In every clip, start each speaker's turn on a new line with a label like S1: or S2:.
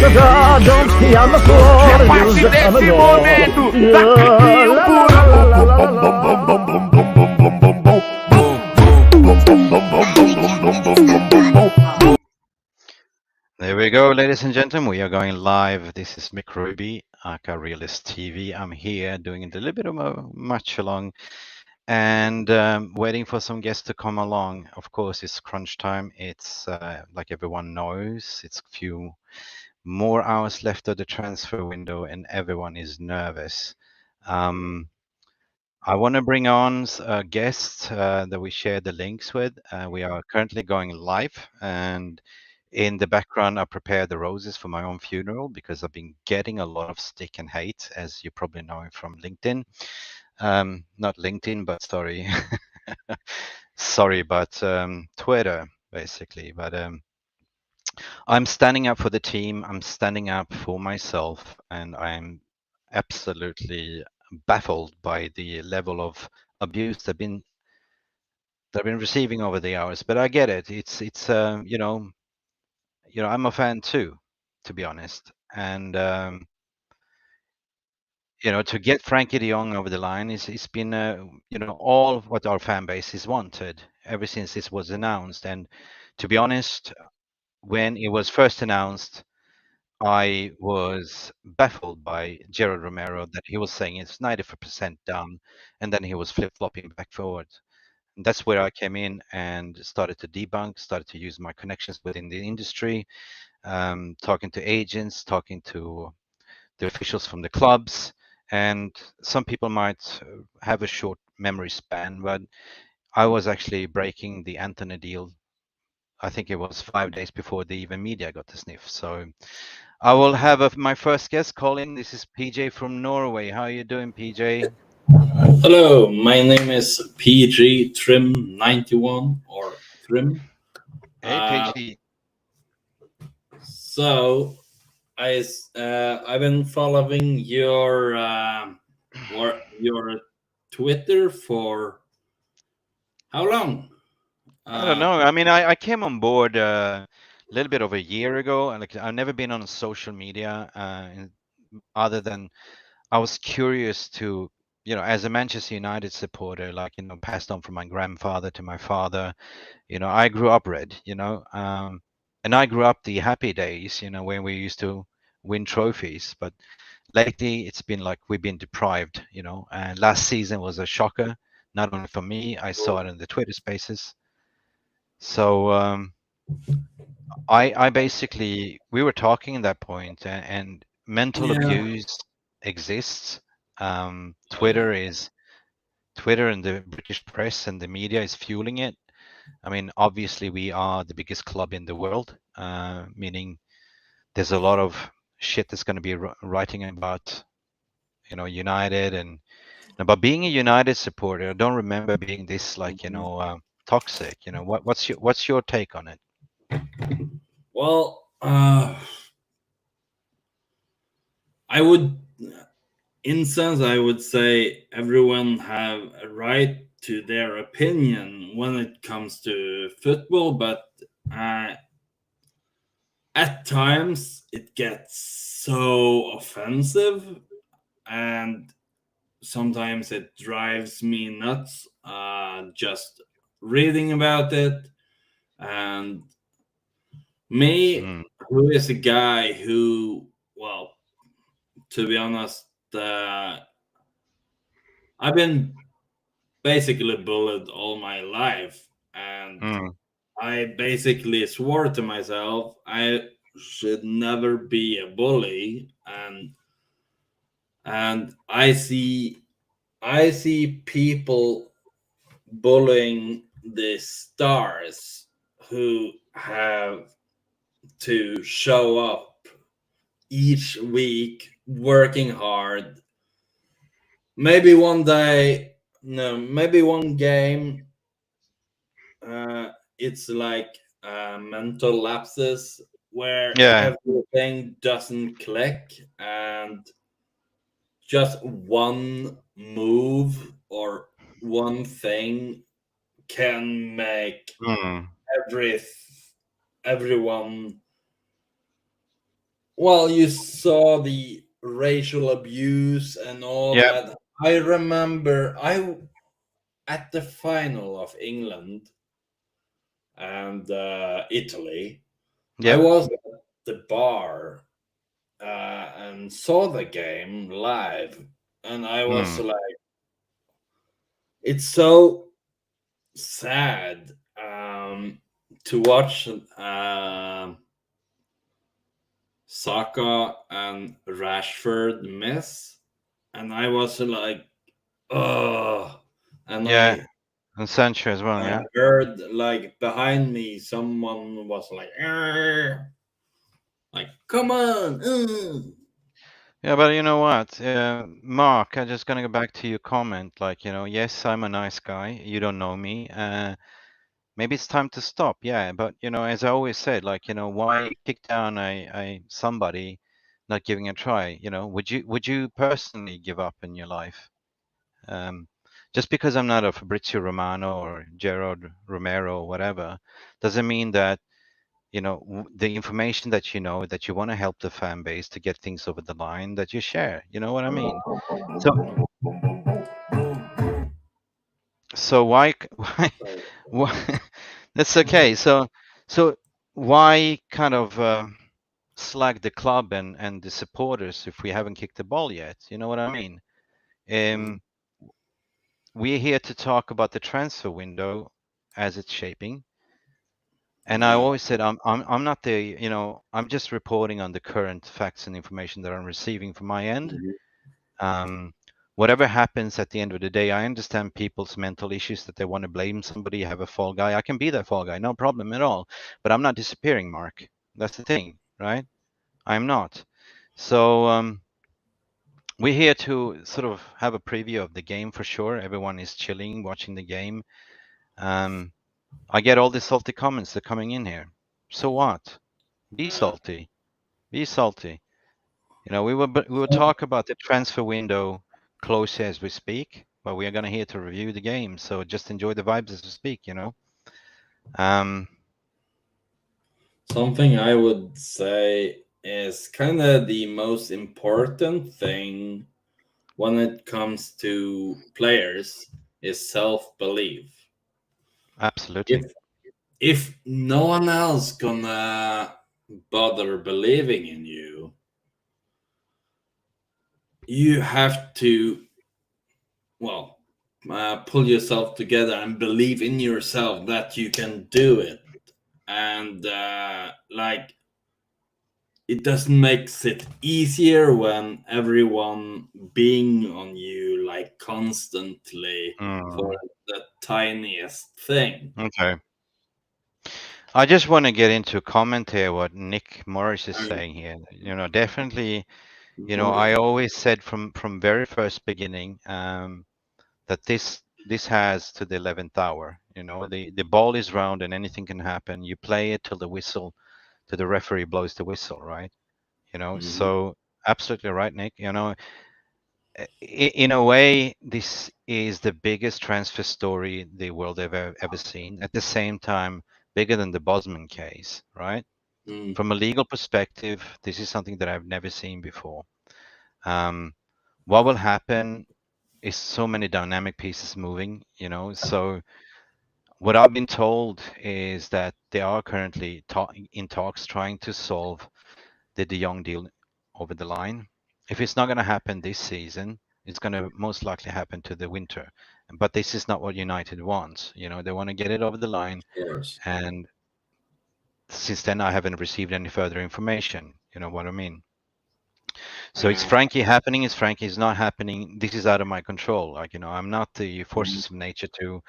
S1: E a partir desse momento, vai o
S2: There we go, ladies and gentlemen. We are going live. This is Mick Ruby, aka Realist TV. I'm here doing a little bit of a match along and waiting for some guests to come along. Of course, it's crunch time. It's like everyone knows, it's a few more hours left of the transfer window, and everyone is nervous. I want to bring on a guest that we share the links with. We are currently going live, and in the background, I prepared the roses for my own funeral because I've been getting a lot of stick and hate, as you probably know from LinkedIn. Not LinkedIn, but sorry, but Twitter, basically. But I'm standing up for the team. I'm standing up for myself, and I'm absolutely baffled by the level of abuse they've been receiving over the hours. But I get it. It's I'm a fan too, to be honest. And to get Frankie De Jong over the line it's been all of what our fan base has wanted ever since this was announced. And to be honest, when it was first announced, I was baffled by Gerald Romero that he was saying it's 90% done, and then he was flip-flopping back forward. And that's where I came in and started to debunk, started to use my connections within the industry, talking to agents, talking to the officials from the clubs. And some people might have a short memory span, but I was actually breaking the Anthony deal. I think it was 5 days before the even media got the sniff. So I will have my first guest call in. This is PJ from Norway. How are you doing, PJ?
S3: Hello, my name is PG Trim 91 or Trim.
S2: Hey, PG.
S3: So I've been following your Twitter for how long?
S2: I don't know. I mean, I came on board a little bit over a year ago, and like I've never been on social media other than I was curious to, as a Manchester United supporter, passed on from my grandfather to my father. I grew up red, and I grew up the happy days, when we used to win trophies. But lately, it's been like we've been deprived, and last season was a shocker, not only for me, I saw it in the Twitter spaces. So I basically, we were talking at that point, and mental abuse exists. Twitter and the British press and the media is fueling it. I mean, obviously, we are the biggest club in the world, meaning there's a lot of shit that's going to be writing about, United. And but being a United supporter, I don't remember being this toxic. What's your take on it?
S3: Well, I would, in sense, I would say everyone have a right to their opinion when it comes to football, but at times it gets so offensive, and sometimes it drives me nuts just reading about it. And me, who is a guy who, well, to be honest, I've been basically bullied all my life, and I basically swore to myself I should never be a bully. And I see people bullying the stars who have to show up each week working hard. Maybe one day, no, maybe one game, it's like mental lapses where everything doesn't click, and just one move or one thing can make everyone Well, you saw the racial abuse and all
S2: Yeah,
S3: that. I remember I at the final of England and Italy. I
S2: yeah,
S3: was at the bar and saw the game live, and I was
S2: mm,
S3: like, it's so sad to watch Saka and Rashford miss, and I was like, oh, and
S2: yeah,
S3: I
S2: and Sancho as well. Yeah,
S3: heard like behind me someone was like, "Arr!" Like, come on.
S2: yeah. But you know what, Mark? I'm just gonna go back to your comment. Like, yes, I'm a nice guy. You don't know me. Maybe it's time to stop. Yeah, but as I always said, like, why kick down a somebody not giving a try? Would you personally give up in your life? Um, just because I'm not a Fabrizio Romano or Gerard Romero or whatever, doesn't mean that the information that that you want to help the fan base to get things over the line that you share. You know what I mean? So why why that's okay. So why kind of slag the club and the supporters if we haven't kicked the ball yet? You know what I mean?
S3: Mm,
S2: Um, we're here to talk about the transfer window as it's shaping. And I
S3: yeah.
S2: always said I'm not I'm just reporting on the current facts and information that I'm receiving from my end.
S3: Mhm.
S2: Um, whatever happens at the end of the day, I understand people's mental issues that they want to blame somebody, have a fall guy. I can be that fall guy, no problem at all. But I'm not disappearing, Mark. That's the thing, right? I'm not. So we're here to sort of have a preview of the game for sure. Everyone is chilling, watching the game. Um, I get all the salty comments that are coming in here. So what? Be
S3: Uh,
S2: salty. Be salty. We will talk about the transfer window close as we speak, but we are going to here to review the game. So just enjoy the vibes as we speak. Um,
S3: Something I would say is kind of the most important thing when it comes to players is self-belief.
S2: absolutely.
S3: If no one else gonna bother believing in you, you have to, well, pull yourself together and believe in yourself that you can do it. And like, it doesn't makes it easier when everyone being on you like constantly for
S2: Mm,
S3: the tiniest thing.
S2: okay. I just want to get into a comment here what Nick Morris is
S3: Mm,
S2: saying here. Definitely,
S3: Morris.
S2: I always said from very first beginning that this has to the 11th hour. The ball is round and anything can happen. You play it till the whistle, till the referee blows the whistle, right?
S3: Mhm.
S2: So absolutely right, Nick. In a way, this is the biggest transfer story the world ever seen. At the same time, bigger than the Bosman case, right?
S3: Mm.
S2: From a legal perspective, this is something that I've never seen before. Um, what will happen is so many dynamic pieces moving. So what I've been told is that they are currently in talks trying to solve the De Jong deal over the line. If it's not going to happen this season, it's going to most likely happen to the winter. But this is not what United wants. They want to get it over the line.
S3: Of course.
S2: And since then, I haven't received any further information. You know what I mean? So it's
S3: Uh,
S2: Frankie happening. It's Frankie is not happening. This is out of my control. Like, I'm not the
S3: mhm.
S2: forces of nature to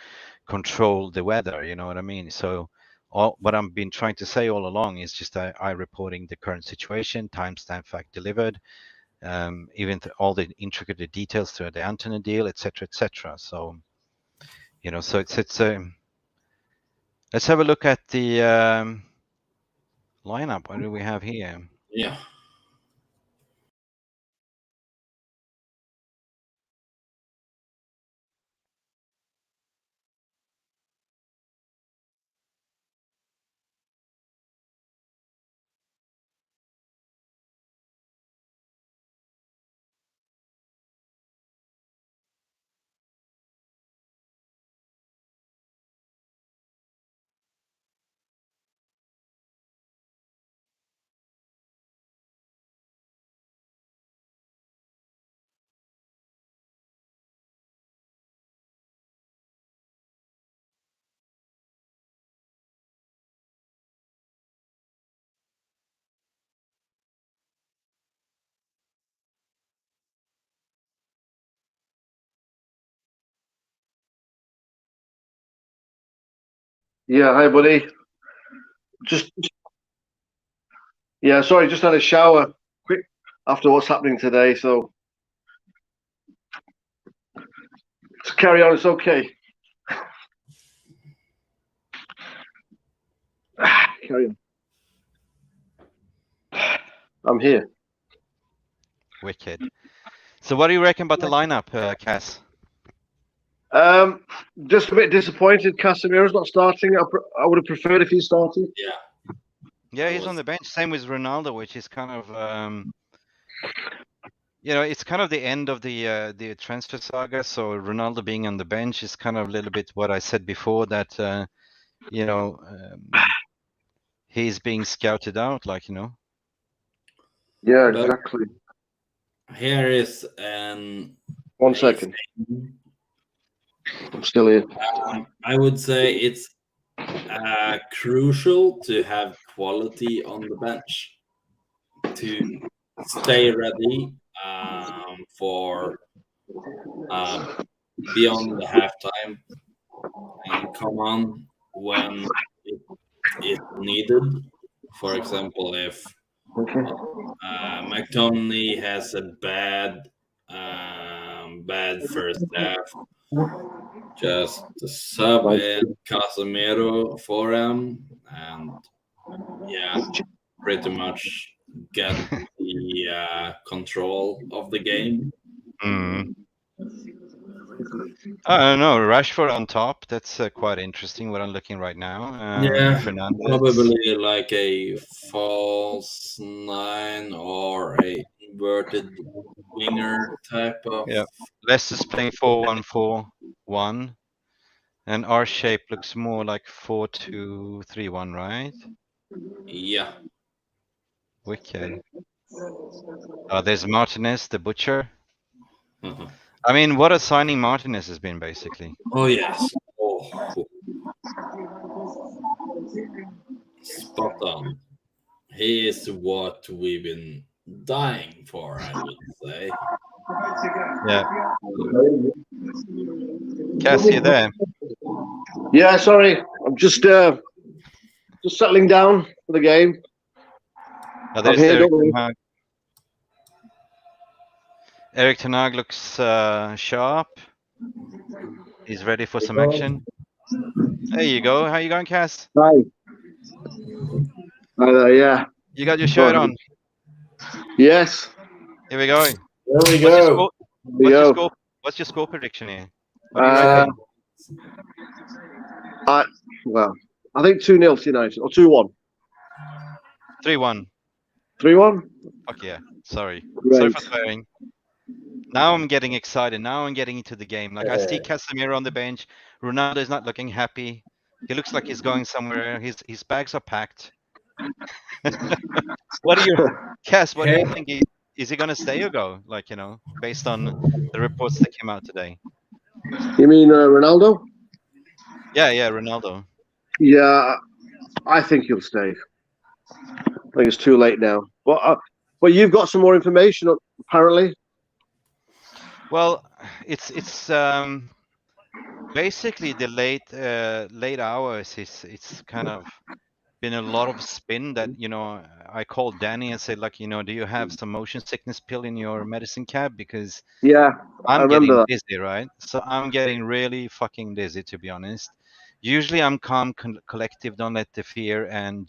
S2: control the weather. You know what I mean? So what I've been trying to say all along is just I reporting the current situation, timestamp fact delivered, even all the intricate details to the Anthony deal, etc., etc. So so it's let's have a look at the lineup. What do we have here?
S3: Yeah.
S1: Yeah, hi, buddy. Just yeah, sorry, just had a shower quick after what's happening today. So carry on. It's okay. Carry on. I'm here.
S2: Wicked. So what do you reckon about the lineup, Cass?
S1: Just a bit disappointed. Casemiro's not starting. I would have preferred if he started.
S2: Yeah, he's on the bench. Same with Ronaldo, which is kind of it's kind of the end of the transfer saga. So Ronaldo being on the bench is kind of a little bit what I said before, that he's being scouted out,
S1: Yeah,
S3: But
S1: exactly.
S3: here is an
S1: 1 second. I'm still here.
S3: I would say it's crucial to have quality on the bench to stay ready for beyond the halftime and come on when it is needed. For example, if
S1: Okay.
S3: McTominay has a bad first half, just sub in Casemiro for him, and pretty much get the control of the game.
S2: I don't know. Rashford on top. That's quite interesting. What I'm looking right now. Fernandes.
S3: Probably like a false nine or a inverted winger type of.
S2: Yeah. Leicester's playing 4-1-4-1, and our shape looks more like 4-2-3-1, right?
S3: Yeah.
S2: Wicked. There's Martinez, the butcher. I mean, what a signing Martinez has been, basically.
S3: Oh yes. Oh. Spot on. He is what we've been dying for, I would say.
S2: Yeah. Cass, you there?
S1: Yeah, sorry. I'm just settling down for the game.
S2: There's Eric Ten Hag looks sharp. He's ready for some action. There you go. How you going, Cass?
S1: Hi. Hi there, yeah.
S2: You got your shirt on?
S1: Yes.
S2: Here we go.
S3: There we go.
S2: What's your score prediction here?
S1: What do you reckon? I think 2-0 to United, or 2-1.
S2: 3-1.
S1: 3-1?
S2: Fuck yeah. Sorry.
S1: Great.
S2: Sorry for swearing. Now I'm getting excited. Now I'm getting into the game. Like, I see Casemiro on the bench. Ronaldo is not looking happy. He looks like he's going somewhere. His bags are packed. Cass, what do you think? Is he going to stay or go? Based on the reports that came out today.
S1: You mean Ronaldo?
S2: Yeah, Ronaldo.
S1: Yeah, I think he'll stay. I think it's too late now. But you've got some more information, apparently.
S2: Well, it's basically the late hours. It's kind of been a lot of spin that I called Danny and said, like, do you have some motion sickness pill in your medicine cab? Because I'm getting dizzy, right? So I'm getting really fucking dizzy, to be honest. Usually I'm calm, collective, don't let the fear and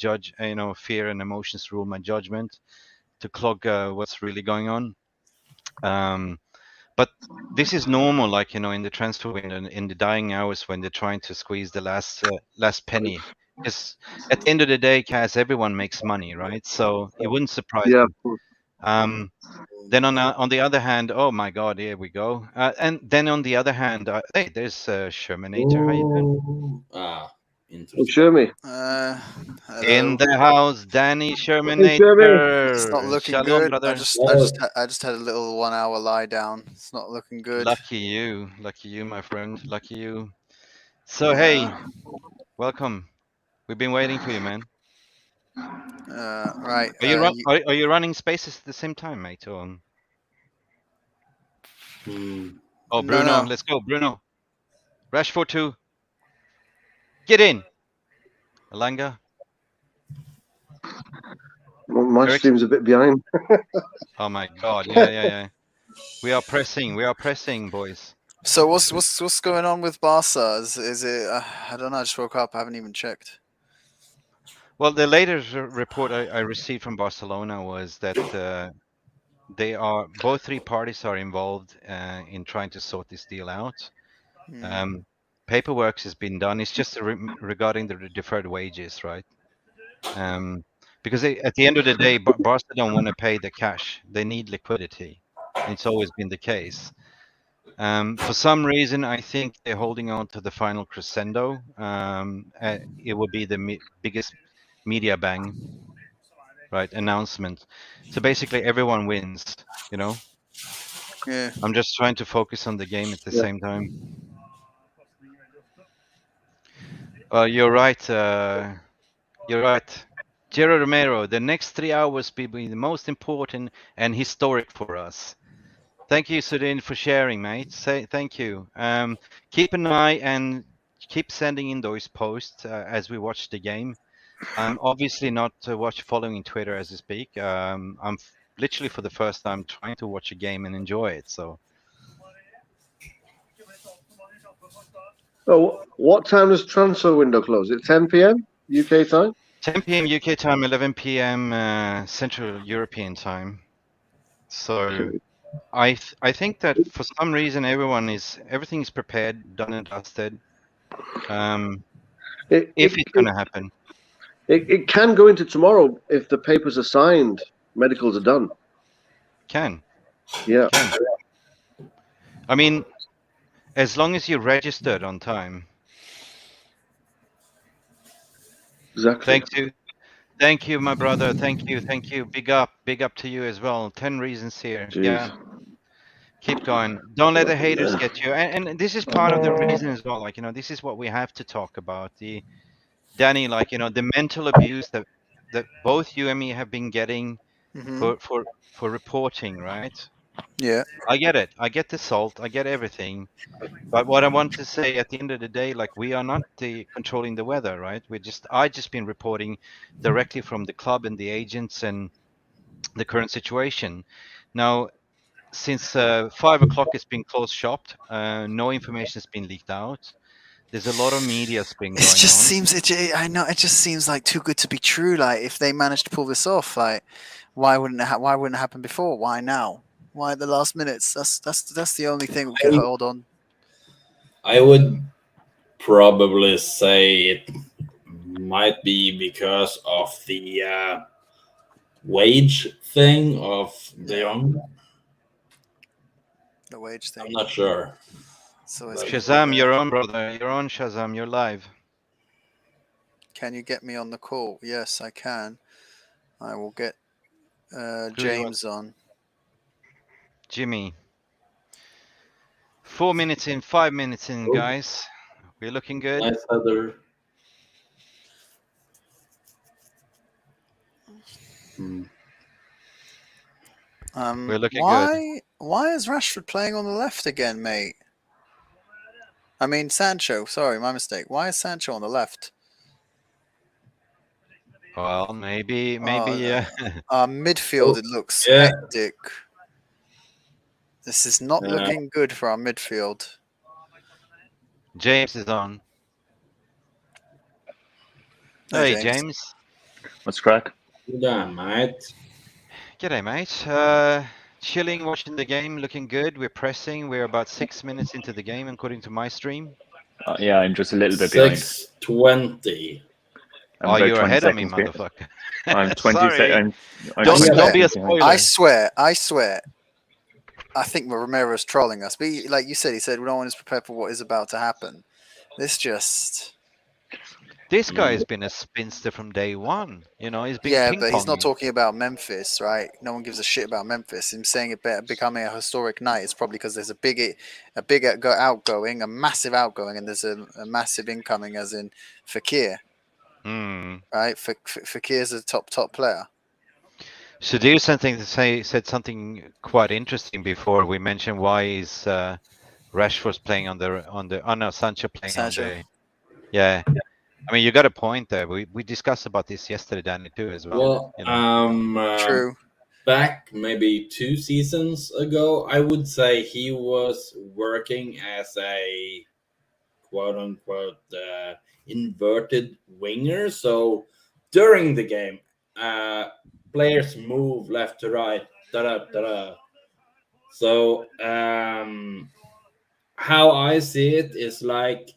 S2: fear and emotions rule my judgment to clog what's really going on. But this is normal, in the transfer window, in the dying hours when they're trying to squeeze the last penny. Because at the end of the day, Cass, everyone makes money, right? So it wouldn't surprise me. Then on the other hand, oh my God, here we go. And then on the other hand, hey, there's Shermanator. How you doing?
S3: Interesting.
S1: Shermy.
S2: In the house, Danny Shermanator.
S4: It's not looking
S2: Shalom,
S4: good.
S2: brother.
S4: I just had a little 1 hour lie down. It's not looking good.
S2: Lucky you, my friend. Lucky you. So hey, welcome. We've been waiting for you, man.
S4: Right.
S2: Are you running spaces at the same time, mate? Or... Oh, Bruno,
S4: No.
S2: let's go, Bruno. Rashford 2. Get in. Alanga?
S1: Well, my
S2: Eric?
S1: stream's a bit behind.
S2: Oh my God! Yeah. We are pressing, boys.
S4: So what's going on with Barca? Is it? I don't know. I just woke up. I haven't even checked.
S2: Well, the latest report I received from Barcelona was that both three parties are involved in trying to sort this deal out. Paperwork has been done. It's just regarding the deferred wages, right? Because at the end of the day, Barca don't want to pay the cash. They need liquidity. And it's always been the case. For some reason, I think they're holding on to the final crescendo. It will be the biggest media bang, right? Announcement. So basically, everyone wins. You know.
S4: Yeah.
S2: I'm just trying to focus on the game at the same time. You're right. You're right. Gerard Romero, the next 3 hours will be the most important and historic for us. Thank you, Sudin, for sharing, mate. Thank you. Keep an eye and keep sending in those posts as we watch the game. I'm obviously not following Twitter as I speak. I'm literally for the first time trying to watch a game and enjoy it. So.
S1: Oh, what time does transfer window close? At 10 p.m. UK time?
S2: 10 p.m. UK time, 11 p.m. Central European time. So I think that for some reason everything is prepared, done and dusted. If it's going to happen.
S1: It can go into tomorrow if the papers are signed, medicals are done.
S2: Can.
S1: Yeah.
S2: Can. I mean, as long as you're registered on time.
S1: Exactly.
S2: Thank you, my brother. Thank you. Big up to you as well. 10 reasons here.
S1: Jeez.
S2: Yeah. Keep going. Don't let the haters get you. And this is part of the reason as well. Like, this is what we have to talk about. Danny, like, the mental abuse that both you and me have been getting for reporting, right?
S4: Yeah.
S2: I get it. I get the salt. I get everything. But what I want to say at the end of the day, like, we are not controlling the weather, right? I just been reporting directly from the club and the agents and the current situation. Now, since 5 o'clock, it's been closed shopped. No information has been leaked out. There's a lot of media spin going on.
S4: I know it just seems like too good to be true. Like, if they managed to pull this off, like, why wouldn't it happen before? Why now? Why at the last minutes? That's the only thing we can hold on.
S3: I would probably say it might be because of the wage thing of De Jong.
S4: The wage thing.
S3: I'm not sure.
S4: So
S2: Shazam, you're on, brother. You're on, Shazam. You're live.
S4: Can you get me on the call? Yes, I can. I will get James on.
S2: Jimmy. 4 minutes in, 5 minutes in, guys. We're looking good.
S3: Nice other.
S2: We're looking good.
S4: Why is Rashford playing on the left again, mate? I mean, Sancho. Sorry, my mistake. Why is Sancho on the left?
S2: Well, maybe.
S4: Midfield, it looks hectic. This is not looking good for our midfield.
S2: James is on. Hey, James.
S5: What's crack?
S3: G'day, mate.
S2: G'day, mate. Chilling, watching the game, looking good. We're pressing. We're about 6 minutes into the game, according to my stream.
S5: Yeah, I'm just a little bit behind.
S3: 6:20.
S2: Oh, you're ahead of me, motherfucker.
S5: I'm 20
S2: seconds.
S5: Don't
S2: be a spoiler.
S4: I swear. I think Romero's trolling us. But like you said, he said no one is prepared for what is about to happen. This
S2: guy has been a spinster from day one. He's been ping-ponging.
S4: But he's not talking about Memphis, right? No one gives a shit about Memphis. Him saying it becoming a historic night is probably because there's a big outgoing, a massive outgoing, and there's a massive incoming, as in Fekir. Right? Fekir is a top player.
S2: Sudhir said something quite interesting before. We mentioned why is Rashford's playing on the Sancho playing on the. Yeah. I mean, you got a point there. We discussed about this yesterday, Danny, too, as well.
S3: Well,
S2: You know.
S4: True.
S3: Back maybe 2 seasons ago, I would say he was working as a quote unquote inverted winger. So during the game, players move left to right, da da da da. So how I see it is like,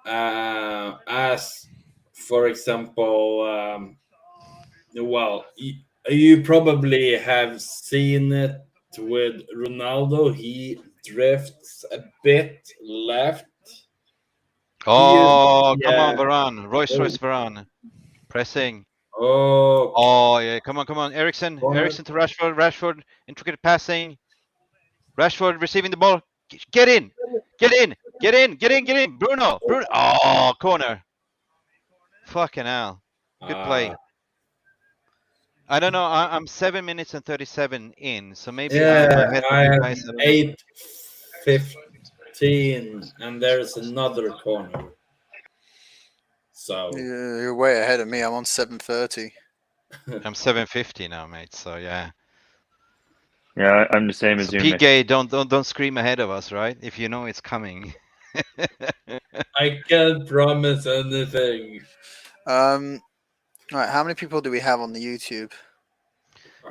S3: as for example, well, you probably have seen it with Ronaldo. He drifts a bit left.
S2: Oh, come on,
S3: Yeah.
S2: Varane. Royce Varane. Pressing.
S3: Oh,
S2: Oh, yeah. Come on. Ericsson.
S3: corner.
S2: Ericsson to Rashford. Rashford. Intricate passing. Rashford receiving the ball. Get in. Get in. Bruno. Oh, corner. Fucking hell. Good play. I don't know. I'm 7 minutes and 37 in, so maybe I'm
S3: Yeah,
S2: ahead of
S3: I
S2: you
S3: have
S2: guys.
S3: 8:15, and there's another corner. So
S4: You're way ahead of me. I'm on 7:30.
S2: I'm 7:50 now, mate. So yeah.
S5: Yeah, I'm the same as
S2: So
S5: you, mate.
S2: PK, don't scream ahead of us, right? If you know it's coming.
S3: I can't promise anything.
S4: All right. How many people do we have on the YouTube?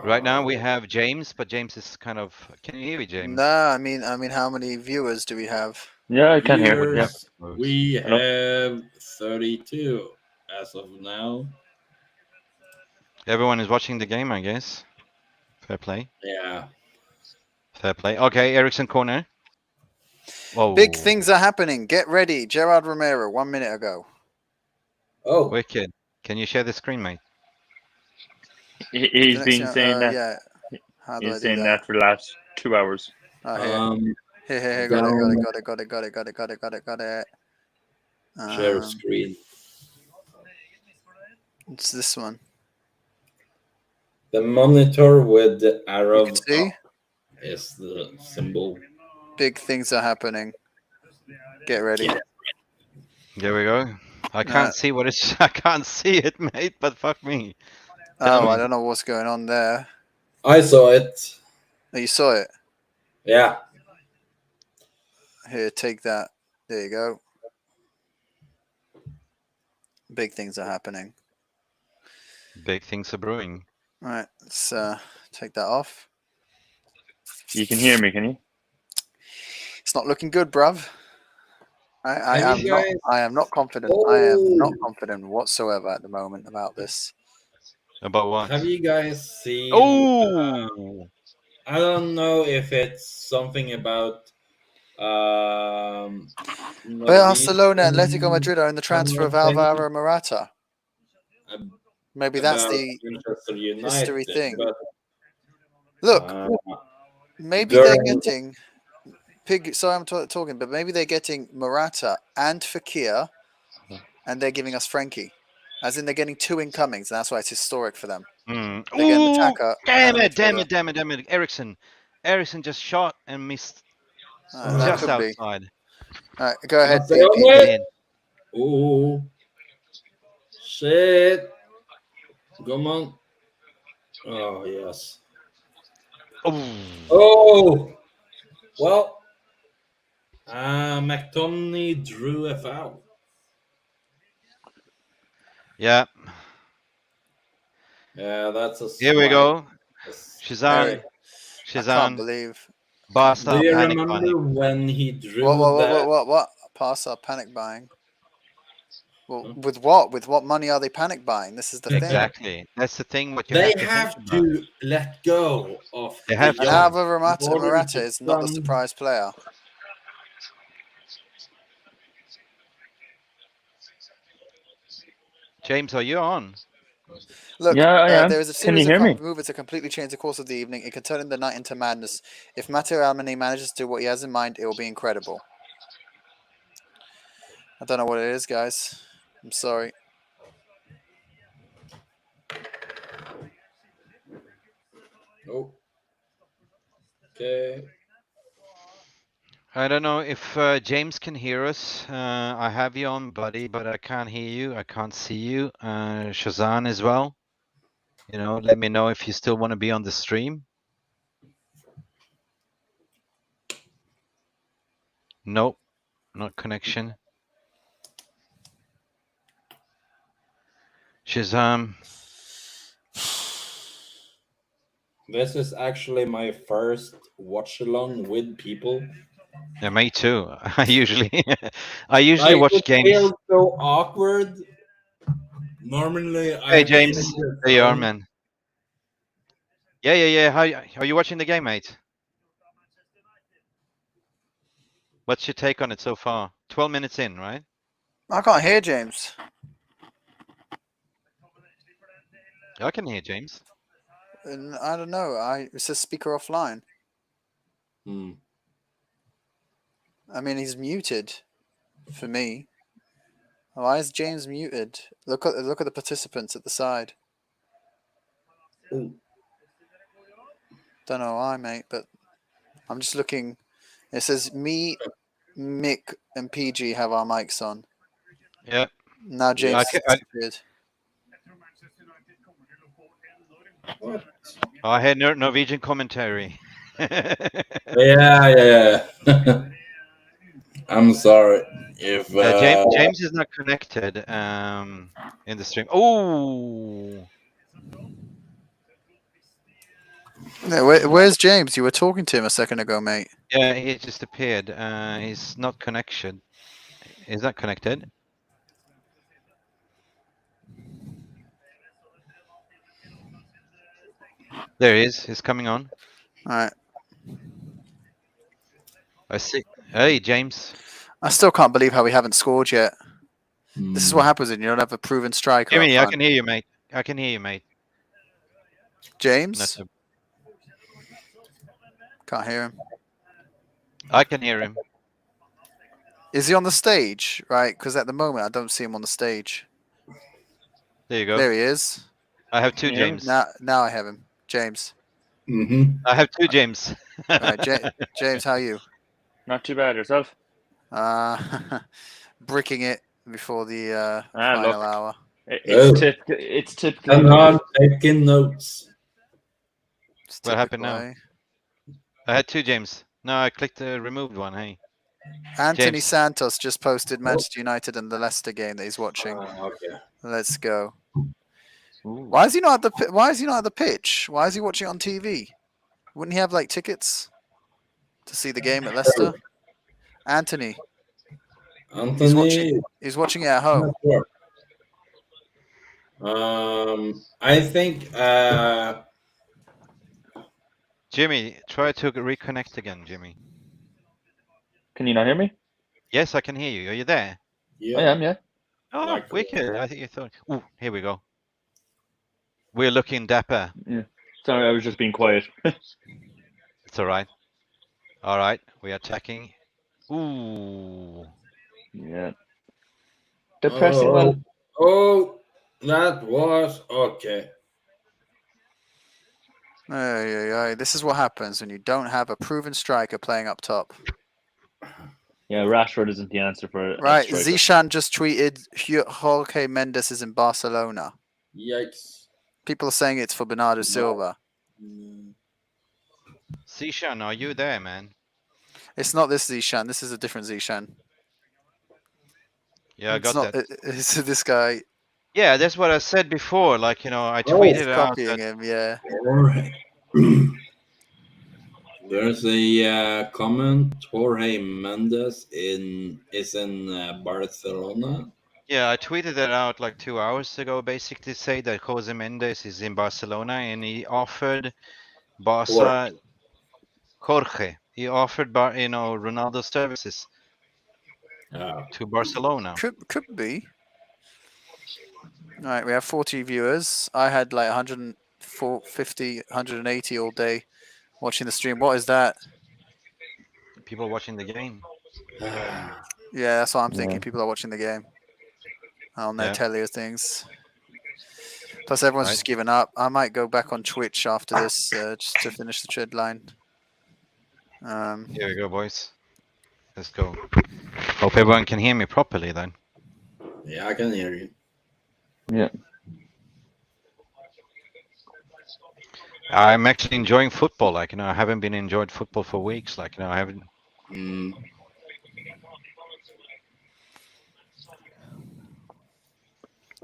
S2: Right now we have James, but James is kind of. Can you hear me, James?
S4: Nah, I mean, how many viewers do we have?
S5: Yeah, I can hear. Yeah.
S3: Viewers, we
S5: Hello?
S3: have 32 as of now.
S2: Everyone is watching the game, I guess. Fair play.
S3: Yeah.
S2: Fair play. Okay, Ericsson corner. Oh,
S4: Big things are happening. Get ready. Gerard Romero, 1 minute ago.
S3: Oh,
S2: wicked. Can you share the screen, mate?
S5: He's been saying that.
S4: Yeah. How do I
S5: He's
S4: do
S5: saying
S4: that?
S5: that for the last 2 hours.
S4: Oh, here.
S3: um,
S4: Here.
S3: down,
S4: Got it.
S3: share screen.
S4: It's this one.
S3: The monitor with the arrow
S4: You can see?
S3: up is the symbol.
S4: Big things are happening. Get ready.
S3: Yeah.
S2: There we go. I can't see what it's. I can't see it, mate. But fuck me. Tell
S4: Oh, I
S2: me.
S4: don't know what's going on there.
S3: I saw it.
S4: Oh, you saw it?
S3: Yeah.
S4: Here, take that. There you go. Big things are happening.
S2: Big things are brewing.
S4: All right, let's take that off.
S5: You can hear me, can you?
S4: It's not looking good, bruv. I
S3: Have
S4: am
S3: you
S4: not.
S3: guys-
S4: I am not confident. I am not confident whatsoever at the moment about this.
S2: About what?
S3: Have you guys seen?
S2: Oh.
S3: I don't know if it's something about.
S4: Barcelona and Atletico Madrid are in the transfer of Alvaro Morata. Maybe that's
S3: about
S4: the
S3: Manchester United,
S4: history thing.
S3: but,
S4: Look, maybe they're getting Sorry, I'm talking, but maybe they're getting Morata and Fekir, and they're giving us Frankie. As in, they're getting two incomings, and that's why it's historic for them. They're getting an attacker.
S2: Damn it. Ericsson just shot and missed
S4: That
S2: just
S4: could be.
S2: outside.
S4: All right, go ahead,
S3: Get
S4: BP.
S2: in.
S3: Ooh. Shit. Come on. Oh, yes. Oh. Well, McTominay drew a foul.
S2: Yeah.
S3: Yeah, that's a
S2: Here we go.
S3: Shazam.
S4: I can't believe.
S2: Basta
S3: Do you
S2: panic
S3: remember
S2: buying.
S3: when he drew
S4: What? Barca panic buying. Well, with what? With what money are they panic buying? This is the thing.
S2: Exactly. That's the thing. What you
S3: they
S2: have to,
S3: to let go of.
S2: They have
S4: and
S2: to.
S4: Alvaro Morata is not the surprise player.
S2: James, are you on?
S4: Look,
S5: Yeah, I am.
S4: there is a
S5: Can you
S4: series
S5: hear me?
S4: of movements that completely change the course of the evening. It can turn the night into madness. If Matteo Almani manages to do what he has in mind, it will be incredible. I don't know what it is, guys. I'm sorry.
S3: Oh. Okay.
S2: I don't know if James can hear us. I have you on, buddy, but I can't hear you. I can't see you. Shazan as well. You know, let me know if you still want to be on the stream. Nope, not connection. Shazam.
S3: This is actually my first watch along with people.
S2: Yeah, me too. I usually watch
S3: it
S2: games.
S3: feels so awkward. Normally,
S2: Hey
S3: I
S2: James,
S3: change the
S2: there you are,
S3: phone.
S2: man. Yeah. How are you watching the game, mate? What's your take on it so far? 12 minutes in, right?
S4: I can't hear James.
S2: I can hear James.
S4: And I don't know. It says speaker offline.
S3: Hmm.
S4: I mean, he's muted for me. Why is James muted? Look at the participants at the side.
S3: Ooh.
S4: Don't know why, mate, but I'm just looking. It says me, Mick, and PG have our mics on.
S2: Yeah.
S4: Now James has disappeared.
S3: What?
S2: I had Norwegian commentary.
S3: Yeah. I'm sorry if
S2: James is not connected in the stream. Oh,
S4: Where's James? You were talking to him a second ago, mate.
S2: yeah, he just appeared. He's not connected. He's not connected. There he is. He's coming on.
S4: All right.
S2: I see. Hey, James.
S4: I still can't believe how we haven't scored yet. This is what happens when you don't have a proven striker.
S2: Jimmy,
S4: up
S2: I
S4: front.
S2: can hear you, mate. I can hear you, mate.
S4: James? Can't hear him.
S2: I can hear him.
S4: Is he on the stage? Right, because at the moment I don't see him on the stage.
S2: There you go.
S4: There he is.
S2: I have two
S5: Yeah.
S2: James.
S4: Now I have him. James.
S2: I have two James.
S4: Right, James, how are you?
S5: Not too bad yourself.
S4: Bricking it before the final
S5: look.
S4: hour.
S5: It's typically.
S3: I'm not taking notes.
S4: It's
S2: What happened
S4: typical,
S2: now?
S4: eh?
S2: I had two James. No, I clicked the removed one. Hey.
S4: Anthony
S2: James.
S4: Santos just posted Manchester United and the Leicester game that he's watching.
S3: Okay.
S4: Let's go.
S5: Ooh.
S4: Why is he not at the pitch? Why is he watching on TV? Wouldn't he have like tickets to see the game at Leicester? Anthony.
S3: Anthony.
S4: He's watching it at home.
S3: I think
S2: Jimmy, try to reconnect again, Jimmy.
S5: Can you not hear me?
S2: Yes, I can hear you. Are you there?
S3: yeah.
S5: I am, yeah.
S2: Oh,
S3: Like-
S2: wicked. I think you thought. Ooh, here we go. We're looking dapper.
S5: Sorry, I was just being quiet.
S2: It's all right. All right, we are attacking. Ooh.
S5: Yeah. Depressing. Well,
S3: Oh, that was okay.
S4: This is what happens when you don't have a proven striker playing up top.
S5: yeah, Rashford isn't the answer for a
S4: Right,
S5: striker.
S4: Zishan just tweeted Jorge Mendes is in Barcelona.
S3: Yikes.
S4: People are saying it's for Bernardo Silva.
S2: Sishan, are you there, man?
S4: It's not this Zishan. This is a different Zishan.
S2: Yeah, I
S4: It's
S2: got
S4: not.
S2: that.
S4: It's this guy.
S2: Yeah, that's what I said before. Like, you know, I tweeted out
S4: Copying
S2: that
S4: him. Yeah.
S3: Jorge. There's a comment. Jorge Mendes is in Barcelona.
S2: yeah, I tweeted that out like 2 hours ago, basically say that Jose Mendes is in Barcelona and he offered Barca Jorge. He offered Ronaldo's services to Barcelona.
S4: Could be. All right, we have 40 viewers. I had like 150, 180 all day watching the stream. What is that?
S2: People watching the game.
S4: Yeah, that's what I'm thinking.
S5: Yeah.
S4: People are watching the game on their
S2: Yeah.
S4: telly things. Plus, everyone's
S2: Right.
S4: just given up. I might go back on Twitch after this just to finish the trade line.
S2: Here we go, boys. Let's go. Hope everyone can hear me properly then.
S3: Yeah, I can hear you.
S5: Yeah.
S2: I'm actually enjoying football. Like, I haven't been enjoyed football for weeks. Like, I haven't.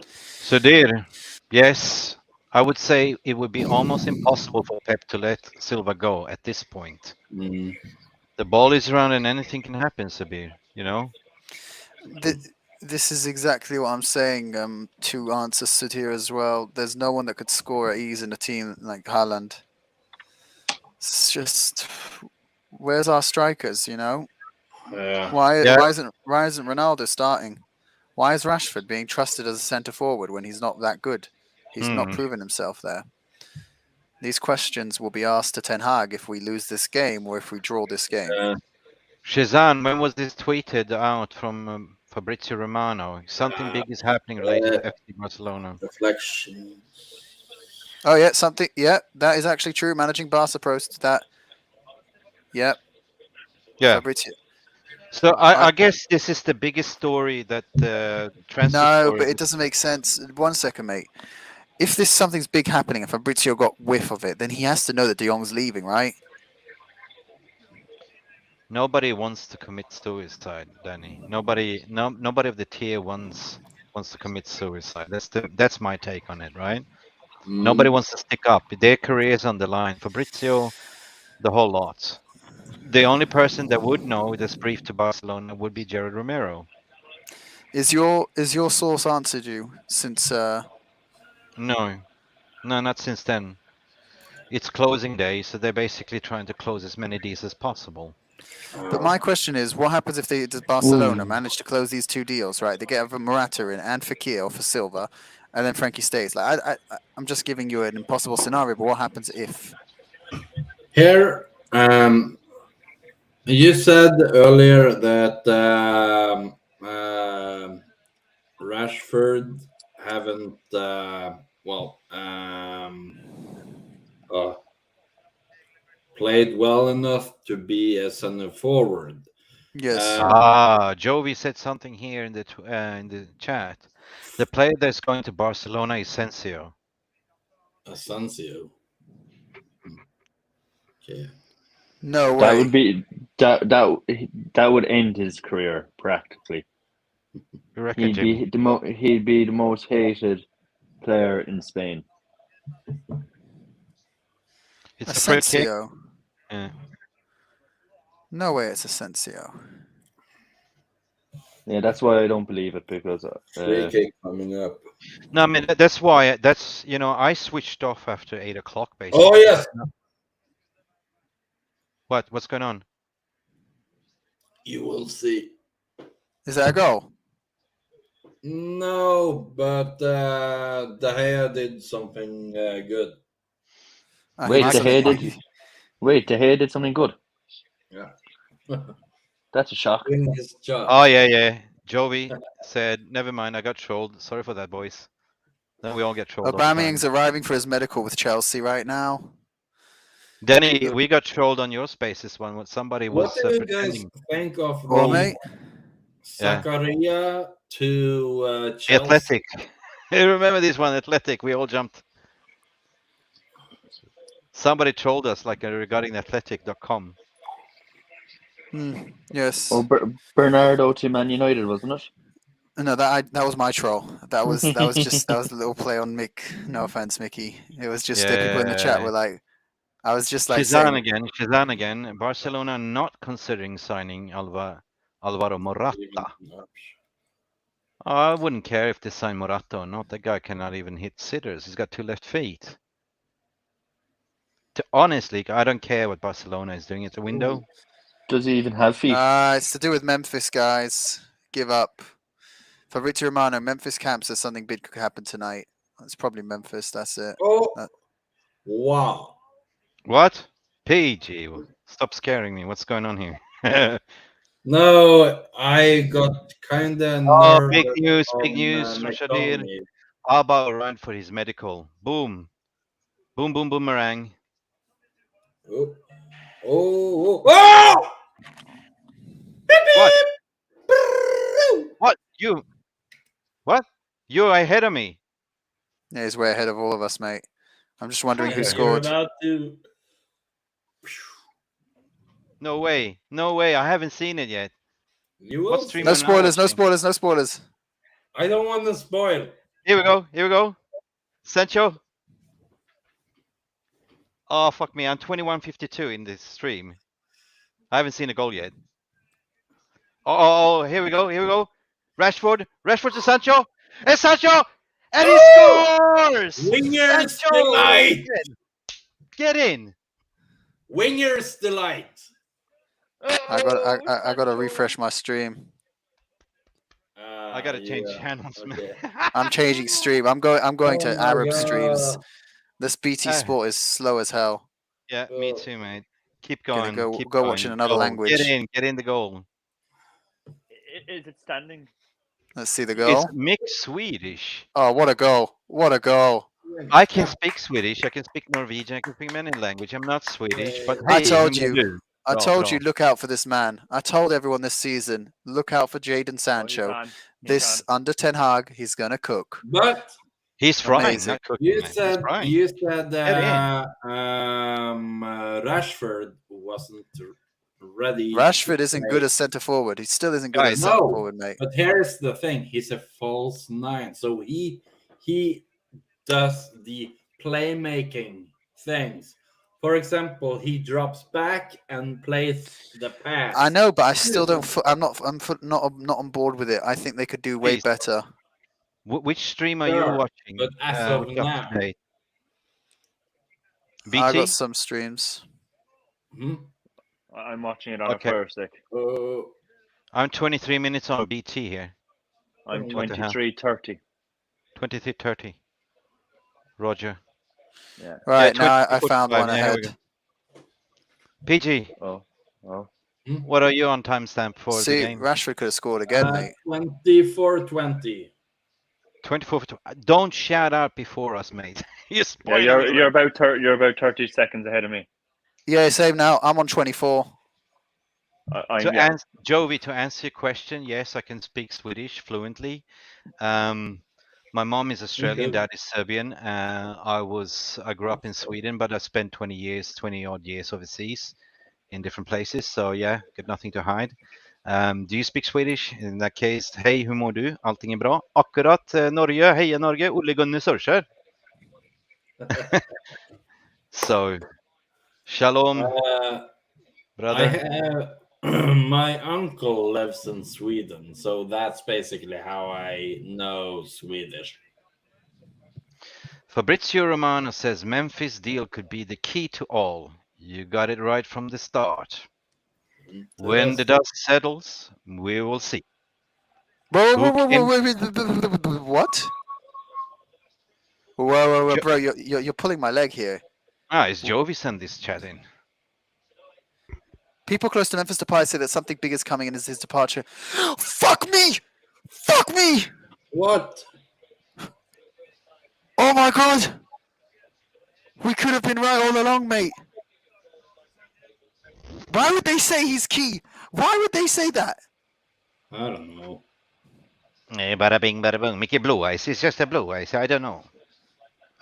S2: So, dear, yes, I would say it would be almost impossible for Pep to let Silva go at this point. The ball is around and anything can happen, Sabir.
S4: This is exactly what I'm saying. To answer Sid here as well, there's no one that could score at ease in a team like Haaland. It's just, where's our strikers?
S3: Yeah.
S4: Why
S2: Yeah.
S4: isn't Ronaldo starting? Why is Rashford being trusted as a centre forward when he's not that good? He's not proven himself there. These questions will be asked to Ten Hag if we lose this game or if we draw this game.
S2: Shazan, when was this tweeted out from Fabrizio Romano? Something big is happening related to FC Barcelona.
S3: Reflection.
S4: Oh yeah, something. Yeah, that is actually true. Managing Barca posted that. Yep.
S2: Yeah.
S4: Fabrizio.
S2: So I guess this is the biggest story that transfer.
S4: No,
S2: story
S4: but it doesn't make sense. 1 second, mate. If this something's big happening and Fabrizio got whiff of it, then he has to know that De Jong's leaving, right?
S2: Nobody wants to commit suicide, Danny. Nobody of the tier ones wants to commit suicide. That's my take on it, right? Nobody wants to stick up. Their careers on the line. Fabrizio, the whole lot. The only person that would know this brief to Barcelona would be Gerard Romero.
S4: Is your source answered you since?
S2: No, not since then. It's closing day, so they're basically trying to close as many deals as possible.
S4: But my question is, what happens if does Barcelona manage to close these two deals? Right, they get Morata in and Fekir for Silva, and then Frankie stays. Like I'm just giving you an impossible scenario, but what happens if?
S3: Here, you said earlier that Rashford haven't played well enough to be a center forward.
S4: Yes.
S2: Jovi said something here in the chat. The player that's going to Barcelona is Asensio.
S3: Asensio. Okay.
S4: No way.
S5: That would be that would end his career practically.
S2: You reckon,
S5: He'd
S2: Jimmy?
S5: be the most hated player in Spain.
S2: It's a free kick.
S4: Asensio.
S2: Yeah.
S4: No way, it's Asensio.
S5: Yeah, that's why I don't believe it, because
S3: Free kick coming up.
S2: No, I mean that's why I switched off after 8 o'clock basically.
S3: Oh yes.
S2: What's going on?
S3: You will see.
S4: Is that a goal?
S3: No, but De Gea did something good.
S5: Wait, De Gea did something good.
S3: Yeah.
S5: That's a shock.
S3: In his job.
S2: Oh yeah. Jovi said, "Never mind, I got trolled. Sorry for that, boys." Then we all get trolled.
S4: Aubameyang's arriving for his medical with Chelsea right now.
S2: Danny, we got trolled on your spaces one when somebody was.
S3: What do you guys think of
S4: mate?
S3: Zakaria to Chelsea?
S2: Athletic. Remember this one, Athletic? We all jumped. Somebody trolled us regarding athletic.com.
S4: Yes.
S5: Or Bernardo to Man United, wasn't it?
S4: No, that was my troll. That was a little play on Mick. No offense, Mickey. It was just people in the chat were like, I was just like
S2: Shazan again. Barcelona not considering signing Alvaro Morata. Oh, I wouldn't care if they sign Morata or not. That guy cannot even hit sitters. He's got 2 left feet. Honestly, I don't care what Barcelona is doing. It's a window.
S5: Does he even have feet?
S4: It's to do with Memphis, guys. Give up. Fabrizio Romano, Memphis camp says something big could happen tonight. It's probably Memphis. That's it.
S3: Oh, wow.
S2: What? PG, stop scaring me. What's going on here?
S3: No, I got kind of
S2: nervous. Big news from Shadir. Alba arrived for his medical. Boom. Boom, boom, boomerang.
S3: Oh! Beep,
S2: What? What? You? What? You're ahead of me.
S4: Yeah, he's way ahead of all of us, mate. I'm just wondering who
S2: You're
S4: scored.
S3: You're about to.
S2: No way. No way. I haven't seen it yet.
S3: You
S2: What
S3: will
S2: stream
S3: see.
S4: No
S2: am I
S4: spoilers, no
S2: watching?
S4: spoilers, no spoilers.
S3: I don't want to spoil.
S2: Here we go. Here we go. Sancho. Oh, fuck me. I'm 21:52 in this stream. I haven't seen a goal yet. Oh, here we go. Here we go. Rashford. Rashford to Sancho. And Sancho. And he scores!
S3: Wingers
S2: Sancho!
S3: delight.
S2: Get in.
S3: Wingers delight.
S4: I got to refresh my stream.
S2: I gotta change channels, man.
S3: Okay.
S4: I'm changing stream. I'm going
S3: Oh
S4: to
S3: my
S4: Arab streams.
S3: God.
S4: This BT
S2: Ah.
S4: Sport is slow as hell.
S2: Yeah, me too, mate. Keep
S4: Gonna
S2: going. Keep
S4: go
S2: going.
S4: watch in another
S2: Go.
S4: language.
S2: Get in the goal.
S5: Is it standing?
S4: Let's see the
S2: It's
S4: goal.
S2: mixed Swedish.
S4: Oh, what a goal! What a goal!
S2: I can speak Swedish. I can speak Norwegian. I can speak many languages. I'm not Swedish, but
S4: I
S2: hey,
S4: told
S2: hur mår
S4: you.
S2: du?
S4: I
S2: Bra,
S4: told
S2: bra.
S4: you, look out for this man. I told everyone this season, look out for Jadon Sancho. This under Ten Hag, he's gonna cook.
S3: But
S2: He's frying,
S4: Amazing.
S2: not cooking.
S3: you
S2: man. He's
S3: said
S2: frying.
S3: Rashford wasn't ready.
S4: Rashford
S3: to
S4: isn't
S3: play.
S4: good as centre forward. He still isn't good as
S2: Guys,
S4: centre
S3: No.
S4: forward, mate.
S3: But here's the thing: he's a false nine, so he does the playmaking things. For example, he drops back and plays the pass.
S4: I know, but I still don't. I'm not on board with it. I think they could do way
S2: Please.
S4: better.
S2: Which stream are you
S3: Sure,
S2: watching?
S3: but as of
S2: Which
S3: now-
S2: update?
S4: I
S2: BT?
S4: got some streams.
S3: Hmm?
S5: I'm watching it on
S2: Okay.
S5: a Fire Stick.
S2: I'm 23 minutes on BT here.
S5: I'm
S2: What the hell?
S5: 23:30.
S2: 23:30. Roger.
S5: Yeah.
S4: Right,
S2: Yeah,
S4: now I
S2: 20:45,
S4: found one
S2: yeah, here we
S4: ahead.
S2: PG,
S5: Oh.
S2: what are you on timestamp for the
S4: See,
S2: game?
S4: Rashford could have scored again, mate.
S3: 24-20.
S2: 24. Don't shout out before us, mate. You're
S5: Yeah,
S2: spoiling
S5: you're
S2: it.
S5: about 30 seconds ahead of me.
S4: Yeah, same now. I'm on 24.
S2: To
S5: Yeah.
S2: answer, Jovi, to answer your question, yes, I can speak Swedish fluently. My mom is Australian,
S3: too.
S2: dad is Serbian. I grew up in Sweden, but I spent 20 odd years overseas in different places. So yeah, got nothing to hide. Do you speak Swedish? In that case, hej, hur mår du? Allting är bra. Akkurat Norge, heja Norge, Ole Gunnar Solskjær. So, shalom,
S3: I
S2: brother.
S3: have my uncle lives in Sweden, so that's basically how I know Swedish.
S2: Fabrizio Romano says Memphis deal could be the key to all. You got it right from the start. When the dust settles, we will see.
S4: Whoa,
S2: Who came-
S4: what? Whoa, bro! You're pulling my leg here.
S2: It's Jovi sent this chat in.
S4: People close to Memphis Depay say that something big is coming and is his departure. Fuck me! Fuck me!
S3: What?
S4: Oh my god! We could have been right all along, mate. Why would they say he's key? Why would they say that?
S3: I don't know.
S2: Bada bing, bada boom. Mickey Blue Eyes. It's just a blue eyes. I don't know.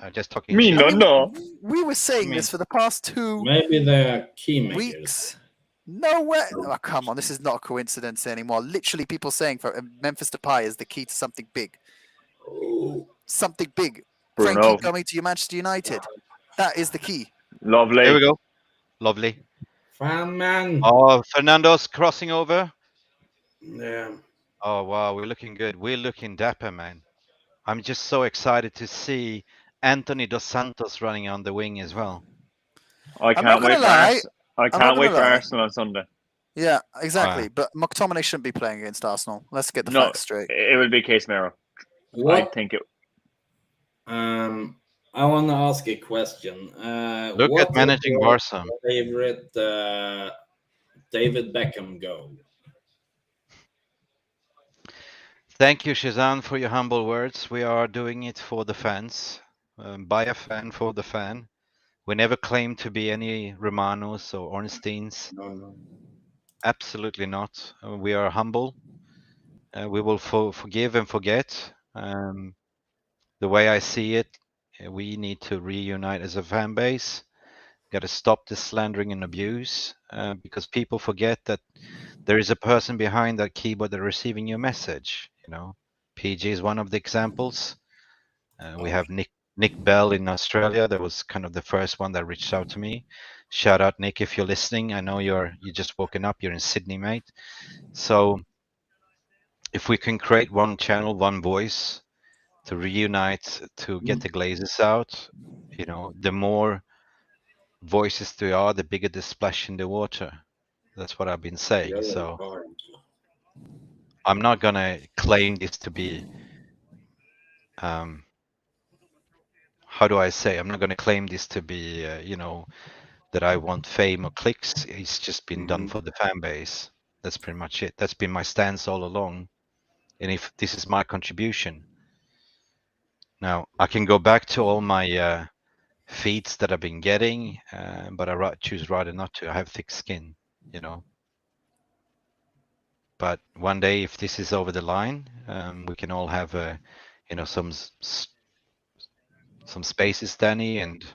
S2: I'm just talking
S5: Me
S2: shit.
S5: no, no.
S4: We were saying this for the past 2
S3: Maybe they're key makers.
S4: weeks. No way. Oh, come on. This is not a coincidence anymore. Literally, people saying for Memphis Depay is the key to something big.
S3: Oh,
S4: Something big.
S5: Bruno.
S4: Frankie coming to Manchester United. That is the key.
S5: Lovely.
S2: There we go. Lovely.
S3: fan man.
S2: Oh, Fernando's crossing over.
S3: Yeah.
S2: Oh, wow. We're looking good. We're looking dapper, man. I'm just so excited to see Anthony Dos Santos running on the wing as well.
S5: I
S4: I'm
S5: can't
S4: not
S5: wait
S4: gonna
S5: for
S4: lie.
S5: Arsenal. I
S4: not
S5: can't wait
S4: gonna
S5: for
S4: lie.
S5: Arsenal on Sunday.
S4: Yeah, exactly.
S2: Right.
S4: But McTominay shouldn't be playing against Arsenal. Let's get the
S5: No,
S4: facts straight.
S5: it will be Casemiro. I
S3: What?
S5: think it.
S3: I want to ask a question.
S2: Look
S3: what
S2: at managing
S3: is your
S2: Barca.
S3: favorite David Beckham goal?
S2: Thank you, Shazan, for your humble words. We are doing it for the fans. By a fan, for the fan. We never claim to be any Romanos or Ornsteins.
S3: No.
S2: Absolutely not. We are humble. We will forgive and forget. The way I see it, we need to reunite as a fan base. Got to stop the slandering and abuse, because people forget that there is a person behind that keyboard that receiving your message. You know, PG is one of the examples. We have Nick Bell in Australia. That was kind of the first one that reached out to me. Shout out, Nick, if you're listening. I know you just woken up. You're in Sydney, mate. So if we can create one channel, one voice to reunite, to get the Glaziers out, you know, the more voices there are, the bigger the splash in the water. That's what I've been saying. So I'm not gonna claim this to be, how do I say? I'm not gonna claim this to be, you know, that I want fame or clicks. It's just been done for the fan base. That's pretty much it. That's been my stance all along. And if this is my contribution, now I can go back to all my feeds that I've been getting, but I choose rather not to. I have thick skin, you know. But one day, if this is over the line, we can all have, you know, some spaces, Danny, and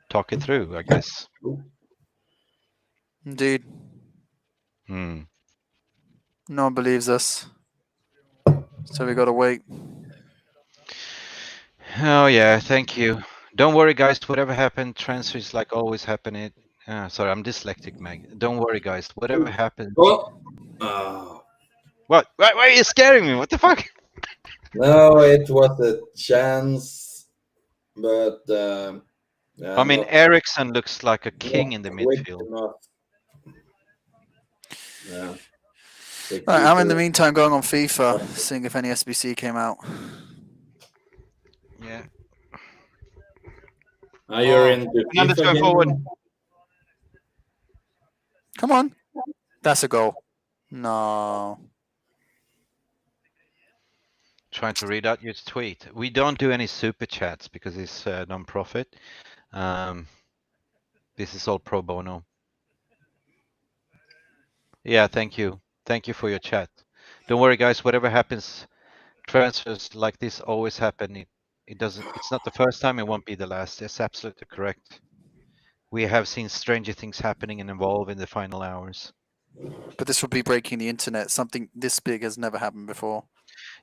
S2: talk it through, I guess.
S4: Indeed.
S2: Hmm.
S4: No one believes us. So we gotta wait.
S2: Oh yeah, thank you. Don't worry, guys. Whatever happened, transfers like always happen. Sorry, I'm dyslexic, Meg. Don't worry, guys. Whatever happens.
S3: Well,
S2: What? Why are you scaring me? What the fuck?
S3: no, it was a chance, but
S2: I mean,
S3: not
S2: Ericsson looks like a king in the
S3: quick
S2: midfield.
S3: enough. Yeah.
S4: Right, I'm in the meantime going on FIFA, seeing if any SBC came out.
S2: Yeah.
S3: You're into
S2: Fernandes
S3: FIFA
S2: going forward.
S3: again?
S4: Come on. That's a goal. No.
S2: Trying to read out your tweet. We don't do any super chats because it's non-profit. This is all pro bono. Yeah, thank you. Thank you for your chat. Don't worry, guys. Whatever happens, transfers like this always happen. It doesn't. It's not the first time. It won't be the last. That's absolutely correct. We have seen stranger things happening and evolve in the final hours.
S4: But this would be breaking the internet. Something this big has never happened before.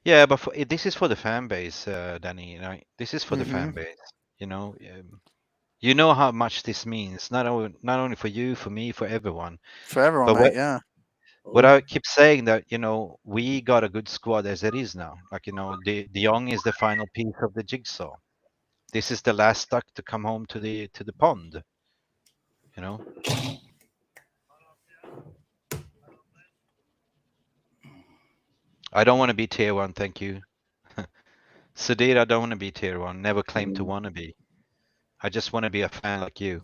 S2: Yeah, but this is for the fan base, Danny. You know, this is for the fan
S4: Mhm.
S2: base. You know how much this means. Not only for you, for me, for everyone.
S4: For everyone,
S2: But
S4: mate, yeah.
S2: what I keep saying that, you know, we got a good squad as it is now. Like, you know, De Jong is the final piece of the jigsaw. This is the last duck to come home to the pond. You know. I don't want to be tier 1, thank you. Sudhir, I don't want to be tier 1. Never claimed to want to be. I just want to be a fan like you.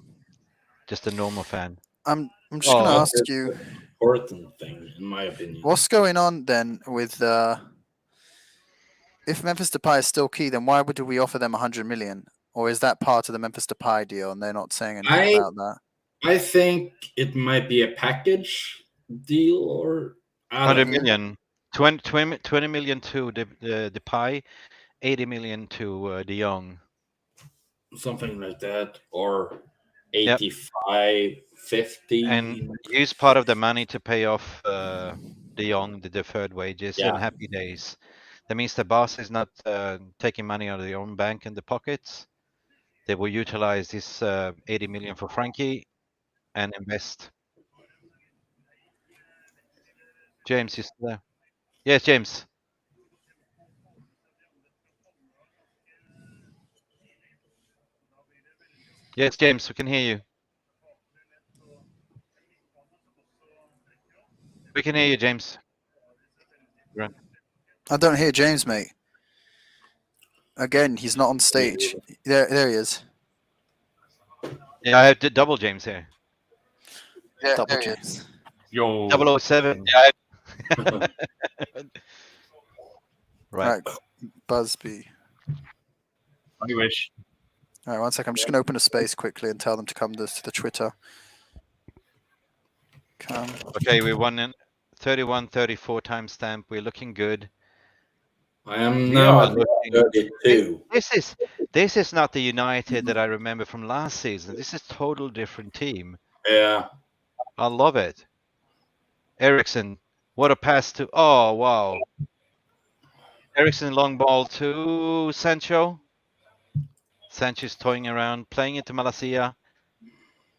S2: Just a normal fan.
S4: I'm just gonna ask
S3: That's
S4: you,
S3: an important thing, in my opinion.
S4: what's going on then with if Memphis Depay is still key, then why would we offer them 100 million? Or is that part of the Memphis Depay deal and they're not saying anything about that?
S3: I think it might be a package deal, or I
S2: 100
S3: don't know.
S2: million. 20 million to the Pi, 80 million to De Jong.
S3: Something like that, or
S2: Yep.
S3: 85, 50.
S2: And use part of the money to pay off De Jong, the deferred wages, and happy days. That means the boss is not taking money out of their own bank in the pockets. They will utilize this 80 million for Frankie and invest. James, you still there? Yes, James. Yes, James, we can hear you. We can hear you, James. Run.
S4: I don't hear James, mate. Again, he's not on stage. There he is.
S2: Yeah, I have double James here.
S4: Yeah, double James.
S6: Yo.
S2: 007. Right.
S4: Busby.
S6: I wish.
S4: All right, one sec. I'm just going to open a space quickly and tell them to come to the Twitter. Come.
S2: Okay, we won in 31-34 timestamp. We're looking good.
S3: I am
S2: We
S3: now
S2: are
S3: at
S2: looking.
S3: 32.
S2: This is not the United that I remember from last season. This is total different team.
S3: Yeah.
S2: I love it. Ericsson, what a pass to! Oh wow! Ericsson long ball to Sancho. Sancho's toying around, playing it to Malacia.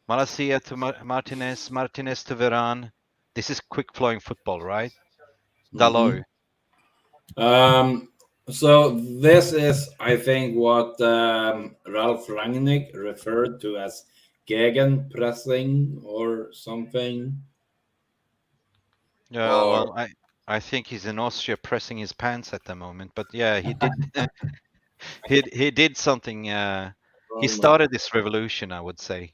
S2: Malacia to Martinez. Martinez to Varane. This is quick flowing football, right? Dalot.
S3: So this is, I think, what Ralph Rangnick referred to as gegen pressing or something.
S2: Yeah, well, I think he's in Austria pressing his pants at the moment. But yeah, he did he did something. He started this revolution, I would say.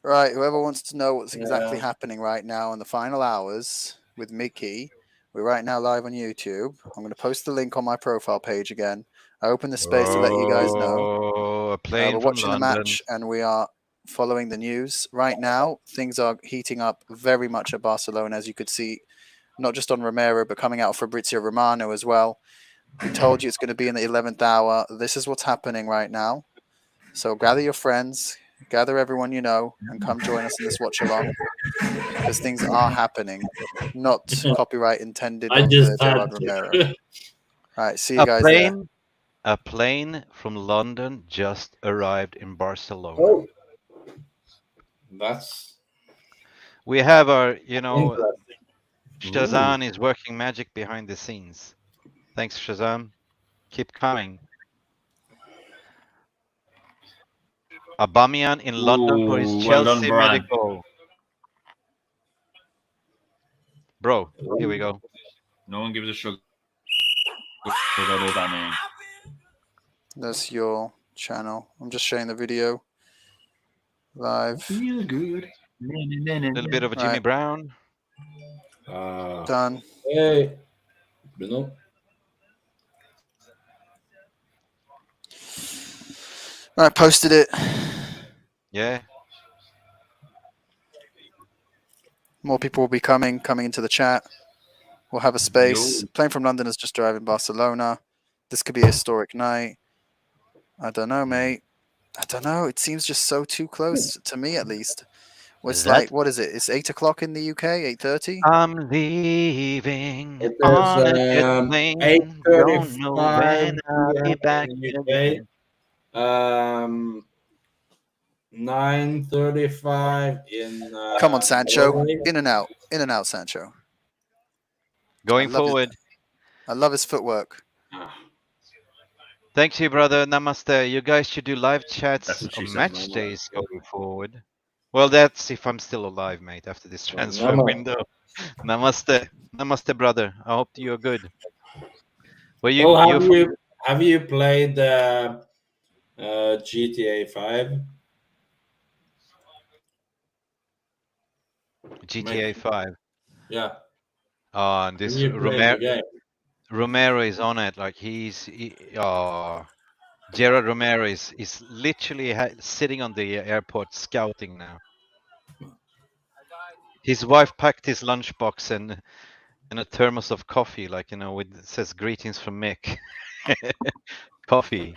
S4: Right, whoever wants to know what's exactly happening right now in the final hours with Mickey, we're right now live on YouTube. I'm going to post the link on my profile page again. I opened the space to let you guys know.
S2: Oh, a plane
S4: We're
S2: from
S4: watching
S2: London.
S4: the match and we are following the news. Right now, things are heating up very much at Barcelona, as you could see, not just on Romero, but coming out of Fabrizio Romano as well. We told you it's going to be in the 11th hour. This is what's happening right now. So gather your friends, gather everyone you know, and come join us in this watch along, because things are happening. Not copyright intended
S3: I
S4: on
S3: just
S4: Gerard
S3: had
S4: Romero.
S3: to.
S4: All right, see you guys there.
S2: A plane from London just arrived in Barcelona.
S3: Oh, that's
S2: We have our,
S3: interesting.
S2: Shazam is working magic behind the scenes. Thanks, Shazam. Keep coming. Aubameyang in London for his
S6: Ooh, well
S2: Chelsea
S6: done, Varane.
S2: medical. Bro, here we go.
S6: No one gives a sugar about Aubameyang.
S4: That's your channel. I'm just showing the video live.
S6: Feel good.
S2: A little bit of a Jimmy
S4: Right.
S2: Brown.
S4: Done.
S3: Hey, Bruno.
S4: Right, posted it.
S2: Yeah.
S4: More people will be coming into the chat. We'll have a space. Plane from London has just arrived in Barcelona. This could be a historic night. I don't know, mate. I don't know. It seems just so too close to me, at least. Well, it's like, what is it? It's 8 o'clock in the UK, 8:30.
S2: I'm leaving
S3: It
S2: on a jet
S3: is
S2: plane. Don't know
S3: 8:35
S2: when I'll be back
S3: in the
S2: again.
S3: UK. 9:35 in.
S4: Come on, Sancho.
S3: Norway.
S4: In and out, Sancho.
S2: Going forward.
S4: I love his footwork.
S2: Thank you, brother. Namaste. You guys should do live chats
S6: That's what she
S2: on
S6: said,
S2: match
S6: Mama.
S2: days going forward. Well, that's if I'm still alive, mate, after this transfer
S3: Namaste.
S2: window. Namaste. Namaste, brother. I hope you're good. Well,
S3: have you played GTA 5?
S2: GTA 5.
S3: Yeah.
S2: And this Romero is on it. Like Gerard Romero is literally sitting on the airport scouting now. His wife packed his lunchbox and a thermos of coffee, like with it says greetings from Mick. Coffee.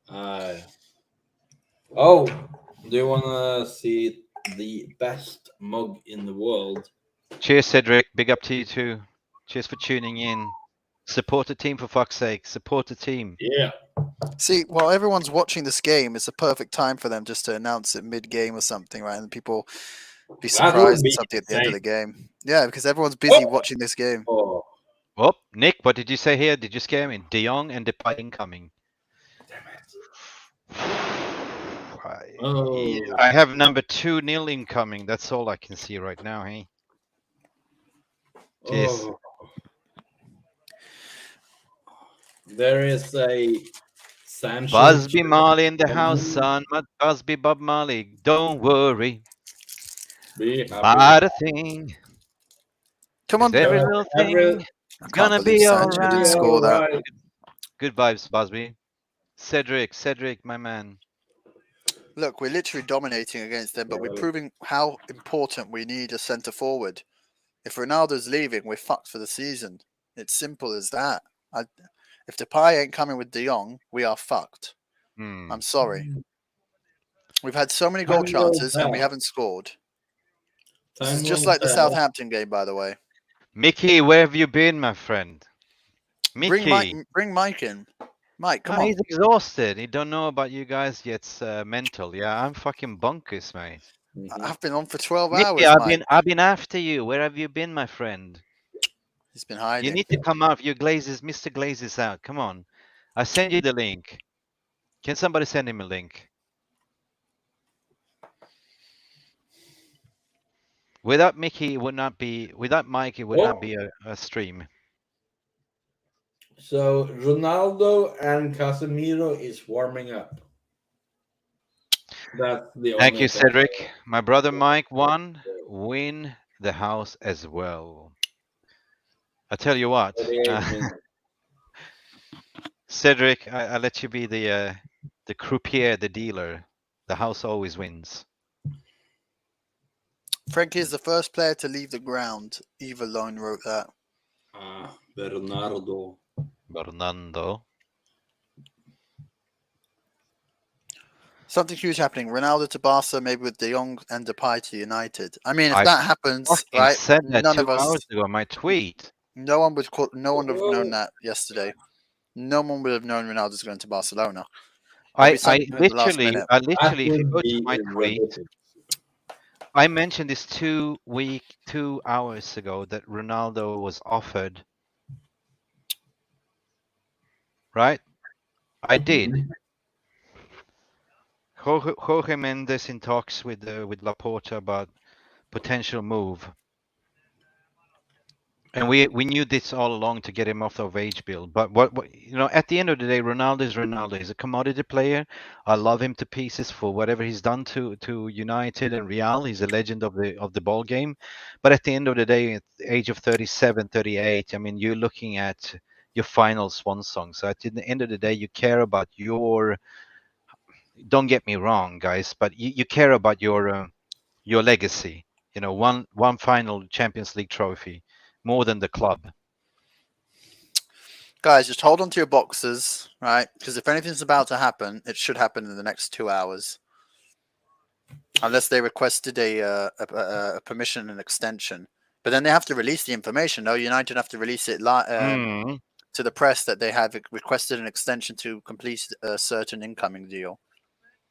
S3: Oh, do you wanna see the best mug in the world?
S2: Cheers, Cedric. Big up to you too. Cheers for tuning in. Support the team, for fuck's sake. Support the team.
S3: Yeah.
S4: See, while everyone's watching this game, it's a perfect time for them just to announce it mid-game or something, right? And people be surprised at something at the end of the game. Yeah, because everyone's busy watching this game.
S3: Oh,
S2: Nick, what did you say here? Did you scare me? De Jong and Depay incoming. I have number 2-0 incoming. That's all I can see right now, hey? Cheers.
S3: There is a Sancho.
S2: Busby Marley in the house, son. Busby Bob Marley. Don't worry.
S3: Be happy.
S2: About a thing.
S4: Come on.
S2: Every little thing is gonna be
S4: Sancho didn't score that.
S2: Good vibes, Busby. Cedric, my man.
S4: Look, we're literally dominating against them, but we're proving how important we need a centre forward. If Ronaldo's leaving, we're fucked for the season. It's simple as that. If Depay ain't coming with De Jong, we are fucked. I'm sorry. We've had so many goal chances and we haven't scored. This is just like the Southampton game, by the way.
S2: Mickey, where have you been, my friend? Mickey.
S4: Bring Mike in. Mike, come on.
S2: He's exhausted. He don't know about you guys yet. Mental. Yeah, I'm fucking bonkers, mate.
S4: I've been on for 12
S2: Mickey,
S4: hours, Mike.
S2: I've been after you. Where have you been, my friend?
S4: He's been hiding.
S2: You need to come out. Your Glazers, Mr. Glazers Out. Come on. I send you the link. Can somebody send him a link? Without Mickey, it would not be. Without Mike, it would not be a stream.
S3: So Ronaldo and Casemiro is warming up. That's the
S2: Thank
S3: only
S2: you,
S3: thing.
S2: Cedric. My brother Mike won. Win the house as well. I tell you what, Cedric, I let you be the croupier, the dealer. The house always wins.
S4: Frankie is the first player to leave the ground. Eva Lone wrote that.
S3: Bernardo.
S4: Something huge happening. Ronaldo to Barca, maybe with De Jong and Depay to United. I mean, if that happens, right?
S2: Said that
S4: none
S2: 2
S4: of us.
S2: hours ago. My tweet.
S4: No one would have known that yesterday. No one would have known Ronaldo's going to Barcelona.
S2: I literally, if you go to my tweet, I mentioned this 2 hours ago that Ronaldo was offered. Right? I did. Jorge Mendes in talks with Laporta about potential move. And we knew this all along to get him off the wage bill. But what at the end of the day, Ronaldo is Ronaldo. He's a commodity player. I love him to pieces for whatever he's done to United and Real. He's a legend of the ball game. But at the end of the day, at the age of 37, 38, I mean, you're looking at your final swan song. So at the end of the day, you care about your. Don't get me wrong, guys, but you care about your legacy. One final Champions League trophy. More than the club.
S4: Guys, just hold on to your boxes, right? Because if anything's about to happen, it should happen in the next 2 hours. Unless they requested a permission and extension. But then they have to release the information. No, United have to release it to the press that they have requested an extension to complete a certain incoming deal.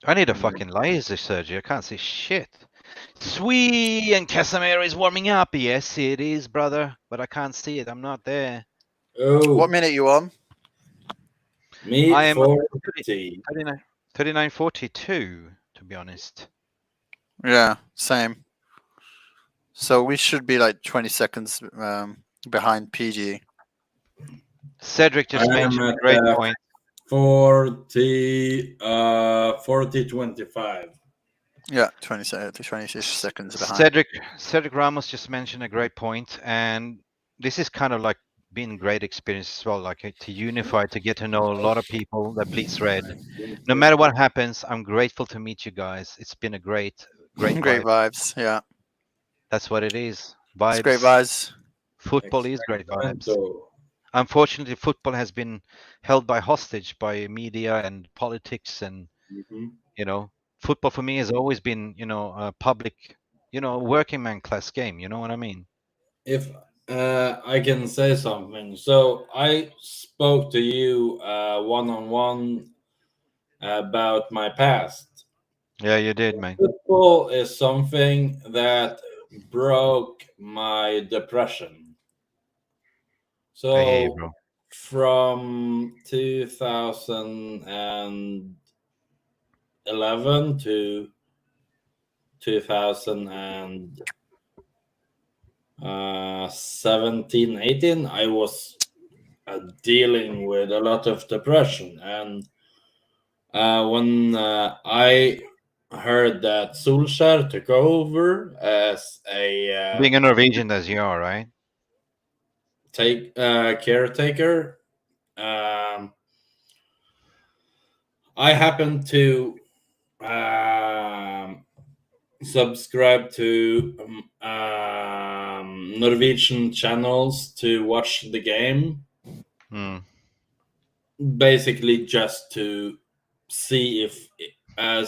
S2: I need a fucking laser surgery. I can't see shit. Sweet, and Casemiro is warming up. Yes, it is, brother. But I can't see it. I'm not there.
S3: Oh.
S4: What minute are you on?
S3: Me,
S2: I am
S3: 39:42,
S2: to be honest.
S4: Yeah, same. So we should be like 20 seconds behind PG.
S2: Cedric just mentioned a great point.
S3: 40-25.
S4: Yeah, 20-ish seconds behind.
S2: Cedric Ramos just mentioned a great point, and this is kind of like been a great experience as well, like to unify, to get to know a lot of people that bleeds red. No matter what happens, I'm grateful to meet you guys. It's been a great
S4: vibes. Yeah,
S2: that's what it is. Vibes.
S4: It's great vibes.
S2: Football is great vibes. Unfortunately, football has been held by hostage by media and politics, and football for me has always been a public, working man class game. You know what I mean?
S3: If I can say something. So I spoke to you one-on-one about my past.
S2: Yeah, you did, man.
S3: Football is something that broke my depression. So from 2011 to 2017, 18, I was dealing with a lot of depression. And when I heard that Solskjaer took over as a
S2: being a Norwegian as you are, right?
S3: Caretaker. I happened to subscribe to Norwegian channels to watch the game. Basically, just to see if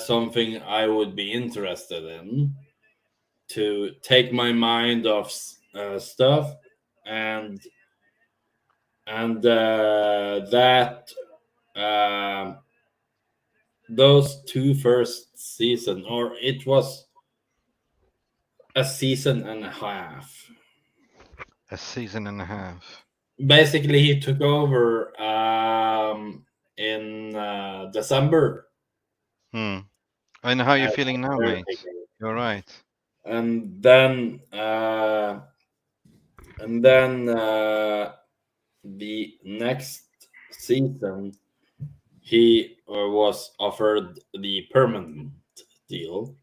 S3: something I would be interested in, to take my mind off stuff, and that those two first season, or it was a season and a half.
S2: A season and a half.
S3: Basically, he took over in December.
S2: And how are you feeling now, mate? You're right.
S3: And then the next season, he was offered the permanent deal.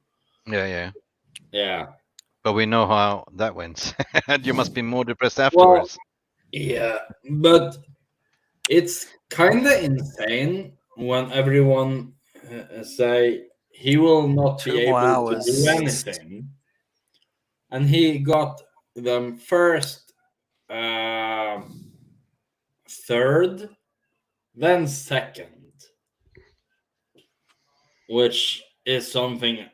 S2: Yeah.
S3: But
S2: we know how that went. You must be more depressed afterwards.
S3: Well, yeah, but it's kind of insane when everyone say he will not be able to do anything, and he got them first, third, then second, which is something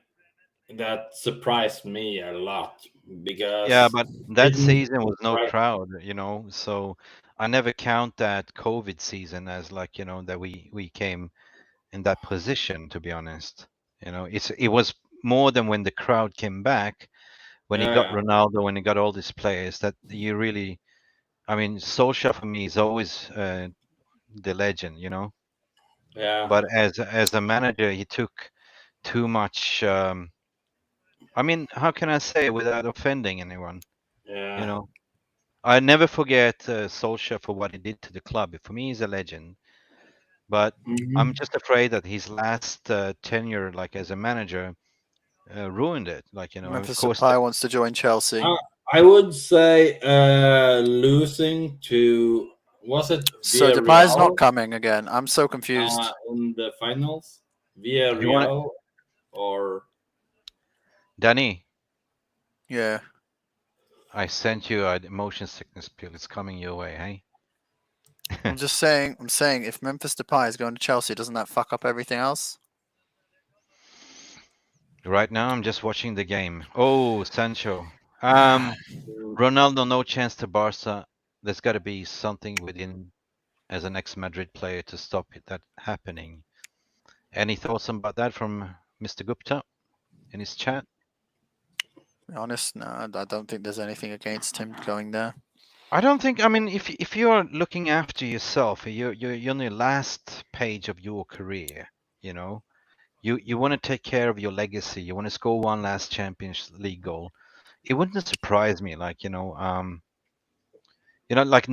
S3: that surprised me a lot, because
S2: but that season was no crowd, so I never count that COVID season as that we came in that position, to be honest. It was more than when the crowd came back, when he got Ronaldo, when he got all these players, that you really, Solskjaer for me is always the legend, but as a manager, he took too much. How can I say without offending anyone? I never forget Solskjaer for what he did to the club. For me, he's a legend. But I'm just afraid that his last tenure, as a manager, ruined it.
S4: Memphis Depay wants to join Chelsea.
S3: I would say losing to, was it
S4: So
S3: Villarreal?
S4: Depay's not coming again. I'm so confused.
S3: In the finals, Villarreal or
S2: Danny.
S4: Yeah.
S2: I sent you a motion sickness pill. It's coming your way, hey?
S4: I'm saying if Memphis Depay is going to Chelsea, doesn't that fuck up everything else?
S2: Right now, I'm just watching the game. Oh, Sancho. Ronaldo, no chance to Barca. There's got to be something within, as an ex-Madrid player, to stop that happening. Any thoughts about that from Mr. Gupta in his chat?
S4: To be honest, no, I don't think there's anything against him going there.
S2: I don't think. If you're looking after yourself, you're on the last page of your career. You want to take care of your legacy. You want to score one last Champions League goal. It wouldn't surprise me, like Neymar, like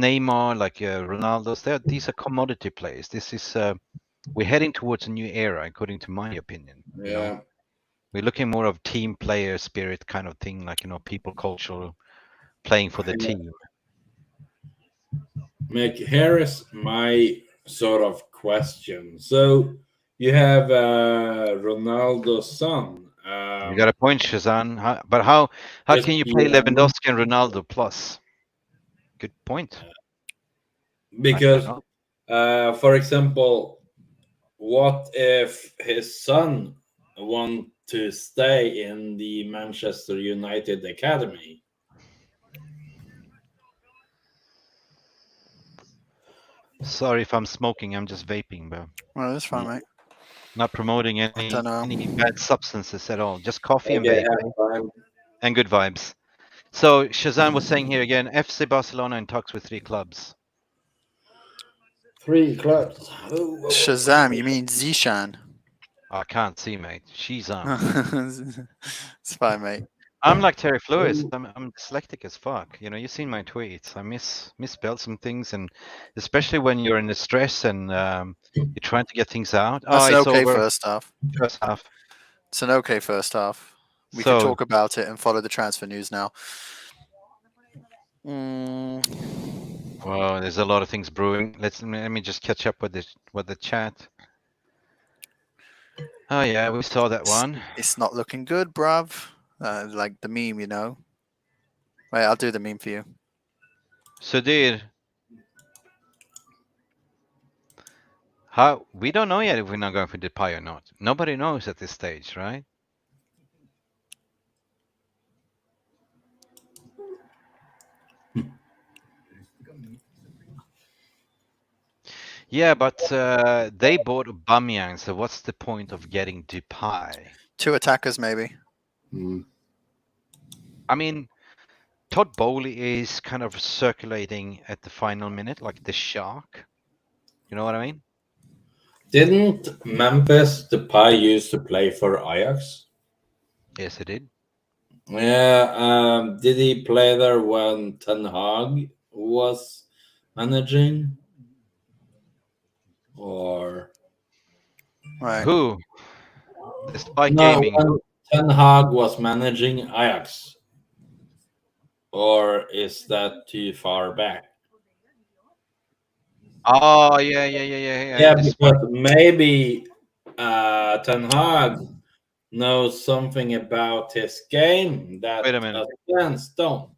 S2: Ronaldo. These are commodity players. This is we're heading towards a new era, according to my opinion. We're looking more of team player spirit kind of thing, people culture, playing for the team.
S3: Here is my sort of question. So you have Ronaldo's son.
S2: You got a point, Shazan. But how can you play Lewandowski and Ronaldo plus? Good point.
S3: Because, for example, what if his son want to stay in the Manchester United academy?
S2: Sorry if I'm smoking. I'm just vaping, bro.
S4: Well, that's fine, mate.
S2: Not promoting any bad substances at all. Just coffee and vape. And good vibes. So Shazan was saying here again, FC Barcelona in talks with 3 clubs.
S3: 3 clubs.
S4: Shazam, you mean Zishan?
S2: I can't see, mate. She's on.
S4: It's fine, mate.
S2: I'm like Terry Flores. I'm dyslexic as fuck. You've seen my tweets. I misspell some things, and especially when you're in the stress and you're trying to get things out.
S4: That's an okay
S2: over.
S4: First half.
S2: First half.
S4: It's an okay first half. We can talk about it and follow the transfer news now.
S2: Well, there's a lot of things brewing. Let me just catch up with the chat. Oh yeah, we saw that one.
S4: It's not looking good, bruv. Like the meme, you know. Wait, I'll do the meme for you.
S2: Sudhir, how we don't know yet if we're not going for Depay or not. Nobody knows at this stage, right? Yeah, but they bought Aubameyang, so what's the point of getting Depay?
S4: 2 attackers, maybe.
S2: I mean, Todd Bowley is kind of circulating at the final minute, like the shark. You know what I mean?
S3: Didn't Memphis Depay used to play for Ajax?
S2: Yes, it did.
S3: Yeah. Did he play there when Ten Hag was managing? Or
S4: Right.
S2: Who? The Spy
S3: no,
S2: Gaming.
S3: when Ten Hag was managing Ajax? Or is that too far back?
S2: Oh, yeah.
S3: Yeah, because maybe Ten Hag knows something about his game that
S2: Wait a minute.
S3: us fans don't.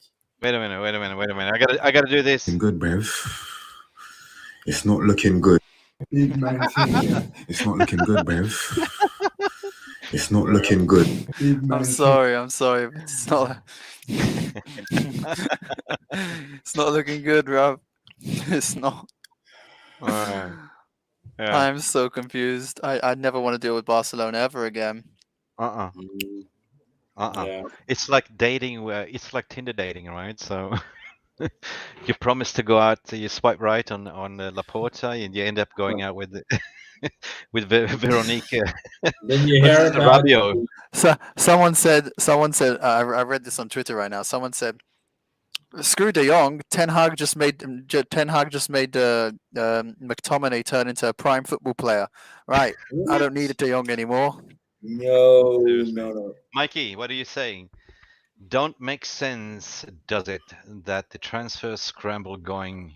S2: Wait a minute. I gotta do this.
S7: Good, bruv. It's not looking good. It's not looking good, bruv. It's not looking good.
S4: I'm sorry, but it's not. It's not looking good, bruv. It's not.
S2: Alright. Yeah.
S4: I'm so confused. I never want to deal with Barcelona ever again.
S3: Yeah.
S2: It's like dating. It's like Tinder dating, right? So you promise to go out, you swipe right on Laporta, and you end up going out with with Veronica.
S3: Did you hear about
S2: Rabio?
S4: So someone said. I read this on Twitter right now. Someone said, "Screw De Jong. Ten Hag just made McTominay turn into a prime football player. Right? I don't need a De Jong anymore."
S3: No.
S2: Mikey, what are you saying? Don't make sense, does it, that the transfer scramble going,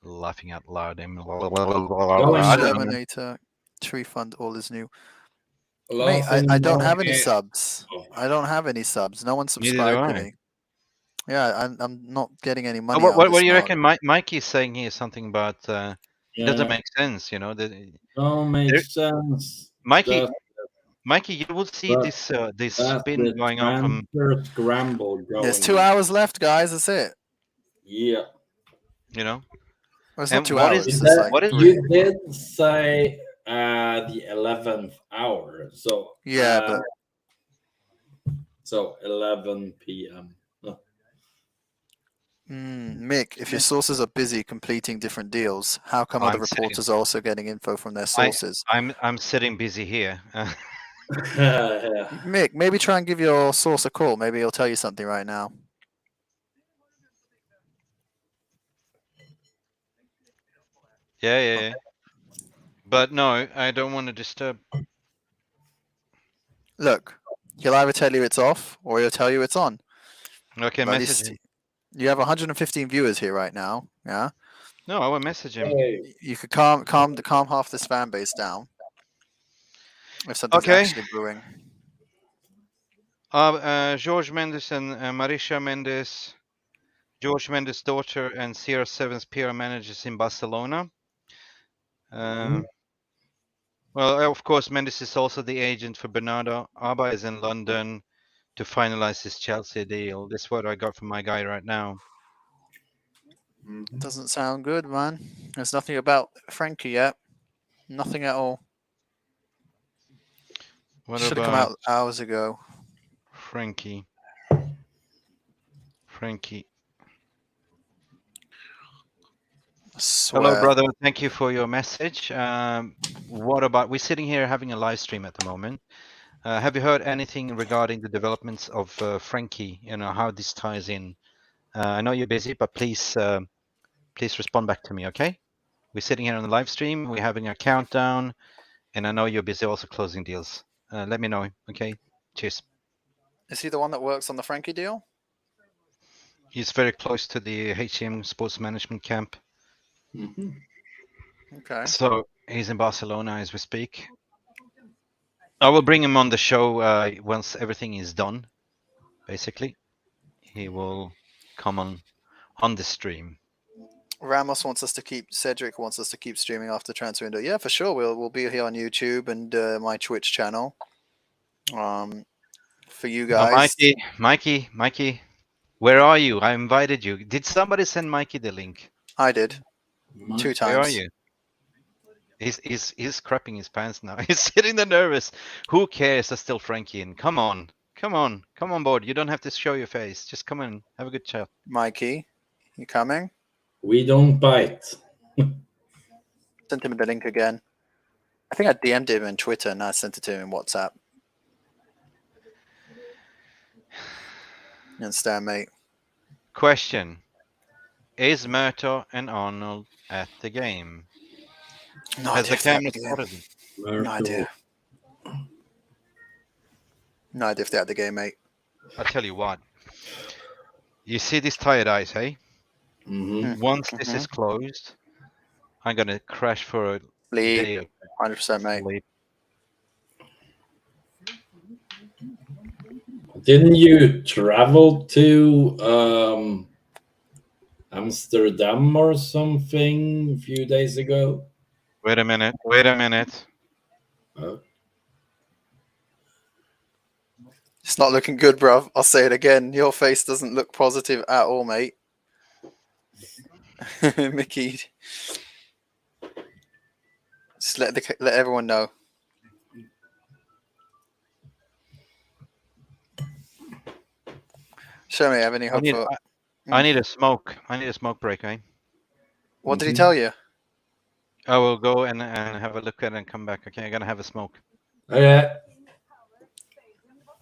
S2: laughing out loud? I don't know.
S4: Terminator to refund all is new. Mate, I don't have any subs. I don't have any subs. No one subscribed to me. Yeah, I'm not getting any money.
S2: What do you reckon? Mikey's saying here something about it doesn't
S3: Yeah.
S2: make sense, you know.
S3: Don't make sense.
S2: Mikey, you will see this spin going on from.
S3: Scramble going.
S4: There's 2 hours left, guys. That's it.
S3: Yeah.
S2: You know.
S4: Well, it's not
S2: And
S4: 2
S2: what
S4: hours.
S2: is
S4: It's
S2: that?
S4: like
S2: What is-
S4: 3.
S3: You did say the 11th hour, so
S4: Yeah, but
S3: so 11 p.m.
S4: Mick, if your sources are busy completing different deals, how come other
S2: I'm sitting-
S4: reporters are also getting info from their sources?
S2: I'm sitting busy here.
S3: Yeah.
S4: Mick, maybe try and give your source a call. Maybe he'll tell you something right now.
S2: Yeah. But no, I don't want to disturb.
S4: Look, he'll either tell you it's off or he'll tell you it's on.
S2: Okay,
S4: But at
S2: message
S4: least
S2: him.
S4: you have 115 viewers here right now. Yeah,
S2: No, I will message him.
S4: you could calm half this fan base down if something's
S2: Okay.
S4: actually brewing.
S2: George Mendes and Marisha Mendes, George Mendes' daughter and CR7's PR managers in Barcelona. Well, of course, Mendes is also the agent for Bernardo. Alba is in London to finalize his Chelsea deal. That's what I got from my guy right now.
S4: Doesn't sound good, man. There's nothing about Frankie yet. Nothing at all.
S2: What
S4: Should have
S2: about
S4: come out hours ago.
S2: Frankie?
S4: I swear.
S2: Hello, brother. Thank you for your message. What about, we're sitting here having a live stream at the moment. Have you heard anything regarding the developments of Frankie? You know, how this ties in? I know you're busy, but please respond back to me, okay? We're sitting here on the live stream. We're having a countdown, and I know you're busy also closing deals. Let me know, okay? Cheers.
S4: Is he the one that works on the Frankie deal?
S2: He's very close to the HCM Sports Management Camp.
S4: Okay.
S2: So he's in Barcelona as we speak. I will bring him on the show once everything is done. Basically, he will come on the stream.
S4: Ramos wants us to keep. Cedric wants us to keep streaming after transfer window. Yeah, for sure. We'll be here on YouTube and my Twitch channel. For you guys.
S2: Mikey, where are you? I invited you. Did somebody send Mikey the link?
S4: I did 2 times.
S2: Where are you? He's crapping his pants now. He's sitting there nervous. Who cares? There's still Frankie in. Come on, board. You don't have to show your face. Just come in, have a good chat.
S4: Mikey, you coming?
S3: We don't bite.
S4: Sent him the link again. I think I DM'd him on Twitter and I sent it to him in WhatsApp. You understand, mate?
S2: Question: is Murto and Arnold at the game?
S4: No
S2: Has the camera spotted them?
S4: No idea. No idea if they're at the game, mate.
S2: I'll tell you what. You see these tired eyes, hey? Once this is closed, I'm gonna crash for a day
S4: Sleep. 100%, mate.
S2: sleep.
S3: Didn't you travel to Amsterdam or something a few days ago?
S2: Wait a minute.
S3: Oh.
S4: It's not looking good, bruv. I'll say it again. Your face doesn't look positive at all, mate. Mickey. Just let everyone know. Show me, have any hope for...
S2: I need a smoke. I need a smoke break, eh?
S4: What did he tell you?
S2: I will go and have a look at it and come back. Okay, I'm gonna have a smoke.
S3: Okay.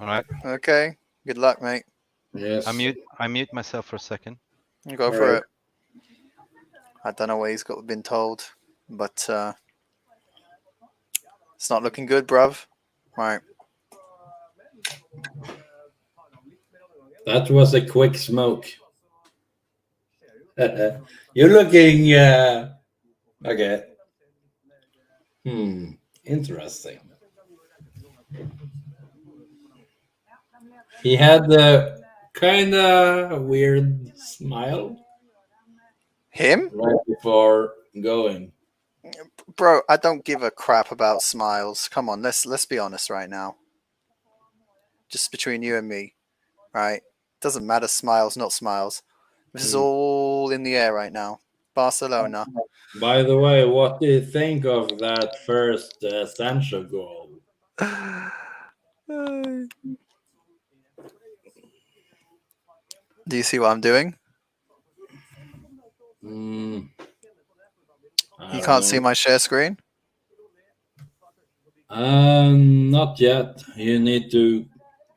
S2: All right.
S4: Okay. Good luck, mate.
S3: Yes.
S2: I mute myself for a second.
S4: You go for it. I don't know what he's been told, but it's not looking good, bruv. Right.
S3: That was a quick smoke. You're looking okay. Interesting. He had a kind of weird smile.
S4: Him?
S3: Right before going.
S4: Bro, I don't give a crap about smiles. Come on, let's be honest right now. Just between you and me, right? Doesn't matter smiles, not smiles. This is all in the air right now. Barcelona.
S3: By the way, what do you think of that first Sancho goal?
S4: Do you see what I'm doing?
S3: You
S4: can't see my share screen?
S3: Not yet. You need to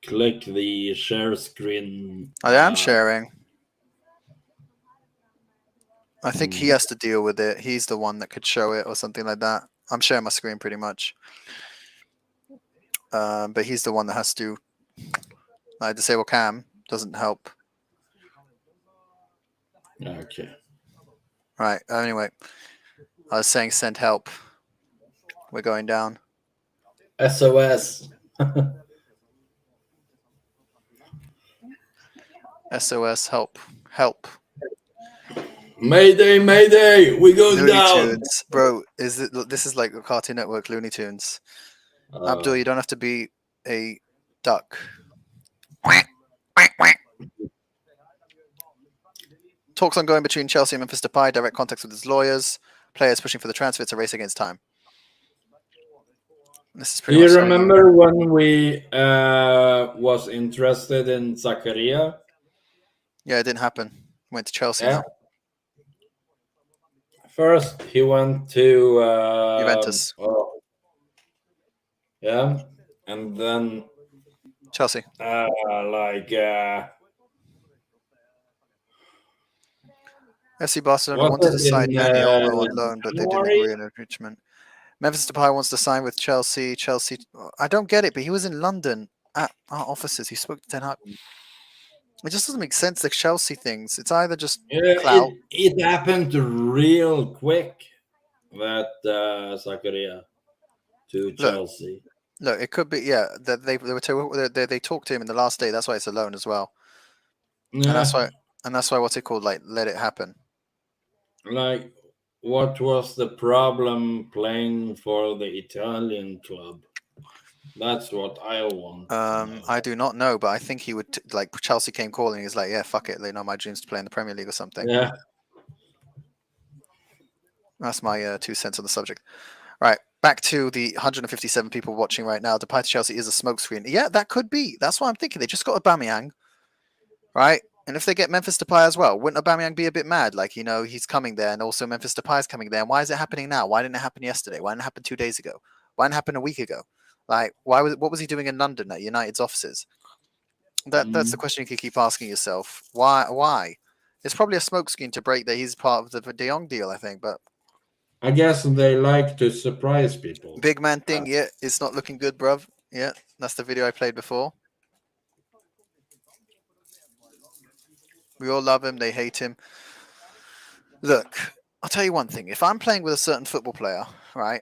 S3: click the share screen.
S4: I am sharing. I think he has to deal with it. He's the one that could show it or something like that. I'm sharing my screen pretty much. But he's the one that has to. Disable cam doesn't help.
S3: Okay.
S4: Right. Anyway, I was saying send help. We're going down.
S3: SOS.
S4: SOS help. Help.
S3: Mayday, mayday, we go
S4: Looney
S3: down.
S4: Tunes. Bro, this is like a Cartoon Network Looney Tunes. Abdul, you don't have to be a duck. Talks ongoing between Chelsea and Memphis Depay. Direct contacts with his lawyers. Players pushing for the transfer. It's a race against time. This is
S3: Do
S4: pretty
S3: you
S4: much
S3: remember when we was interested in Zakaria?
S4: Yeah, it didn't happen. Went to Chelsea
S3: Yeah.
S4: now.
S3: First, he went to
S4: Juventus.
S3: Yeah, and then
S4: Chelsea. FC Barcelona wanted to sign Dani Olmo on loan, but they didn't agree on enrichment. Memphis Depay wants to sign with Chelsea. Chelsea, I don't get it, but he was in London at our offices. He spoke to Ten Hag. It just doesn't make sense, the Chelsea things. It's either just clout.
S3: It happened real quick that Zakaria to Chelsea.
S4: Look, it could be, yeah. That they talked to him in the last day. That's why it's a loan as well,
S3: Yeah.
S4: and that's why what's it called? Like, let it happen.
S3: Like, what was the problem playing for the Italian club? That's what I want. to know.
S4: I do not know, but I think he would like Chelsea came calling. He's like, yeah, fuck it. They know my dreams to play in the Premier League or something.
S3: Yeah.
S4: That's my 2 cents on the subject. Right, back to the 157 people watching right now. Depay to Chelsea is a smokescreen. Yeah, that could be. That's what I'm thinking. They just got Aubameyang, right? And if they get Memphis Depay as well, wouldn't Aubameyang be a bit mad? Like, you know, he's coming there, and also Memphis Depay is coming there. And why is it happening now? Why didn't it happen yesterday? Why didn't it happen 2 days ago? Why didn't it happen a week ago? Like, what was he doing in London at United's offices? That's the question you can keep asking yourself. Why? It's probably a smokescreen to break that he's part of the De Jong deal, I think, but
S3: I guess they like to surprise people.
S4: big man thing, yeah, it's not looking good, bruv. Yeah, that's the video I played before. We all love him, they hate him. Look, I'll tell you one thing. If I'm playing with a certain football player, right?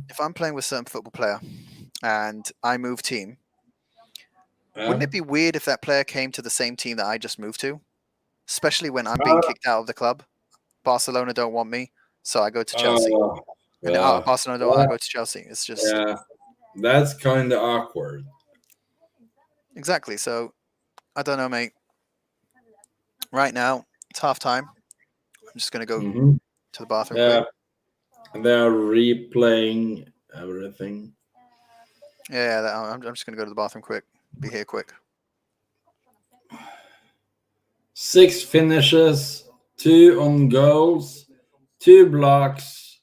S4: If I'm playing with a certain football player and I move team, wouldn't it be weird if that player came to the same team that I just moved to? Especially when I'm being kicked out of the club. Barcelona don't want me, so I go to Chelsea. And Barcelona don't want to go to Chelsea. It's just...
S3: Yeah, that's kind of awkward.
S4: Exactly. So, I don't know, mate. Right now, it's half time. I'm just going to go to the bathroom quick.
S3: They're replaying everything.
S4: Yeah, I'm just going to go to the bathroom quick. Be here quick.
S3: 6 finishes, 2 on goals, 2 blocks,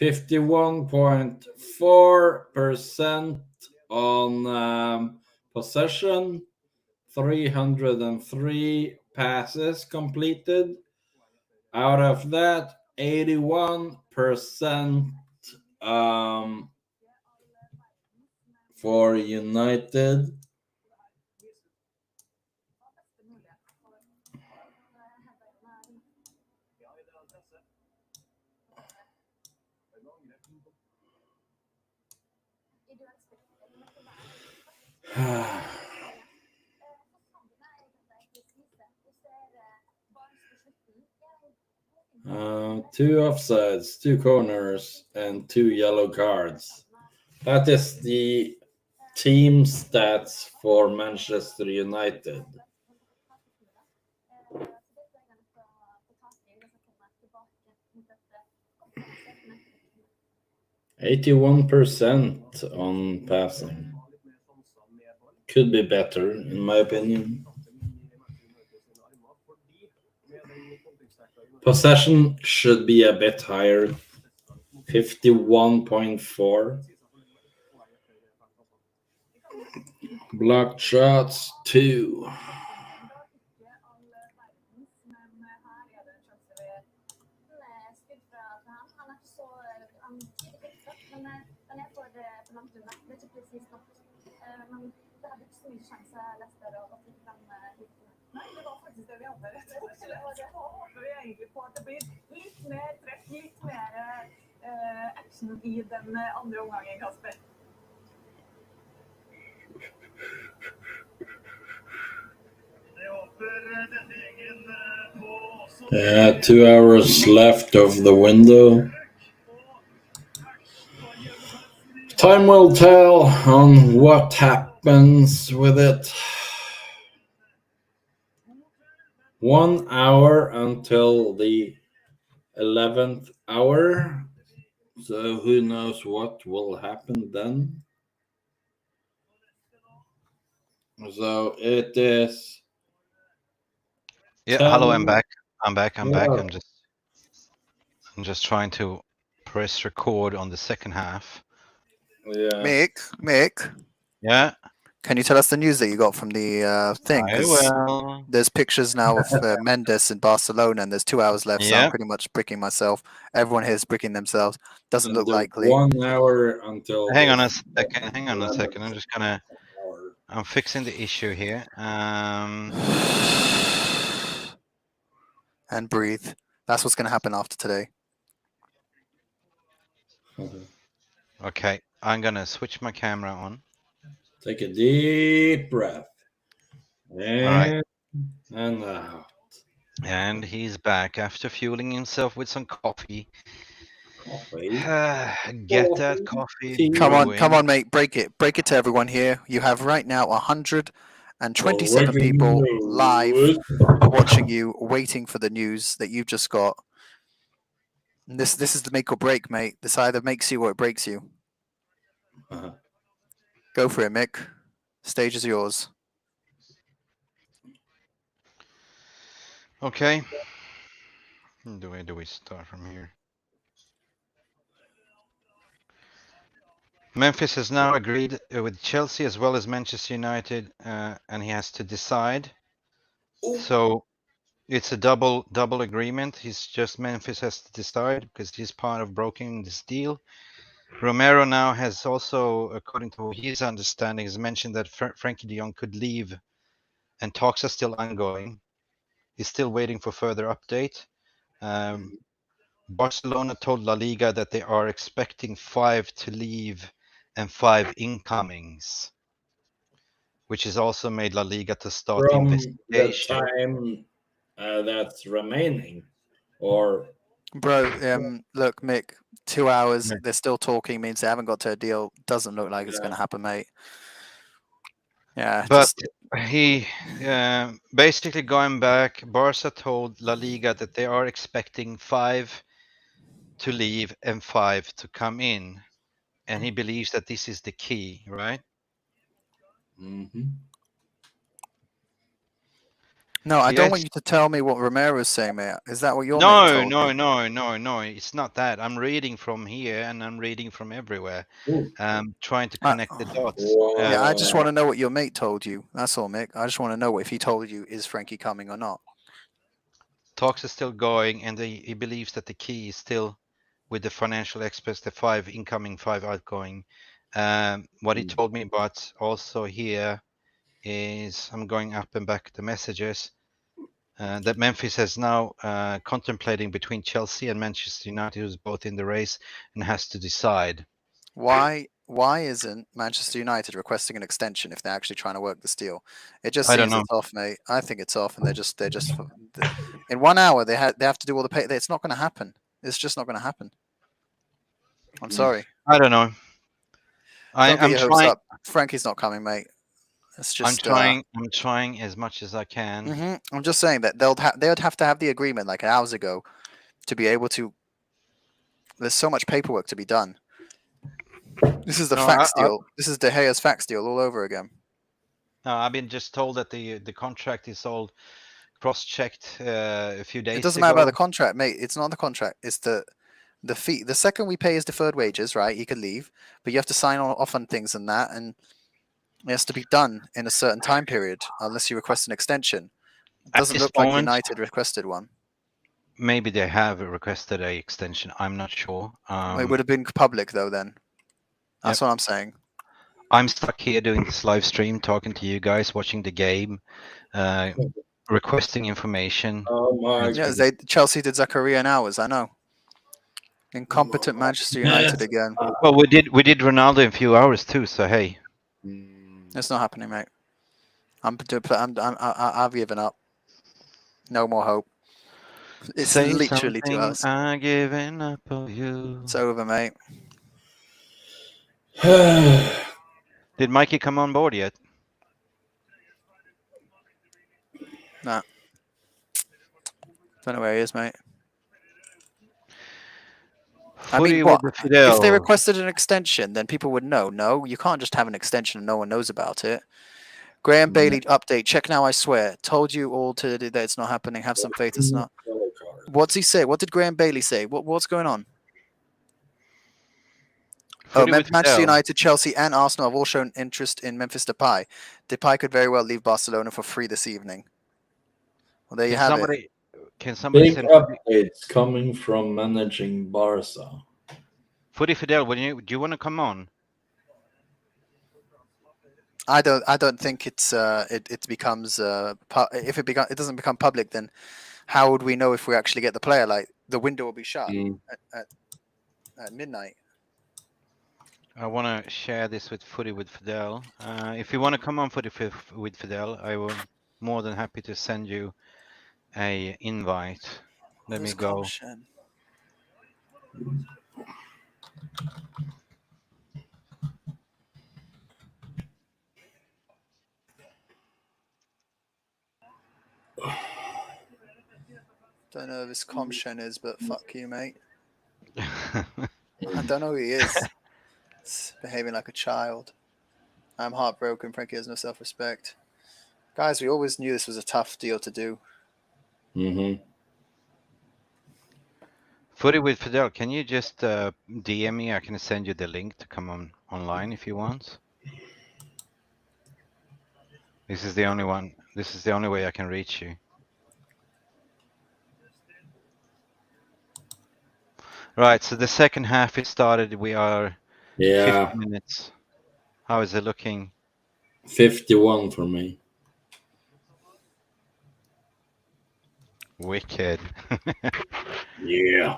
S3: 51.4% on possession, 303 passes completed. Out of that, 81% for United. Two offsides, 2 corners, and 2 yellow cards. That is the team stats for Manchester United. %81 on passing. Could be better, in my opinion. Possession should be a bit higher, 51.4. Blocked shots, 2. Yeah, 2 hours left of the window. Time will tell on what happens with it. 1 hour until the 11th hour. So who knows what will happen then? So it is.
S2: Yeah,
S3: 10...
S2: hello, I'm back. I'm back.
S3: Yeah.
S2: I'm just trying to press record on the second half.
S3: Yeah.
S4: Mick.
S2: Yeah.
S4: Can you tell us the news that you got from the thing?
S2: I will.
S4: There's pictures now of Mendes in Barcelona, and there's 2 hours left, so I'm pretty much bricking myself. Everyone here is bricking themselves. Doesn't look likely.
S3: 1 hour until.
S2: Hang on a second. I'm just gonna. I'm fixing the issue here.
S4: And breathe. That's what's going to happen after today.
S2: Okay. I'm gonna switch my camera on.
S3: Take a deep breath.
S2: right.
S3: And out.
S2: And he's back after fueling himself with some coffee.
S3: Coffee.
S2: Get that coffee
S3: Tea.
S4: Come
S2: brewing.
S4: on, mate. Break it to everyone here. You have right now 127
S3: Breaking
S4: people
S3: news.
S4: live watching you, waiting for the news that you've just got. And this is the make or break, mate. This either makes you or it breaks you. Go for it, Mick. Stage is yours.
S2: Okay. Where do we start from here? Memphis has now agreed with Chelsea as well as Manchester United, and he has to decide. So it's a double agreement. Memphis has to decide because he's part of brokering this deal. Romero now has also, according to his understanding, has mentioned that Frankie de Jong could leave, and talks are still ongoing. He's still waiting for further update. Barcelona told La Liga that they are expecting 5 to leave and 5 incomings, which has also made La Liga to start the
S3: From the
S2: investigation.
S3: time that's remaining, or
S4: Bro, look, Mick, 2 hours,
S2: Yeah.
S4: they're still talking, means they haven't got to a deal. Doesn't look like it's going to happen, mate. Yeah,
S2: But
S4: just
S2: he basically going back, Barca told La Liga that they are expecting 5 to leave and 5 to come in. And he believes that this is the key, right?
S4: no, I don't
S2: Yes.
S4: want you to tell me what Romero's saying, mate. Is that what your mate
S2: No,
S4: told
S2: no,
S4: you?
S2: no. It's not that. I'm reading from here and I'm reading from everywhere.
S3: Ooh.
S2: Trying to connect the dots.
S4: Yeah, I just want to know what your mate told you. That's all, Mick. I just want to know if he told you, is Frankie coming or not?
S2: Talks are still going, and he believes that the key is still with the financial experts, the 5 incoming, 5 outgoing. What he told me, but also here is, I'm going up and back the messages, that Memphis is now contemplating between Chelsea and Manchester United, who's both in the race and has to decide.
S4: Why isn't Manchester United requesting an extension if they're actually trying to work this deal? It just
S2: I don't
S4: seems
S2: know.
S4: it's off, mate. I think it's off, and they're just in 1 hour they have to do all the pay. It's not going to happen. It's just not going to happen. I'm sorry.
S2: I don't know.
S4: Don't get
S2: I'm
S4: your hopes
S2: trying.
S4: up. Frankie's not coming, mate. It's just.
S2: I'm trying as much as I can.
S4: I'm just saying that they would have to have the agreement like hours ago to be able to. There's so much paperwork to be done. This is the fax deal. This is De Gea's fax deal all over again.
S2: No, I've been just told that the contract is all cross-checked a few days ago.
S4: It doesn't matter about the contract, mate. It's not the contract. It's the fee. The second we pay his deferred wages, right, he could leave, but you have to sign off on things and that, and it has to be done in a certain time period, unless you request an extension. It doesn't look like United requested one.
S2: Maybe they have requested a extension. I'm not sure.
S4: It would have been public though. Then that's what I'm saying.
S2: I'm stuck here doing this live stream, talking to you guys, watching the game, requesting information.
S3: Oh my!
S4: Yeah, Chelsea did Zakaria in hours. I know. Incompetent Manchester United again.
S2: Well, we did Ronaldo in a few hours too. So hey,
S4: it's not happening, mate. I've given up. No more hope. It's
S2: say
S4: literally 2 hours.
S2: I'm giving up on you.
S4: It's over, mate.
S2: Did Mikey come on board yet?
S4: Nah. Don't know where he is, mate. I mean, what? If they requested an extension, then people would know. No, you can't just have an extension and no one knows about it. Graham Bailey update. Check now, I swear. Told you all that it's not happening. Have some faith. It's not. What's he say? What did Graham Bailey say? What's going on? Manchester United, Chelsea, and Arsenal have all shown interest in Memphis Depay. Depay could very well leave Barcelona for free this evening. Well, there you have it.
S2: Can somebody
S3: Big updates coming from managing Barca?
S2: Footy Fidel, do you want to come on?
S4: I don't think it becomes if it doesn't become public, then how would we know if we actually get the player? Like the window will be shut at midnight.
S2: I want to share this with Footy with Fidel. If you want to come on Footy with Fidel, I will more than happy to send you a invite. Let me go.
S4: Don't know who this Comshen is, but fuck you, mate. I don't know who he is. It's behaving like a child. I'm heartbroken. Frankie has no self-respect. Guys, we always knew this was a tough deal to do.
S2: Footy with Fidel, can you just DM me? I can send you the link to come online if you want. This is the only one. This is the only way I can reach you. Right, so the second half is started. We are 50 minutes. How is it looking?
S3: 51 for me.
S2: Wicked.
S3: Yeah.